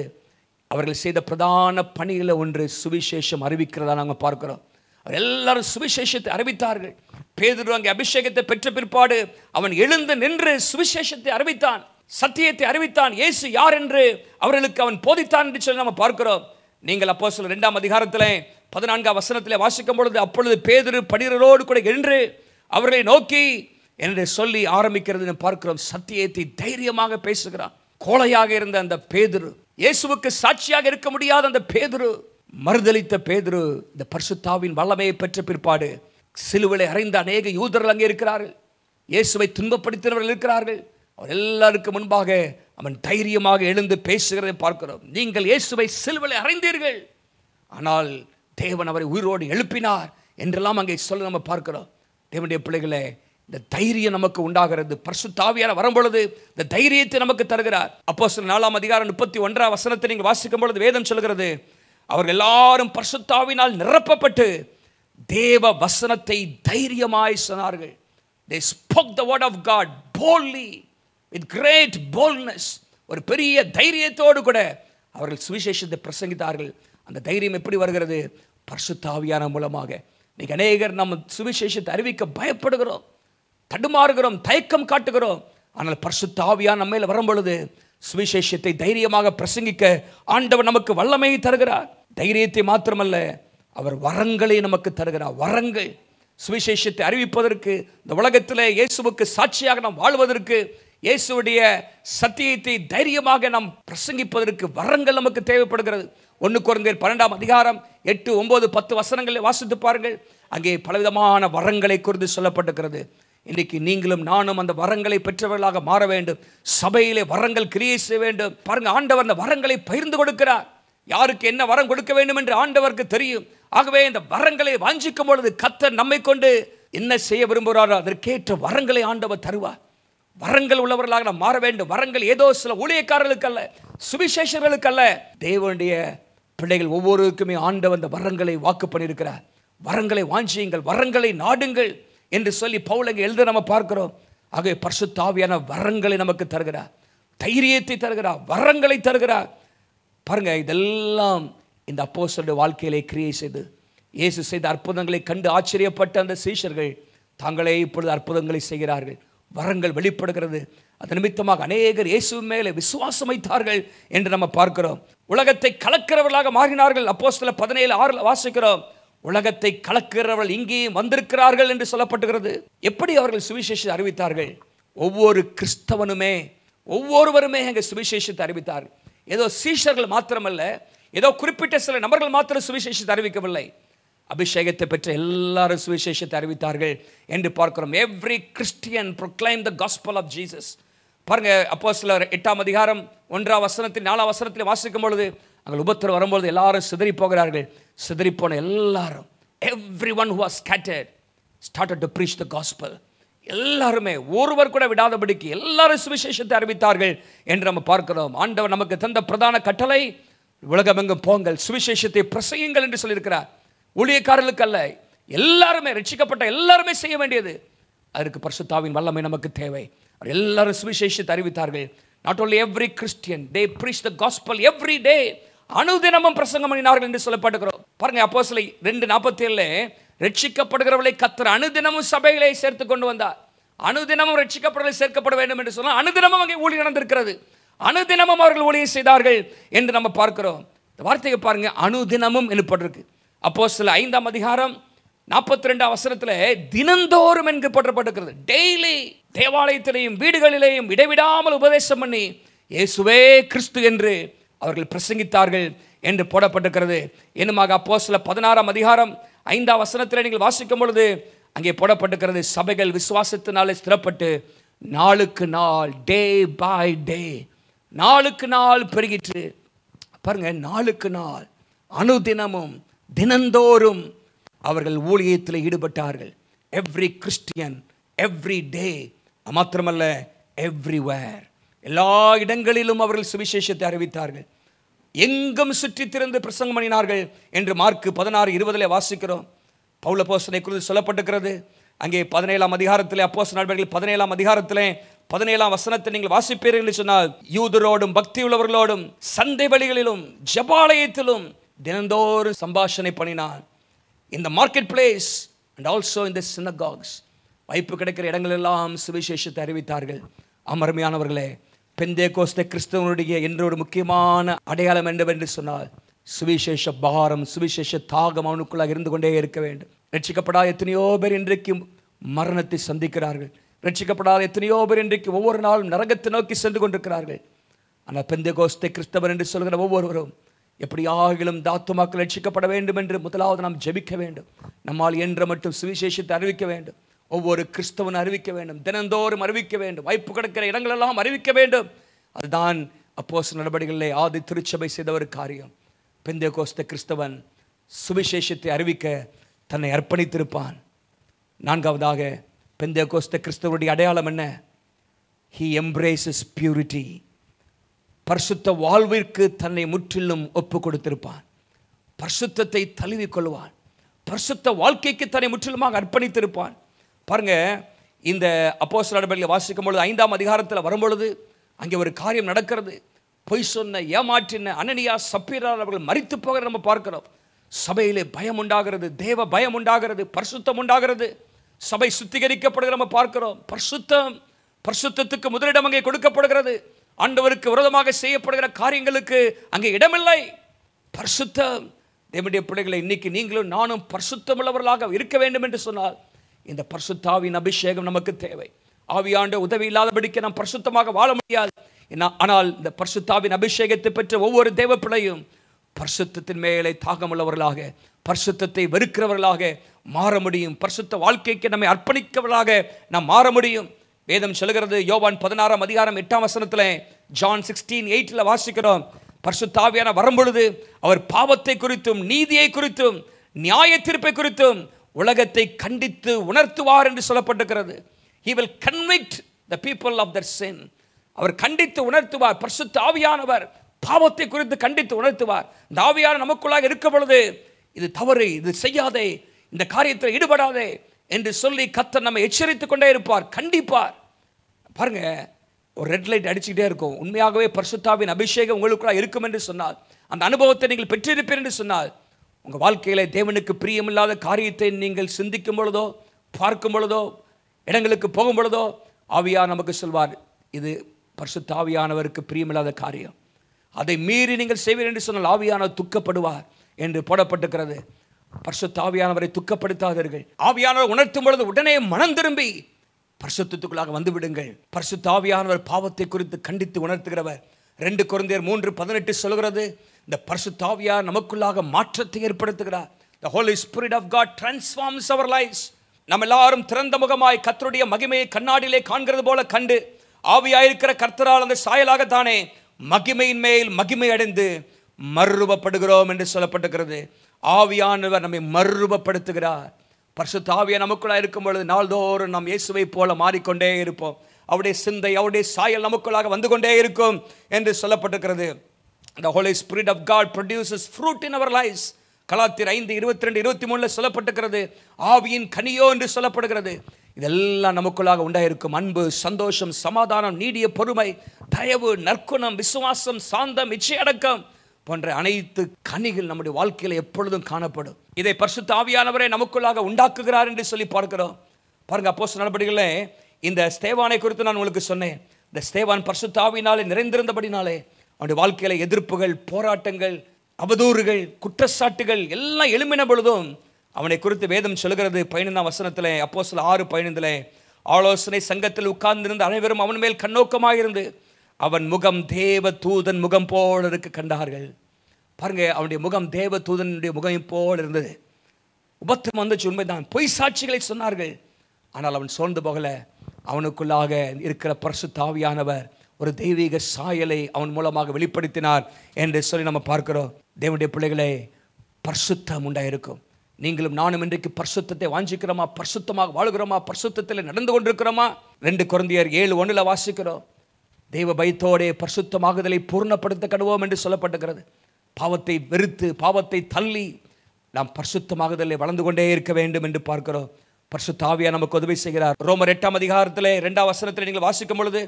அவர்கள் செய்த பிரதான பணியில் ஒன்று சுவிசேஷம் அறிவிக்கிறதா நாங்கள் பார்க்கிறோம். அவர் எல்லாரும் சுவிசேஷத்தை அறிவித்தார்கள். பேதுரு அங்கே அபிஷேகத்தை பெற்ற பிற்பாடு அவன் எழுந்து நின்று சுவிசேஷத்தை அறிவித்தான், சத்தியத்தை அறிவித்தான், இயேசு யார் என்று அவர்களுக்கு அவன் போதித்தான் என்று சொல்லி நம்ம பார்க்கிறோம். நீங்கள் அப்போஸ்தலர் 2ஆம் அதிகாரத்தில் 14ஆம் வசனத்தில் வாசிக்கும் பொழுது, அப்பொழுது பேதுரு பன்னிரண்டோடு கூட என்று அவர்களை நோக்கி என்று சொல்லி ஆரம்பிக்கிறது பார்க்கிறோம். சத்தியத்தை தைரியமாக பேசுகிறான். கோழையாக இருந்த அந்த பேதுரு, இயேசுவுக்கு சாட்சியாக இருக்க முடியாத அந்த பேதுரு, மறுதலித்த பேதுரு, இந்த பரிசுத்தாவின் வல்லமையை பெற்ற பிற்பாடு சிலுவையை அறைந்த அநேக யூதர்கள் அங்கே இருக்கிறார்கள், இயேசுவை துன்பப்படுத்தினவர்கள் இருக்கிறார்கள். அவர் எல்லாருக்கு முன்பாக அவன் தைரியமாக எழுந்து பேசுகிறதை பார்க்கிறோம். நீங்கள் இயேசுவை சிலுவையை அறைந்தீர்கள், ஆனால் தேவன் அவரை உயிரோடு எழுப்பினார் என்றெல்லாம் அங்கே சொல்ல நம்ம பார்க்கிறோம். தேவனுடைய பிள்ளைகளே, இந்த தைரியம் நமக்கு உண்டாகிறது. பரிசுத்த ஆவியானவர் வரும்பொழுது இந்த தைரியத்தை நமக்கு தருகிறார். அப்போஸ்தலர் 4ஆம் அதிகாரம் 31ஆம் வசனத்தை நீங்கள் வாசிக்கும் பொழுது வேதம் சொல்கிறது, அவர்கள் எல்லாரும் பரிசுத்த ஆவியினால் நிரப்பப்பட்டு தேவ வசனத்தை தைரியமாய் சொன்னார்கள். They spoke the word of God boldly, with great boldness. ஒரு பெரிய தைரியத்தோடு கூட அவர்கள் சுவிசேஷத்தை பிரசங்கித்தார்கள். அந்த தைரியம் எப்படி வருகிறது? பரிசுத்த ஆவியானவர் மூலமாக. இன்னைக்கு அநேகர் நம்ம சுவிசேஷத்தை அறிவிக்க பயப்படுகிறோம், தடுமாறுகிறோம், தயக்கம் காட்டுகிறோம். ஆனால் பரிசுத்த ஆவியானவர் நம்ம மேல் வரும் பொழுது சுவிசேஷத்தை தைரியமாக பிரசங்கிக்க ஆண்டவர் நமக்கு வல்லமையை தருகிறார். தைரியத்தை மாத்திரமல்ல, அவர் வரங்களை நமக்கு தருகிறார். வரங்கள், சுவிசேஷத்தை அறிவிப்பதற்கு, இந்த உலகத்தில் இயேசுவுக்கு சாட்சியாக நாம் வாழ்வதற்கு, இயேசுடைய சத்தியத்தை தைரியமாக நாம் பிரசங்கிப்பதற்கு வரங்கள் நமக்கு தேவைப்படுகிறது. 1 கொரிந்தியர் 12ஆம் அதிகாரம் 8, 9, 10 வசனங்களை வாசித்து பாருங்கள். அங்கே பலவிதமான வரங்களை குறித்து சொல்லப்பட்டிருக்கிறது. இன்றைக்கு நீங்களும் நானும் அந்த வரங்களை பெற்றவர்களாக மாற வேண்டும். சபையிலே வரங்கள் கிரியை செய்ய வேண்டும். பாருங்க, ஆண்டவர் அந்த வரங்களை பகிர்ந்து கொடுக்கிறார். யாருக்கு என்ன வரம் கொடுக்க வேண்டும் என்று ஆண்டவருக்கு தெரியும். ஆகவே இந்த வரங்களை வாஞ்சிக்கும் பொழுது கர்த்தர் நம்மை கொண்டு என்ன செய்ய விரும்புகிறாரோ அதற்கேற்ற வரங்களை ஆண்டவர் தருவார். வரங்கள் உள்ளவர்களாக நாம் மாற வேண்டும். வரங்கள் ஏதோ சில ஊழியக்காரர்களுக்கு அல்ல, சுவிசேஷர்களுக்கு அல்ல, தேவனுடைய பிள்ளைகள் ஒவ்வொருவருக்குமே ஆண்டவர் அந்த வரங்களை வாக்கு பண்ணியிருக்கிறார். வரங்களை வாஞ்சியுங்கள், வரங்களை நாடுங்கள் என்று சொல்லி பவுல் அங்கே எழுத நம்ம பார்க்கிறோம். ஆகவே பரிசுத்த ஆவியானவர் வரங்களை நமக்கு தருகிறார், தைரியத்தை தருகிறார், வரங்களை தருகிறார். பாருங்க, இதெல்லாம் இந்த அப்போஸ்தலருடைய வாழ்க்கையிலே கிரியை செய்து இயேசு செய்த அற்புதங்களை கண்டு ஆச்சரியப்பட்ட அந்த சீஷர்கள் தாங்களே இப்பொழுது அற்புதங்களை செய்கிறார்கள். வரங்கள் வெளிப்படுகிறது. அது நிமித்தமாக அநேகர் இயேசு மேலே விசுவாசம் வைத்தார்கள் என்று நம்ம பார்க்கிறோம். உலகத்தை கலக்கிறவர்களாக மாறினார்கள். அப்போஸ்தலர் 17:6 வாசிக்கிறோம், உலகத்தை கலக்கிறவர்கள் இங்கேயும் வந்திருக்கிறார்கள் என்று சொல்லப்பட்டுகிறது. எப்படி அவர்கள் சுவிசேஷத்தை அறிவித்தார்கள்? ஒவ்வொரு கிறிஸ்தவனுமே, ஒவ்வொருவருமே எங்கள் சுவிசேஷத்தை அறிவித்தார்கள். ஏதோ சீஷர்கள் மாத்திரமல்ல, ஏதோ குறிப்பிட்ட சில நபர்கள் மாத்திரம் சுவிசேஷத்தை அறிவிக்கவில்லை. அபிஷேகத்தை பெற்ற எல்லாரும் சுவிசேஷத்தை அறிவித்தார்கள் என்று பார்க்கிறோம். Every Christian proclaim the gospel of Jesus. பாருங்க, அப்போஸ்தலர் 8ஆம் அதிகாரம் 1ஆம் வசனத்தில் 4ஆம் வசனத்தில் வாசிக்கும் பொழுது அங்கே உபத்திரவம் வரும்பொழுது எல்லாரும் சிதறி போகிறார்கள். சிதறி போன எல்லாரும், everyone who was scattered started to preach the gospel. எல்லாருமே ஒருவர் கூட விடாதபடிக்கு எல்லாரும் சுவிசேஷத்தை அறிவித்தார்கள் என்று நம்ம பார்க்கிறோம். ஆண்டவர் நமக்கு தந்த பிரதான கட்டளை, உலகமெங்கும் போங்கள், சுவிசேஷத்தை பிரசங்கியுங்கள் என்று சொல்லியிருக்கிறார். ஊழியக்காரர்களுக்கு அல்ல, எல்லாருமே, ரட்சிக்கப்பட்ட எல்லாருமே செய்ய வேண்டியது. அதற்கு பரிசுத்தாவின் வல்லமை நமக்கு தேவை. எல்லாரும் சுவிசேஷத்தை அறிவித்தார்கள். Not only every Christian, they breach the gospel every day. அனுதினமும் பிரசங்கம் பண்ணினார்கள் என்று சொல்லப்பட்டிருக்கிறோம். பாருங்க, அப்போஸ்தலர் 2:47 ரட்சிக்கப்படுகிறவர்களை கர்த்தர் அனுதினமும் சபைகளை சேர்த்து கொண்டு வந்தார். அனுதினமும் ரட்சிக்கப்படுவதை சேர்க்கப்பட வேண்டும் என்று சொன்னால் அனுதினமும் அங்கே ஊழியம் நடந்திருக்கிறது. அனுதினமும் அவர்கள் ஊழியம் செய்தார்கள் என்று நம்ம பார்க்கிறோம். இந்த வார்த்தையை பாருங்க, அனுதினமும் எனப்பட்டிருக்கு. அப்போஸ்தலர் 5ஆம் அதிகாரம் 42ஆம் வசனத்தில் தினந்தோறும் என்று போற்றப்பட்டிருக்கிறது. டெய்லி தேவாலயத்திலேயும் வீடுகளிலேயும் இடைவிடாமல் உபதேசம் பண்ணி இயேசுவே கிறிஸ்து என்று அவர்கள் பிரசங்கித்தார்கள் என்று போடப்பட்டிருக்கிறது. என்னமாக அப்போஸ்தலர் 16ஆம் அதிகாரம் 5ஆம் வசனத்தில் நீங்கள் வாசிக்கும் பொழுது அங்கே போடப்பட்டிருக்கிறது, சபைகள் விசுவாசத்தினாலே ஸ்திரப்பட்டு நாளுக்கு நாள், டே பை டே, நாளுக்கு நாள் பெருகிற்று. பாருங்க, நாளுக்கு நாள், அனுதினமும், தினந்தோறும் அவர்கள் ஊழியத்தில் ஈடுபட்டார்கள். எவ்ரி கிறிஸ்டியன், எவ்ரி டே, மாத்திரமல்ல எவ்ரிவேர், எல்லா இடங்களிலும் அவர்கள் சுவிசேஷத்தை அறிவித்தார்கள். எங்கும் சுற்றி திறந்து பிரசங்கம் பண்ணினார்கள் என்று மார்க் 16:20 வாசிக்கிறோம். பவுல் அப்போஸ்தலனை குறித்து சொல்லப்பட்டிருக்கிறது. அங்கே 17ஆம் அதிகாரத்தில், அப்போஸ்தலர் நடவடிக்கைகள் 17ஆம் அதிகாரத்தில் 17 வசனத்தை நீங்கள் வாசிப்பீர்கள் என்று சொன்னால், யூதரோடும் பக்தி உள்ளவர்களோடும் சந்தை வழிகளிலும் ஜெபாலயத்திலும் தினந்தோறும் சம்பாஷணை பண்ணினான். இந்த மார்க்கெட் பிளேஸ் அண்ட் ஆல்சோ இந்த சினகாக்ஸ், வாய்ப்பு கிடைக்கிற இடங்களெல்லாம் சுவிசேஷத்தை அறிவித்தார்கள். அமர்மையானவர்களே, பெந்தேகோஸ்தே கிறிஸ்தவனுடைய என்ற ஒரு முக்கியமான அடையாளம் என்னவென்று சொன்னால், சுவிசேஷ பாரம், சுவிசேஷ தாகம் அவனுக்குள்ளாக இருந்து கொண்டே இருக்க வேண்டும். ரட்சிக்கப்படாத எத்தனையோ பேர் இன்றைக்கு மரணத்தை சந்திக்கிறார்கள். ரட்சிக்கப்படாத எத்தனையோ பேர் இன்றைக்கு ஒவ்வொரு நாளும் நரகத்தை நோக்கி சென்று கொண்டிருக்கிறார்கள். ஆனால் பெந்தேகோஸ்தே கிறிஸ்தவர் என்று சொல்கிற ஒவ்வொருவரும் எப்படியாகிலும் தாத்துமாக்கள் ரட்சிக்கப்பட வேண்டும் என்று முதலாவது நாம் ஜெபிக்க வேண்டும். நம்மால் என்ற மட்டும் சுவிசேஷத்தை அறிவிக்க வேண்டும். ஒவ்வொரு கிறிஸ்தவன் அறிவிக்க வேண்டும், தினந்தோறும் அறிவிக்க வேண்டும், வாய்ப்பு கிடைக்கிற இடங்களெல்லாம் அறிவிக்க வேண்டும். அதுதான் அப்போஸ்தலர் நடபடிகளிலே ஆதி திருச்சபை செய்த ஒரு காரியம். பெந்தேகோஸ்தே கிறிஸ்தவன் சுவிசேஷத்தை அறிவிக்க தன்னை அர்ப்பணித்திருப்பான். 4வதாக, பெந்தேகோஸ்தே கிறிஸ்தவனுடைய அடையாளம் என்ன? He embraces purity. பரிசுத்த வாழ்விற்கு தன்னை முற்றிலும் ஒப்பு கொடுத்திருப்பான். பரிசுத்தத்தை தழுவி கொள்வான். பரிசுத்த வாழ்க்கைக்கு தன்னை முற்றிலுமாக அர்ப்பணித்திருப்பான். பாருங்க, இந்த அப்போஸ்தலர் நடபடிகளை வாசிக்கும் பொழுது 5ஆம் அதிகாரத்தில் வரும்பொழுது அங்கே ஒரு காரியம் நடக்கிறது. பொய் சொன்ன, ஏமாற்றின அனனியா சப்பீரா அவர்கள் மரித்து போகிற நம்ம பார்க்கிறோம். சபையிலே பயம் உண்டாகிறது, தேவ பயம் உண்டாகிறது, பரிசுத்தம் உண்டாகிறது, சபை சுத்திகரிக்கப்படுகிற நம்ம பார்க்கிறோம். பரிசுத்தத்துக்கு முதலிடம் அங்கே கொடுக்கப்படுகிறது. ஆண்டவருக்கு விரோதமாக செய்யப்படுகிற காரியங்களுக்கு அங்கே இடமில்லை. பரிசுத்தம். தேவனுடைய பிள்ளைகளை, இன்னைக்கு நீங்களும் நானும் பரிசுத்தமுள்ளவர்களாக இருக்க வேண்டும் என்று சொன்னால் இந்த பரிசுத்தாவின் அபிஷேகம் நமக்கு தேவை. ஆவியாண்ட உதவி இல்லாதபடிக்கு நாம் பரிசுத்தமாக வாழ முடியாது. ஆனால் இந்த பரிசுத்தாவின் அபிஷேகத்தை பெற்ற ஒவ்வொரு தேவ பிள்ளையும் பரிசுத்தத்தின் மேலே தாகமுள்ளவர்களாக, பரிசுத்தத்தை வெறுக்கிறவர்களாக மாற முடியும். பரிசுத்த வாழ்க்கைக்கு நம்மை அர்ப்பணிக்கிறவர்களாக நாம் மாற முடியும். வேதம் சொல்கிறது, யோவான் 16ஆம் அதிகாரம் 8ஆம் வசனத்தில், ஜான் 16:8 வாசிக்கிறோம், பரிசுத்த ஆவியான வரும்பொழுது அவர் பாவத்தை குறித்தும் நீதியை குறித்தும் நியாய தீர்ப்பை குறித்தும் உலகத்தை கண்டித்து உணர்த்துவார் என்று சொல்லப்பட்டிருக்கிறது. He will convict the people of their sin. அவர் கண்டித்து உணர்த்துவார். பரிசுத்த ஆவியானவர் பாவத்தை குறித்து கண்டித்து உணர்த்துவார். இந்த ஆவியான நமக்குள்ளாக இருக்கும் பொழுது இது தவறு, இது செய்யாதே, இந்த காரியத்தில் ஈடுபடாதே என்று சொல்லி கர்த்தர் நம்மை எச்சரித்துக் கொண்டே இருப்பார், கண்டிப்பார். பாருங்க, ஒரு ரெட் லைட் அடிச்சுக்கிட்டே இருக்கும். உண்மையாகவே பரிசுத்தாவின் அபிஷேகம் உங்களுக்குள்ளாக இருக்கும் என்று சொன்னால், அந்த அனுபவத்தை நீங்கள் பெற்றிருப்பீர் என்று சொன்னால், உங்கள் வாழ்க்கையில தேவனுக்கு பிரியமில்லாத காரியத்தை நீங்கள் சிந்திக்கும் பொழுதோ, பார்க்கும் பொழுதோ, இடங்களுக்கு போகும் பொழுதோ ஆவியார் நமக்கு சொல்வார், இது பரிசுத்த ஆவியானவருக்கு பிரியமில்லாத காரியம், அதை மீறி நீங்கள் செய்வீர் என்று சொன்னால் ஆவியானவர் துக்கப்படுவார் என்று போடப்பட்டிருக்கிறது. பரிசுத்த ஆவியானவரை துக்கப்படுத்தாதீர்கள். ஆவியானவர் உணர்த்தும் பொழுது உடனே மனம் திரும்பி பரிசுத்தத்துக்குள்ளாக வந்து விடுங்கள். பரிசுத்த ஆவியானவர் பாவத்தை குறித்து கண்டித்து உணர்த்துகிறவர். 2 கொரிந்தியர் 3:18 சொல்கிறது, இந்த பரிசுத்த ஆவியார் நமக்குள்ளாக மாற்றத்தை ஏற்படுத்துகிறார். The Holy Spirit of God transforms our lives. நம்ம எல்லாரும் திறந்த முகமாய் கர்த்தருடைய மகிமையை கண்ணாடியிலே காண்கிறது போல கண்டு, ஆவியாயிருக்கிற கர்த்தரால் அந்த சாயலாகத்தானே மகிமையின் மேல் மகிமை அடைந்து மறுரூபப்படுகிறோம் என்று சொல்லப்பட்டிருக்கிறது. ஆவியானவர் நம்மை மறுரூபப்படுத்துகிறார். பரிசுத்த ஆவியா நமக்குள்ளாக இருக்கும் பொழுது நாள்தோறும் நாம் இயேசுவை போல மாறிக்கொண்டே இருப்போம். அவருடைய சிந்தை, அவருடைய சாயல் நமக்குள்ளாக வந்து கொண்டே இருக்கும் என்று சொல்லப்பட்டிருக்கிறது. The Holy Spirit of God produces fruit in our lives. கலாத்தியர் 5:22-23 சொல்லப்பட்டிருக்கிறது. ஆவியின் கனியோ என்று சொல்லப்படுகிறது. இதெல்லாம் நமக்குள்ளாக உண்டாயிருக்கும். அன்பு, சந்தோஷம், சமாதானம், நீடிய பொறுமை, தயவு, நற்குணம், விசுவாசம், சாந்தம், இச்சையடக்கம் போன்ற அனைத்து கனிகள் நம்முடைய வாழ்க்கையில் எப்பொழுதும் காணப்படும். இதை பரிசுத்த ஆவியானவரே நமக்குள்ளாக உண்டாக்குகிறார் என்று சொல்லி பார்க்கிறோம். பாருங்க, அப்போஸ்தலர் நடபடிகளிலே இந்த ஸ்தேவானை குறித்து நான் உங்களுக்கு சொன்னேன். இந்த ஸ்தேவான் பரிசுத்த ஆவியினாலே நிறைந்திருந்தபடினாலே அவனுடைய வாழ்க்கையில எதிர்ப்புகள், போராட்டங்கள், அவதூறுகள், குற்றச்சாட்டுகள் எல்லாம் எழும்பின பொழுதும் அவனை குறித்து வேதம் சொல்கிறது 15ஆம் வசனத்திலே, அப்போஸ்தலர் 6:15, ஆலோசனை சங்கத்தில் உட்கார்ந்திருந்த அனைவரும் அவன் மேல் கண்ணோக்கமாக இருந்து அவன் முகம் தேவ தூதன் முகம் போல் இருக்க கண்டார்கள். பாருங்க, அவனுடைய முகம் தேவ தூதனுடைய முகம் போல் இருந்தது. உபத்திரம் வந்துச்சு, உண்மைதான். பொய் சாட்சிகளை சொன்னார்கள். ஆனால் அவன் சோர்ந்து போகல. அவனுக்குள்ளாக இருக்கிற பரிசுத்த ஆவியானவர் ஒரு தெய்வீக சாயலை அவன் மூலமாக வெளிப்படுத்தினார் என்று சொல்லி நம்ம பார்க்கிறோம். தேவனுடைய பிள்ளைகளே, பரிசுத்தம் உண்டாயிருக்கும். நீங்களும் நானும் இன்றைக்கு பரிசுத்தத்தை வாஞ்சிக்கிறோமா? பரிசுத்தமாக வாழுகிறோமா? பரிசுத்தத்தில் நடந்து கொண்டிருக்கிறோமா? 2 கொரிந்தியர் 7:1 வாசிக்கிறோம். தெய்வ பயத்தோடே பரிசுத்தமாகுதலை பூர்ணப்படுத்த கடுவோம் என்று சொல்லப்பட்டிருக்கிறது. பாவத்தை வெறுத்து, பாவத்தை தள்ளி நாம் பரிசுத்தமாகுதலை வளர்ந்து கொண்டே இருக்க வேண்டும் என்று பார்க்கிறோம். பரிசுத்த ஆவியானவர் நமக்கு உதவி செய்கிறார். ரோமர் 8ஆம் அதிகாரத்திலே 2ஆம் வசனத்தில் நீங்கள் வாசிக்கும் பொழுது,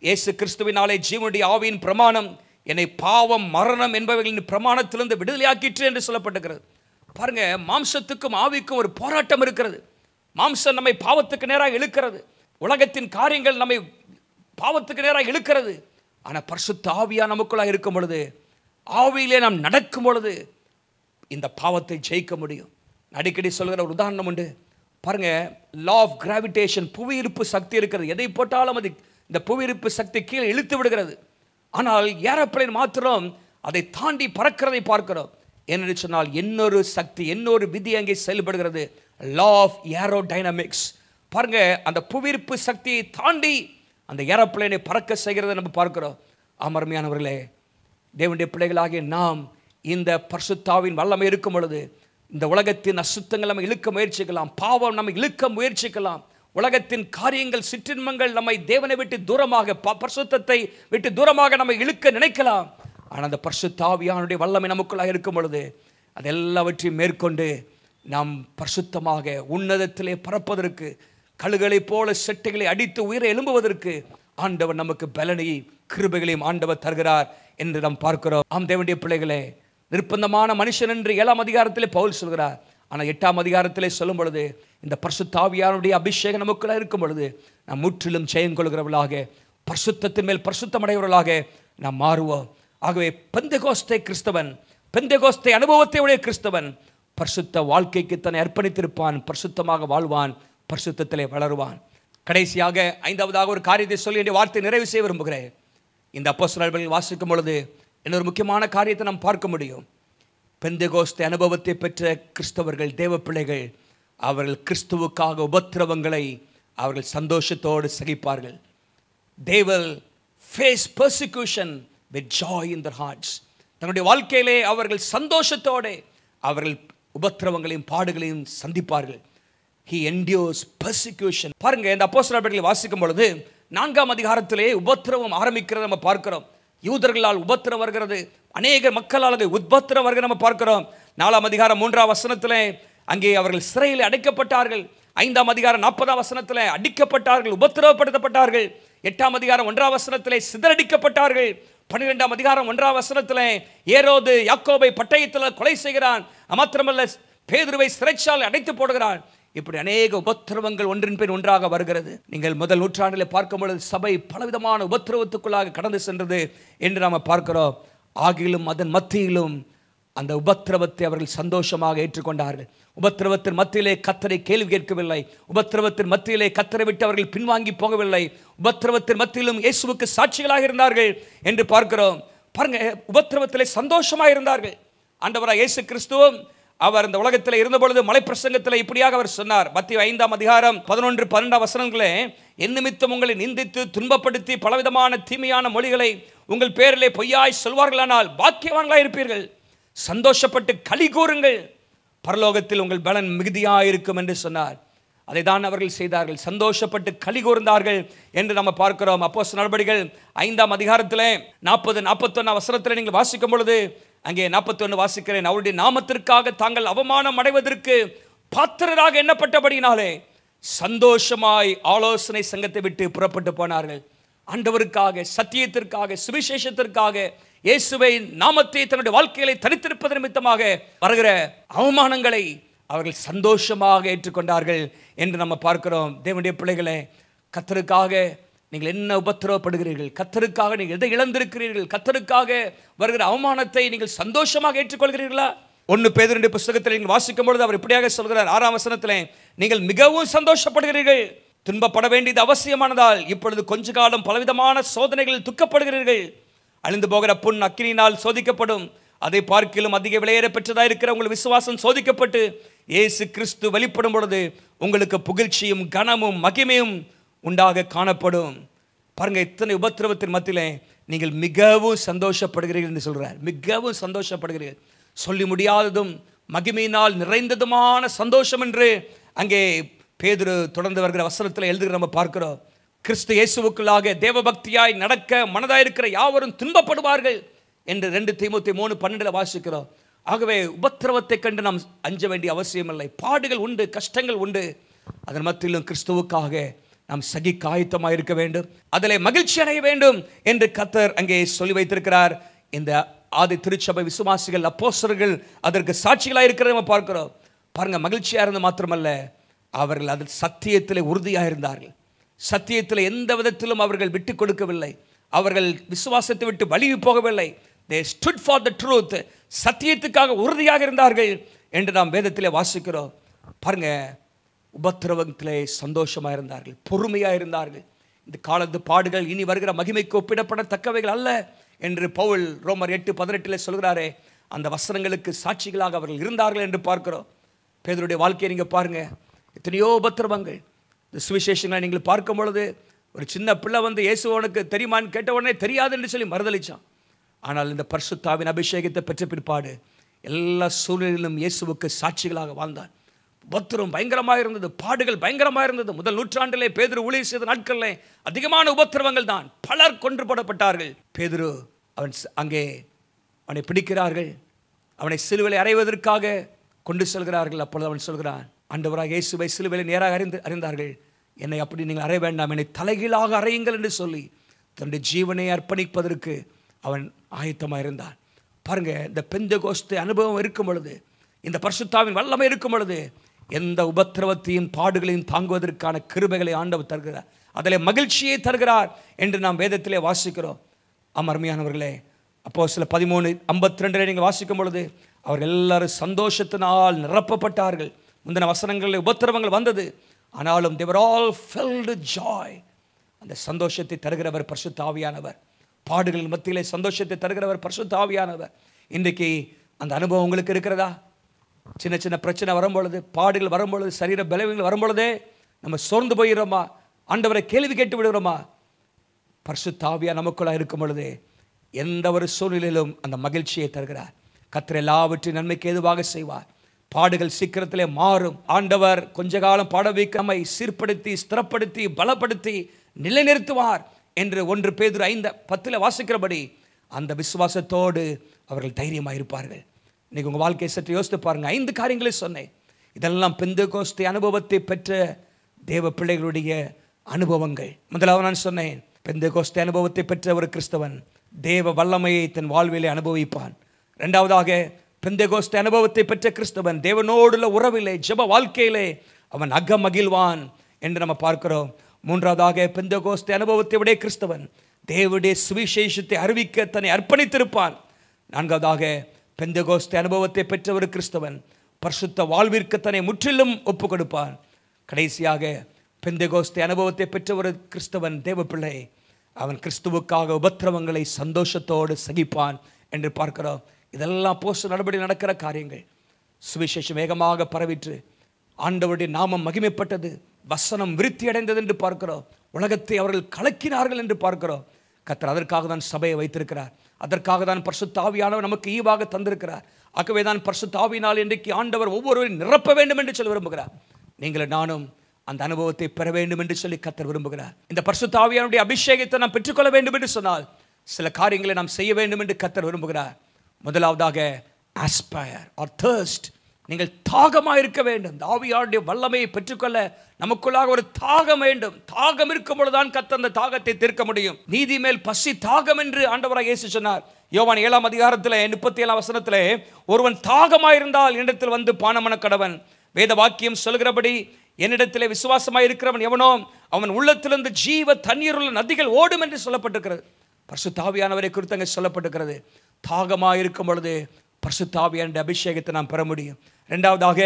இயேசு கிறிஸ்துவினாலே ஜீவனுடைய ஆவியின் பிரமாணம் என்னை பாவம் மரணம் என்பவைகளின் பிரமாணத்திலிருந்து விடுதலையாக்கிற்று என்று சொல்லப்பட்டிருக்கிறது. பாருங்க, மாம்சத்துக்கும் ஆவிக்கும் ஒரு போராட்டம் இருக்கிறது. மாம்சம் நம்மை பாவத்துக்கு நேராக இழுக்கிறது, உலகத்தின் காரியங்கள் நம்மை பாவத்துக்கு நேராக இழுக்கிறது. ஆனால் பரிசுத்த ஆவியா நமக்குள்ளாக இருக்கும் பொழுது, ஆவியிலே நாம் நடக்கும் பொழுது இந்த பாவத்தை ஜெயிக்க முடியும். அடிக்கடி சொல்கிற ஒரு உதாரணம் உண்டு பாருங்க. லா ஆஃப் கிராவிடேஷன், புவியீர்ப்பு சக்தி இருக்கிறது. எதை போட்டாலும் அது இந்த புவியீர்ப்பு சக்தி கீழே இழுத்து விடுகிறது. ஆனால் ஏரோப்ளேன் மாத்திரம் அதை தாண்டி பறக்கிறதை பார்க்கிறோம். என்று சொன்னால் இன்னொரு சக்தி, இன்னொரு விதி அங்கே செயல்படுகிறது. Law of aerodynamics. பாருங்க, அந்த புவியீர்ப்பு சக்தியை தாண்டி அந்த ஏரோப்ளேனை பறக்க செய்கிறதை நம்ம பார்க்கிறோம். அருமையானவர்களே, தேவனுடைய பிள்ளைகளாகிய நாம் இந்த பரிசுத்தாவின் வல்லமை இருக்கும் பொழுது இந்த உலகத்தின் அசுத்தங்கள் நம்ம இழுக்க முயற்சிக்கலாம், பாவம் நம்ம இழுக்க முயற்சிக்கலாம், உலகத்தின் காரியங்கள் சிற்றின்பங்கள் நம்மை தேவனை விட்டு தூரமாக, பரிசுத்தத்தை விட்டு தூரமாக நம்ம இழுக்க நினைக்கலாம். ஆனால் அந்த பரிசுத்த ஆவியானுடைய வல்லமை நமக்குள்ளாக இருக்கும் பொழுது அதெல்லாவற்றையும் மேற்கொண்டு நாம் பரிசுத்தமாக உன்னதத்திலே பறப்பதற்கு, கழுகளைப் போல செட்டைகளை அடித்து உயிரை எழும்புவதற்கு ஆண்டவர் நமக்கு பலனையும் கிருபைகளையும் ஆண்டவர் தருகிறார் என்று நாம் பார்க்கிறோம். ஆம் தேவனுடைய பிள்ளைகளே, நிர்பந்தமான மனுஷன் என்று 7ஆம் அதிகாரத்திலே பவுல் சொல்கிறார். ஆனால் 8ஆம் அதிகாரத்திலே சொல்லும் பொழுது இந்த பரிசுத்த ஆவியானுடைய அபிஷேகம் நமக்குள்ள இருக்கும் பொழுது நாம் முற்றிலும் ஜெயம் கொள்கிறவர்களாக, பரிசுத்தத்தின் மேல் பரிசுத்தமடைவர்களாக நாம் மாறுவோம். ஆகவே பெந்தெகோஸ்தே கிறிஸ்தவன், பெந்தெகோஸ்தே அனுபவத்தை உடைய கிறிஸ்தவன் பரிசுத்த வாழ்க்கைக்கு தன்னை அர்ப்பணித்திருப்பான், பரிசுத்தமாக வாழ்வான், பரிசுத்தத்திலே வளருவான். கடைசியாக 5வதாக ஒரு காரியத்தை சொல்லி என்னுடைய வார்த்தை நிறைவு செய்ய விரும்புகிறேன். இந்த அப்போஸ்தலர்கள் வாசிக்கும் பொழுது இன்னொரு முக்கியமான காரியத்தை நாம் பார்க்க முடியும். பெந்தெகோஸ்தே அனுபவத்தை பெற்ற கிறிஸ்தவர்கள், தேவ பிள்ளைகள், அவர்கள் கிறிஸ்துவுக்காக உபத்திரவங்களை அவர்கள் சந்தோஷத்தோடு சகிப்பார்கள். They will face persecution with joy in their hearts. தன்னுடைய வாழ்க்கையிலே அவர்கள் சந்தோஷத்தோடு அவர்கள் உபத்திரவங்களையும் பாடுகளையும் சந்திப்பார்கள். He endures persecution. பாருங்க, இந்த அப்போஸ்தலர்களை வாசிக்கும் பொழுது 4ஆம் அதிகாரத்திலே உபத்திரவம் ஆரம்பிக்கிறத நம்ம பார்க்கிறோம். யூதர்களால் உபத்திரம் வருகிறது, அநேக மக்களால் அது உபத்திரம் வருகிறது நம்ம பார்க்கிறோம். 4ஆம் அதிகாரம் 3ஆம் வசனத்திலே அங்கே அவர்கள் சிறையில் அடைக்கப்பட்டார்கள். 5ஆம் அதிகாரம் 40ஆம் வசனத்திலே அடிக்கப்பட்டார்கள், உபத்திரவப்படுத்தப்பட்டார்கள். 8ஆம் அதிகாரம் 1ஆம் வசனத்திலே சிதறடிக்கப்பட்டார்கள். 12ஆம் அதிகாரம் 1ஆம் வசனத்திலே ஏரோது யாக்கோபை பட்டயத்தில் கொலை செய்கிறான். மாத்திரமல்ல, பேதுருவை சிறைச்சாலை அடைத்து போடுகிறான். இப்படி அநேக உபத்திரவங்கள் ஒன்றின் பின் ஒன்றாக வருகிறது. நீங்கள் முதல் நூற்றாண்டில் பார்க்கும் பொழுது சபை பலவிதமான உபத்திரவத்துக்குள்ளாக கடந்து சென்றது என்று நாம் பார்க்கிறோம். ஆகிலும் அதன் மத்தியிலும் அந்த உபத்திரவத்தை அவர்கள் சந்தோஷமாக ஏற்றுக்கொண்டார்கள். உபத்திரவத்தின் மத்தியிலே கர்த்தரை கேள்வி கேட்கவில்லை. உபத்திரவத்தின் மத்தியிலே கர்த்தரை விட்டு அவர்கள் பின்வாங்கி போகவில்லை. உபத்திரவத்தின் மத்தியிலும் இயேசுவுக்கு சாட்சிகளாக இருந்தார்கள் என்று பார்க்கிறோம். பாருங்க, உபத்திரவத்திலே சந்தோஷமாக இருந்தார்கள். ஆண்டவராகிய இயேசு கிறிஸ்துவும் அவர் இந்த உலகத்தில் இருந்த பொழுது மலை பிரசங்கத்தில் இப்படியாக அவர் சொன்னார். மத்தேயு 5ஆம் அதிகாரம் 11-12 வசனங்களே, என் நிமித்தம் உங்களை நிந்தித்து துன்பப்படுத்தி பலவிதமான தீமையான மொழிகளை உங்கள் பேரிலே பொய்யாய் சொல்வார்களானால் பாக்கியவான்களாய் இருப்பீர்கள். சந்தோஷப்பட்டு களி கூறுங்கள், பரலோகத்தில் உங்கள் பலன் மிகுதியாயிருக்கும் என்று சொன்னார். அதை தான் அவர்கள் செய்தார்கள், சந்தோஷப்பட்டு களி கூர்ந்தார்கள் என்று நம்ம பார்க்கிறோம். அப்போஸ்தலர் நடபடிகள் 5ஆம் அதிகாரத்திலே 40-41 வசனத்தில் நீங்கள் வாசிக்கும் பொழுது அங்கே 41 வாசிக்கிறேன். அவருடைய நாமத்திற்காக தாங்கள் அவமானம் அடைவதற்கு பாத்திரராக எண்ணப்பட்டபடியினாலே சந்தோஷமாய் ஆலோசனை சங்கத்தை விட்டு புறப்பட்டு போனார்கள். ஆண்டவருக்காக, சத்தியத்திற்காக, சுவிசேஷத்திற்காக, இயேசுவை நாமத்தை தன்னுடைய வாழ்க்கைகளை தரித்திருப்பதன் நிமித்தமாக வருகிற அவமானங்களை அவர்கள் சந்தோஷமாக ஏற்றுக்கொண்டார்கள் என்று நம்ம பார்க்கிறோம். தேவனுடைய பிள்ளைகளே, கர்த்தருக்காக நீங்கள் என்ன உபத்திரவப்படுகிறீர்கள்? கர்த்தருக்காக நீங்கள் எதை இழந்திருக்கிறீர்கள்? கர்த்தருக்காக வருகிற அவமானத்தை நீங்கள் சந்தோஷமாக ஏற்றுக்கொள்கிறீர்களா? 1 பேதுரு புத்தகத்தில் நீங்கள் வாசிக்கும் பொழுது அவர் இப்படியாக சொல்கிறார். 6ஆம் வசனத்திலே, நீங்கள் மிகவும் சந்தோஷப்படுகிறீர்கள், துன்பப்பட வேண்டியது அவசியமானதால் இப்பொழுது கொஞ்ச காலம் பலவிதமான சோதனைகளில் துக்கப்படுகிறீர்கள். அழிந்து போகிற புண் அக்கினியினால் சோதிக்கப்படும், அதை பார்க்கிலும் அதிக விலையேற பெற்றதாக இருக்கிற உங்கள் விசுவாசம் சோதிக்கப்பட்டு இயேசு கிறிஸ்து வெளிப்படும் பொழுது உங்களுக்கு புகழ்ச்சியும் கனமும் மகிமையும் உண்டாக காணப்படும். பாருங்க, இத்தனை உபத்திரவத்தின் மத்தியிலே நீங்கள் மிகவும் சந்தோஷப்படுகிறீர்கள் என்று சொல்றார். மிகவும் சந்தோஷப்படுகிறீர்கள், சொல்லி முடியாததும் மகிமையினால் நிறைந்ததுமான சந்தோஷம் என்று அங்கே பேதுரு தொடர்ந்து வருகிற வசனத்தில் எழுதுகிற நம்ம பார்க்கிறோம். கிறிஸ்து இயேசுவுக்குள்ளாக தேவபக்தியாய் நடக்க மனதாயிருக்கிற யாவரும் துன்பப்படுவார்கள் என்று 2 தீமோத்தேயு 3:12 வாசிக்கிறோம். ஆகவே உபத்திரவத்தை கண்டு நாம் அஞ்ச வேண்டிய அவசியம் இல்லை. பாடுகள் உண்டு, கஷ்டங்கள் உண்டு. அதன் மத்தியிலும் கிறிஸ்துவுக்காக நாம் சகிக்க ஆயத்தமாக இருக்க வேண்டும், அதிலே மகிழ்ச்சி அடைய வேண்டும் என்று கர்த்தர் அங்கே சொல்லி வைத்திருக்கிறார். இந்த ஆதி திருச்சபை விசுவாசிகள், அப்போஸ்தலர்கள் அதற்கு சாட்சிகளாக இருக்கிறத நம்ம பார்க்கிறோம். பாருங்க, மகிழ்ச்சியாக இருந்தது மாத்திரமல்ல, அவர்கள் அதில் சத்தியத்திலே உறுதியாக இருந்தார்கள். சத்தியத்தில் எந்த விதத்திலும் அவர்கள் விட்டு கொடுக்கவில்லை. அவர்கள் விசுவாசத்தை விட்டு வழிவி போகவில்லை. they stood for the truth. சத்தியத்துக்காக உறுதியாக இருந்தார்கள் என்று நாம் வேதத்திலே வாசிக்கிறோம். பாருங்க, உபத்திரவத்திலே சந்தோஷமாக இருந்தார்கள், பொறுமையாக இருந்தார்கள். இந்த காலத்து பாடுகள் இனி வருகிற மகிமைக்கு ஒப்பிடப்படத்தக்கவைகள் அல்ல என்று பவுல் ரோமர் 8:18 சொல்கிறாரே, அந்த வசனங்களுக்கு சாட்சிகளாக அவர்கள் இருந்தார்கள் என்று பார்க்கிறோம். பேதுருடைய வாழ்க்கையை நீங்கள் பாருங்க, எத்தனையோ உபத்திரவங்கள். இந்த சுவிசேஷங்களை நீங்கள் பார்க்கும் பொழுது, ஒரு சின்ன பிள்ளை வந்து இயேசுவனுக்கு தெரியுமான்னு கேட்ட உடனே தெரியாது என்று சொல்லி மறுதளிச்சான். ஆனால் இந்த பரிசுத்தாவின் அபிஷேகத்தை பெற்ற பிற்பாடு எல்லா சூழ்நிலையிலும் இயேசுவுக்கு சாட்சிகளாக வாழ்ந்தான். உபத்திரம் பயங்கரமாக இருந்தது, பாடுகள் பயங்கரமாக இருந்தது. முதல் நூற்றாண்டிலே பேதுரு ஊழியம் செய்த நாட்களிலே அதிகமான உபத்திரவங்கள் தான். பலர் கொன்று போடப்பட்டார்கள். பேதுரு அங்கே அவனை பிடிக்கிறார்கள், அவனை சிலுவையில் அறைவதற்காக கொண்டு செல்கிறார்கள். அப்பொழுது அவன் சொல்கிறான், ஆண்டவராக இயேசுவை சிலுவையில் நேராக அறிந்தார்கள், என்னை அப்படி நீங்கள் அறைய வேண்டாம், என்னை தலைகீழாக அறையுங்கள் என்று சொல்லி தன்னுடைய ஜீவனை அர்ப்பணிப்பதற்கு அவன் ஆயத்தமாக இருந்தான். பாருங்க, இந்த பெந்தெகோஸ்து அனுபவம் இருக்கும் பொழுது, இந்த பரிசுத்தாவின் வல்லமை இருக்கும் பொழுது, எந்த உபத்திரவத்தையும் பாடுகளையும் தாங்குவதற்கான கிருபைகளை ஆண்டவர் தருகிறார், அதில் மகிழ்ச்சியை தருகிறார் என்று நாம் வேதத்திலே வாசிக்கிறோம். அருமையானவர்களே, அப்போஸ்தலர் 13:52 நீங்கள் வாசிக்கும் பொழுது, அவர்கள் எல்லாரும் சந்தோஷத்தினால் நிரப்பப்பட்டார்கள். முந்தின வசனங்களில் உபத்திரவங்கள் வந்தது, ஆனாலும் they were all filled with joy. அந்த சந்தோஷத்தை தருகிறவர் பரிசுத்த ஆவியானவர். பாடுகளின் மத்தியிலே சந்தோஷத்தை தருகிறவர் பரிசுத்த ஆவியானவர். இன்றைக்கு அந்த அனுபவம் உங்களுக்கு இருக்கிறதா? சின்ன சின்ன பிரச்சனை வரும்பொழுது, பாடுகள் வரும்பொழுது, சரீர பலவீனங்கள் வரும்பொழுதே நம்ம சோர்ந்து போயிடுறோமா? ஆண்டவரை கேள்வி கேட்டு விடுகிறோமா? பரிசுத்த ஆவியானவர் நமக்குள்ளாக இருக்கும் பொழுது எந்த ஒரு சூழ்நிலையிலும் அந்த மகிழ்ச்சியை தருகிறார். கர்த்தர் எல்லாவற்றையும் நன்மைக்கு ஏதுவாக செய்வார். பாடுகள் சீக்கிரத்திலே மாறும். ஆண்டவர் கொஞ்ச காலம் பாட வைக்க நம்மை சீர்படுத்தி, ஸ்திரப்படுத்தி, பலப்படுத்தி நிலைநிறுத்துவார் என்று 1 பேதுரு 5:10 வாசிக்கிறபடி அந்த விசுவாசத்தோடு அவர்கள் தைரியமாக இருப்பார்கள். இன்னைக்கு உங்கள் வாழ்க்கையை சற்று யோசித்து பாருங்க. 5 காரியங்களை சொன்னேன். இதெல்லாம் பெந்தெகோஸ்தே அனுபவத்தை பெற்ற தேவ பிள்ளைகளுடைய அனுபவங்கள். முதலாவது நான் சொன்னேன், பெந்தெகோஸ்தே அனுபவத்தை பெற்ற ஒரு கிறிஸ்தவன் தேவ வல்லமையை தன் வாழ்விலே அனுபவிப்பான். இரண்டாவதாக, பெந்தெகோஸ்தே அனுபவத்தை பெற்ற கிறிஸ்தவன் தேவனோடுள்ள உறவிலே, ஜெப வாழ்க்கையிலே அவன் அகமகிழ்வான் என்று நம்ம பார்க்கிறோம். மூன்றாவதாக, பெந்தெகோஸ்தே அனுபவத்தை உடைய கிறிஸ்தவன் தேவனுடைய சுவிசேஷத்தை அறிவிக்க தன்னை அர்ப்பணித்திருப்பான். நான்காவதாக, பெந்தெகோஸ்தே அனுபவத்தை பெற்ற ஒரு கிறிஸ்தவன் பரிசுத்த வாழ்விற்கு தன்னை முற்றிலும் ஒப்பு கொடுப்பான். கடைசியாக, பெந்தெகோஸ்தே அனுபவத்தை பெற்ற ஒரு கிறிஸ்தவன் தேவ பிள்ளை, அவன் கிறிஸ்துவுக்காக உபத்திரவங்களை சந்தோஷத்தோடு சகிப்பான் என்று பார்க்கிறோம். இதெல்லாம் அப்போஸ்தலர் நடபடி நடக்கிற காரியங்கள். சுவிசேஷம் வேகமாக பரவிற்று, ஆண்டவருடைய நாமம் மகிமைப்பட்டது, வசனம் விருத்தி அடைந்தது என்று பார்க்கிறோம். உலகத்தை அவர்கள் கலக்கினார்கள் என்று பார்க்கிறோம். கர்த்தர் அதற்காக தான் சபையை வைத்திருக்கிறார். அதற்காக தான் பரிசுத்த ஆவியானவர் நமக்கு ஈவாக தந்திருக்கிறார். ஆகவே தான் பரிசுத்த ஆவியினால் இன்றைக்கு ஆண்டவர் ஒவ்வொருவரையும் நிரப்ப வேண்டும் என்று சொல்லி விரும்புகிறார். நீங்கள் நானும் அந்த அனுபவத்தை பெற வேண்டும் என்று சொல்லி கர்த்தர் விரும்புகிறார். இந்த பரிசுத்த ஆவியானுடைய அபிஷேகத்தை நாம் பெற்றுக்கொள்ள வேண்டும் என்று சொன்னால் சில காரியங்களை நாம் செய்ய வேண்டும் என்று கர்த்தர் விரும்புகிறார். முதலாவதாக, aspire or thirst. நீங்கள் தாகமாக இருக்க வேண்டும். இந்த ஆவியானுடைய வல்லமையை பெற்றுக்கொள்ள நமக்குள்ளாக ஒரு தாகம் வேண்டும். தாகம் இருக்கும் பொழுதுதான் கர்த்தர் அந்த தாகத்தை தீர்க்க முடியும். நீதி மேல் பசி தாகம் என்று ஆண்டவராக இயேசு சொன்னார். யோவான் 7:37 ஒருவன் தாகமாயிருந்தால் என்னிடத்தில் வந்து பானமன கடவன். வேத வாக்கியம் சொல்கிறபடி என்னிடத்திலே விசுவாசமாய் இருக்கிறவன் எவனோ அவன் உள்ளத்திலிருந்து ஜீவ தண்ணீருள்ள நதிகள் ஓடும் என்று சொல்லப்பட்டிருக்கிறது. பரிசுத்த ஆவியானவரை குறித்து அங்கே சொல்லப்பட்டிருக்கிறது. தாகமாக இருக்கும் பொழுது பரிசுத்த ஆவியானுடைய அபிஷேகத்தை நாம் பெற முடியும். இரண்டாவதாக,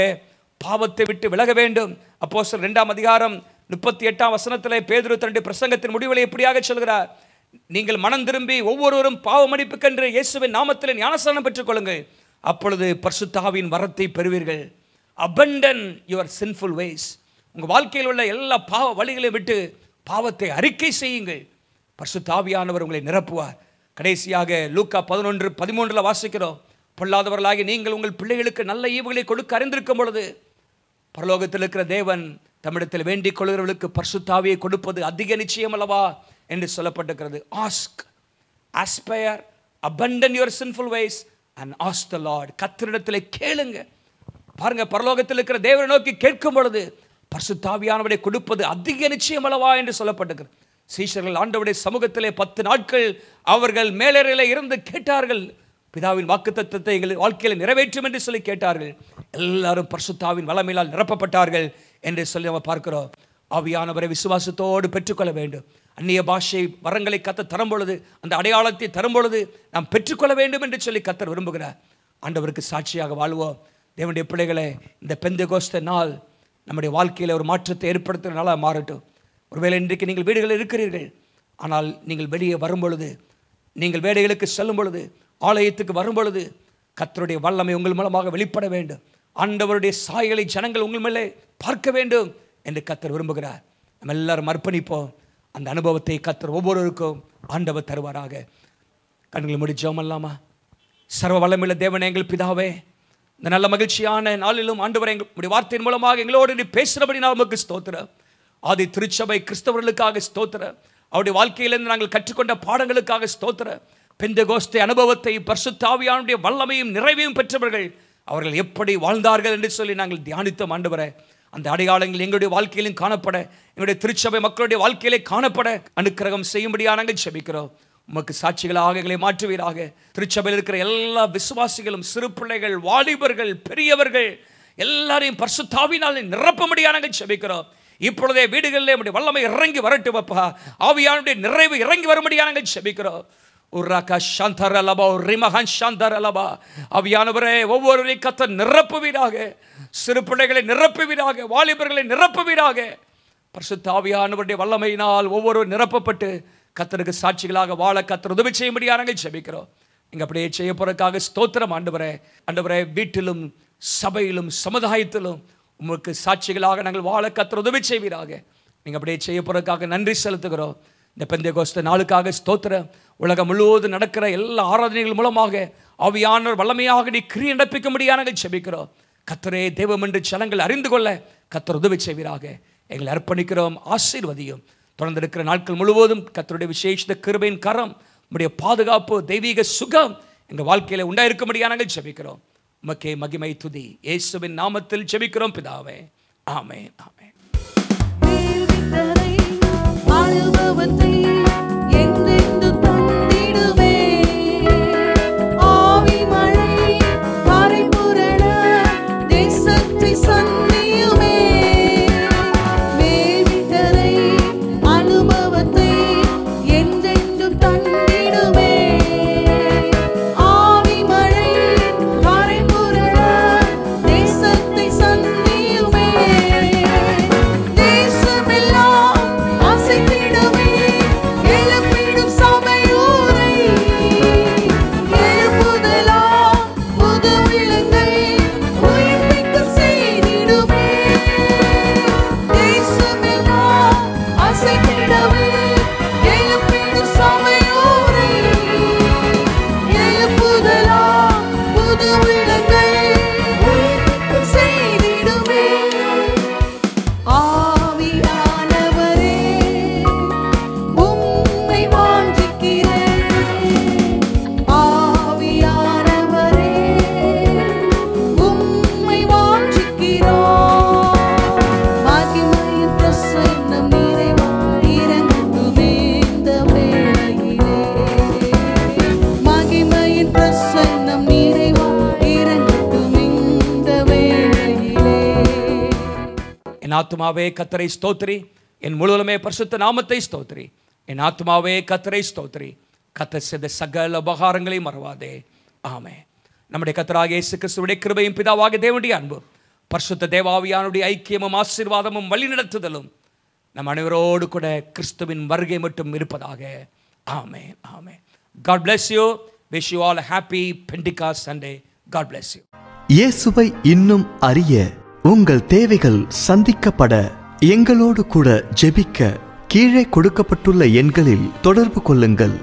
பாவத்தை விட்டு விலக வேண்டும். அப்போஸ்தலர் 2:38 பேதுரு தன்னுடைய பிரசங்கத்தின் முடிவில் எப்படியாக சொல்கிறார், நீங்கள் மனம் திரும்பி ஒவ்வொருவரும் பாவ மன்னிப்புக்கென்று இயேசுவின் நாமத்தில் ஞானஸ்நானம் பெற்றுக்கொள்ளுங்கள், அப்பொழுது பரிசுத்த ஆவியின் வரத்தை பெறுவீர்கள். abandon your sinful ways. உங்கள் வாழ்க்கையில் உள்ள எல்லா பாவ வழிகளையும் விட்டு பாவத்தை அறிக்கை செய்யுங்கள். பரிசுத்த ஆவியானவர் உங்களை நிரப்புவார். கடைசியாக லூக்கா 11:13 வாசிக்கிறோம், பொல்லாதவர்களாகி நீங்கள் உங்கள் பிள்ளைகளுக்கு நல்ல ஈவுகளை கொடுக்க அறிந்திருக்கும் பொழுது பரலோகத்தில் இருக்கிற தேவன் தம்மிடத்தில் வேண்டிக் கொள்கிறவர்களுக்கு பரிசுத்த ஆவியை கொடுப்பது அதிக நிச்சயம் அல்லவா என்று சொல்லப்பட்டிருக்கிறது. Ask, aspire, abandon your sinful ways and ask the Lord. கர்த்தரிடத்தில் கேளுங்க. பாருங்க, பரலோகத்தில் இருக்கிற தேவனை நோக்கி கேட்கும் பொழுது பரிசுத்த ஆவியானவரை கொடுப்பது அதிக நிச்சயம் அல்லவா என்று சொல்லப்பட்டிருக்கிறது. சீஷர்கள் ஆண்டவருடைய சமூகத்திலே 10 நாட்கள் அவர்கள் மேலறையில் இருந்து கேட்டார்கள். பிதாவின் வாக்குத்தத்தத்தை எங்கள் வாழ்க்கையில் நிறைவேற்றும் என்று சொல்லி கேட்டார்கள். எல்லாரும் பரிசுத்தாவின் வல்லமையால் நிரப்பப்பட்டார்கள் என்று சொல்லி நம்ம பார்க்கிறோம். ஆவியானவரை விசுவாசத்தோடு பெற்றுக்கொள்ள வேண்டும். அந்நிய பாஷை வரங்களை கர்த்தர் தரும் பொழுது, அந்த அடையாளத்தை தரும் பொழுது நாம் பெற்றுக்கொள்ள வேண்டும் என்று சொல்லி கர்த்தர் விரும்புகிறார். ஆண்டவருக்கு சாட்சியாக வாழ்வோம். தேவனுடைய பிள்ளைகளை, இந்த பெந்தெகோஸ்தே நாள் நம்முடைய வாழ்க்கையில் ஒரு மாற்றத்தை ஏற்படுத்துகிற நாளாக மாறட்டும். ஒருவேளை இன்றைக்கு நீங்கள் வீடுகளில் இருக்கிறீர்கள், ஆனால் நீங்கள் வெளியே வரும் பொழுது, நீங்கள் வேலைகளுக்கு செல்லும் பொழுது, ஆலயத்துக்கு வரும் பொழுது கர்த்தருடைய வல்லமை உங்கள் மூலமாக வெளிப்பட வேண்டும். ஆண்டவருடைய சாயலை ஜனங்கள் உங்கள் மேலே பார்க்க வேண்டும் என்று கர்த்தர் விரும்புகிறார். நம்ம எல்லாரும் அர்ப்பணிப்போம். அந்த அனுபவத்தை கர்த்தர் ஒவ்வொருவருக்கும் ஆண்டவர் தருவாராக. கண்களை மூடி ஜெபம் பண்ணலாமா? சர்வ வல்லமையுள்ள தேவனே, எங்கள் பிதாவே, இந்த நல்ல மகிழ்ச்சியான நாளிலும் ஆண்டவரே எங்களுடைய வார்த்தையின் மூலமாக எங்களோடு நீ பேசுகிறபடி நமக்கு ஸ்தோத்திரம். ஆதி திருச்சபை கிறிஸ்தவர்களுக்காக ஸ்தோத்திரம். அவருடைய வாழ்க்கையிலிருந்து நாங்கள் கற்றுக்கொண்ட பாடங்களுக்காக ஸ்தோத்திரம். பெந்தெகோஸ்தே அனுபவத்தை, பரிசுத்த ஆவியானுடைய வல்லமையும் நிறைவையும் பெற்றவர்கள் அவர்கள் எப்படி வாழ்ந்தார்கள் என்று சொல்லி நாங்கள் தியானித்தோம். ஆண்டவரே, அந்த அடையாளங்கள் எங்களுடைய வாழ்க்கையிலும் காணப்பட, எங்களுடைய திருச்சபை மக்களுடைய வாழ்க்கையிலே காணப்பட அனுக்கிரகம் செய்யும்படியாக நாங்கள் ஜெபிக்கிறோம். உமக்கு சாட்சிகளாக எங்களை மாற்றுவீராக. திருச்சபையில் இருக்கிற எல்லா விசுவாசிகளும், சிறு பிள்ளைகள், வாலிபர்கள், பெரியவர்கள் எல்லாரையும் பரிசுத்த ஆவியினால் நிரப்பும்படியாக நாங்கள் ஜெபிக்கிறோம். இப்பொழுதே வீடுகளிலே நம்முடைய வல்லமை இறங்கி வரட்டும் அப்பா. ஆவியானுடைய நிறைவு இறங்கி வரும்படியாக நாங்கள் ஜெபிக்கிறோம். ஆவியானவரே, ஒவ்வொருவரையும் கர்த்தர் நிரப்புவீராக. சிறு பிள்ளைகளை நிரப்புவீராக, வாலிபர்களை நிரப்புவீராக. பரிசுத்த ஆவியானவருடைய வல்லமையினால் ஒவ்வொருவர் நிரப்பப்பட்டு கர்த்தருக்கு சாட்சிகளாக வாழ கர்த்தர் உதவி செய்யும்படியாக நாங்கள் ஜெபிக்கிறோம். நீங்கள் அப்படியே செய்ய போறதுக்காக ஸ்தோத்திரம் ஆண்டவரே. ஆண்டவரே, வீட்டிலும் சபையிலும் சமுதாயத்திலும் உமக்கு சாட்சிகளாக நாங்கள் வாழ கர்த்தர் உதவி செய்வீராக. நீங்கள் அப்படியே செய்ய போறதுக்காக நன்றி செலுத்துகிறோம். இந்த பெந்தெகோஸ்தே நாளுக்காக ஸ்தோத்திரம். உலகம் முழுவதும் நடக்கிற எல்லா ஆராதனைகள் மூலமாக ஆவியானவர் வல்லமையாக நீ கிரியை நடப்பிக்கும்படியாக நாங்கள் ஜெபிக்கிறோம். கர்த்தரே தெய்வம் என்று ஜனங்கள் அறிந்து கொள்ள கர்த்தர் உதவி செய்வீராக. எங்களை அர்ப்பணிக்கிறோம். ஆசீர்வதியும். தொடர்ந்து இருக்கிற நாட்கள் முழுவதும் கர்த்தருடைய விசேஷ கிருபையின் கரம், உம்முடைய பாதுகாப்பு, தெய்வீக சுகம் எங்கள் வாழ்க்கையில் உண்டாயிருக்கும்படியாக நாங்கள் ஜெபிக்கிறோம். உமக்கே மகிமை துதி. இயேசுவின் நாமத்தில் ஜெபிக்கிறோம் பிதாவே. ஆமென், ஆமென். அனுபவத்தை என்றென்று தந்திடுவே. ஆவி மழை கரை புரள தேசத்தை சந்தியுமே. மேல்விட்டரை அனுபவத்தை என்றென்று தந்திடுவே. ஆவி மழை கரை புரள தேசத்தை சந்தியுமே. தேசமெல்லாம் அசைத்திடுமே. எழுப்பிடும் சபையூரை எழுப்புதலாம் புது விளங்கை உயிர்ப்பிக்க செய்திடுமே. தேசமெல்லாம் அசைத்திடவே எழுப்பிடும் சபையூரை எழுப்புதலாம் புது விளங்கை உயிர்ப்பிக்க செய்திடுமே. ஆவியானவரே, உம்மை வாஞ்சிக்கிறேன். ஆவியானவரே, உம்மை வாஞ்சிக்கிறோம். மகிமையின் பிரசன்னம் நிறைவாய் இறங்கட்டுமே இந்த வேளையிலே. மகிமையின் பிரசன்னம் நிறைவாய் இறங்கட்டும் இந்த வேளையிலே. என் ஆத்துமாவே கர்த்தரை ஸ்தோத்திரி, என் முழுவதுமே பரிசுத்த நாமத்தை ஸ்தோத்திரி. என் ஆத்துமாவே கர்த்தரை ஸ்தோத்திரி, கர்த்தர் செய்த சகல உபகாரங்களை மறவாதே. ஆமென். நம்முடைய கர்த்தராகிய இயேசு கிறிஸ்துவின் கிருபையும் பிதாவாகிய தேவனுடைய அன்பும் பரிசுத்த தேவாவியானுடைய ஐக்கியமும் ஆசீர்வாதமும் வழிநடத்துதலும் நம் அனைவரோடு கூட கிறிஸ்துவின் வருகை மட்டும் இருப்பதாக. ஆமென், ஆமென். God bless you. Wish you all a happy Pentecost Sunday. God bless you. இயேசுவை இன்னும் அறிய, உங்கள் தேவைகள் சந்திக்கப்பட, எங்களோடு கூட ஜெபிக்க கீழே கொடுக்கப்பட்டுள்ள எண்களில் தொடர்பு கொள்ளுங்கள்.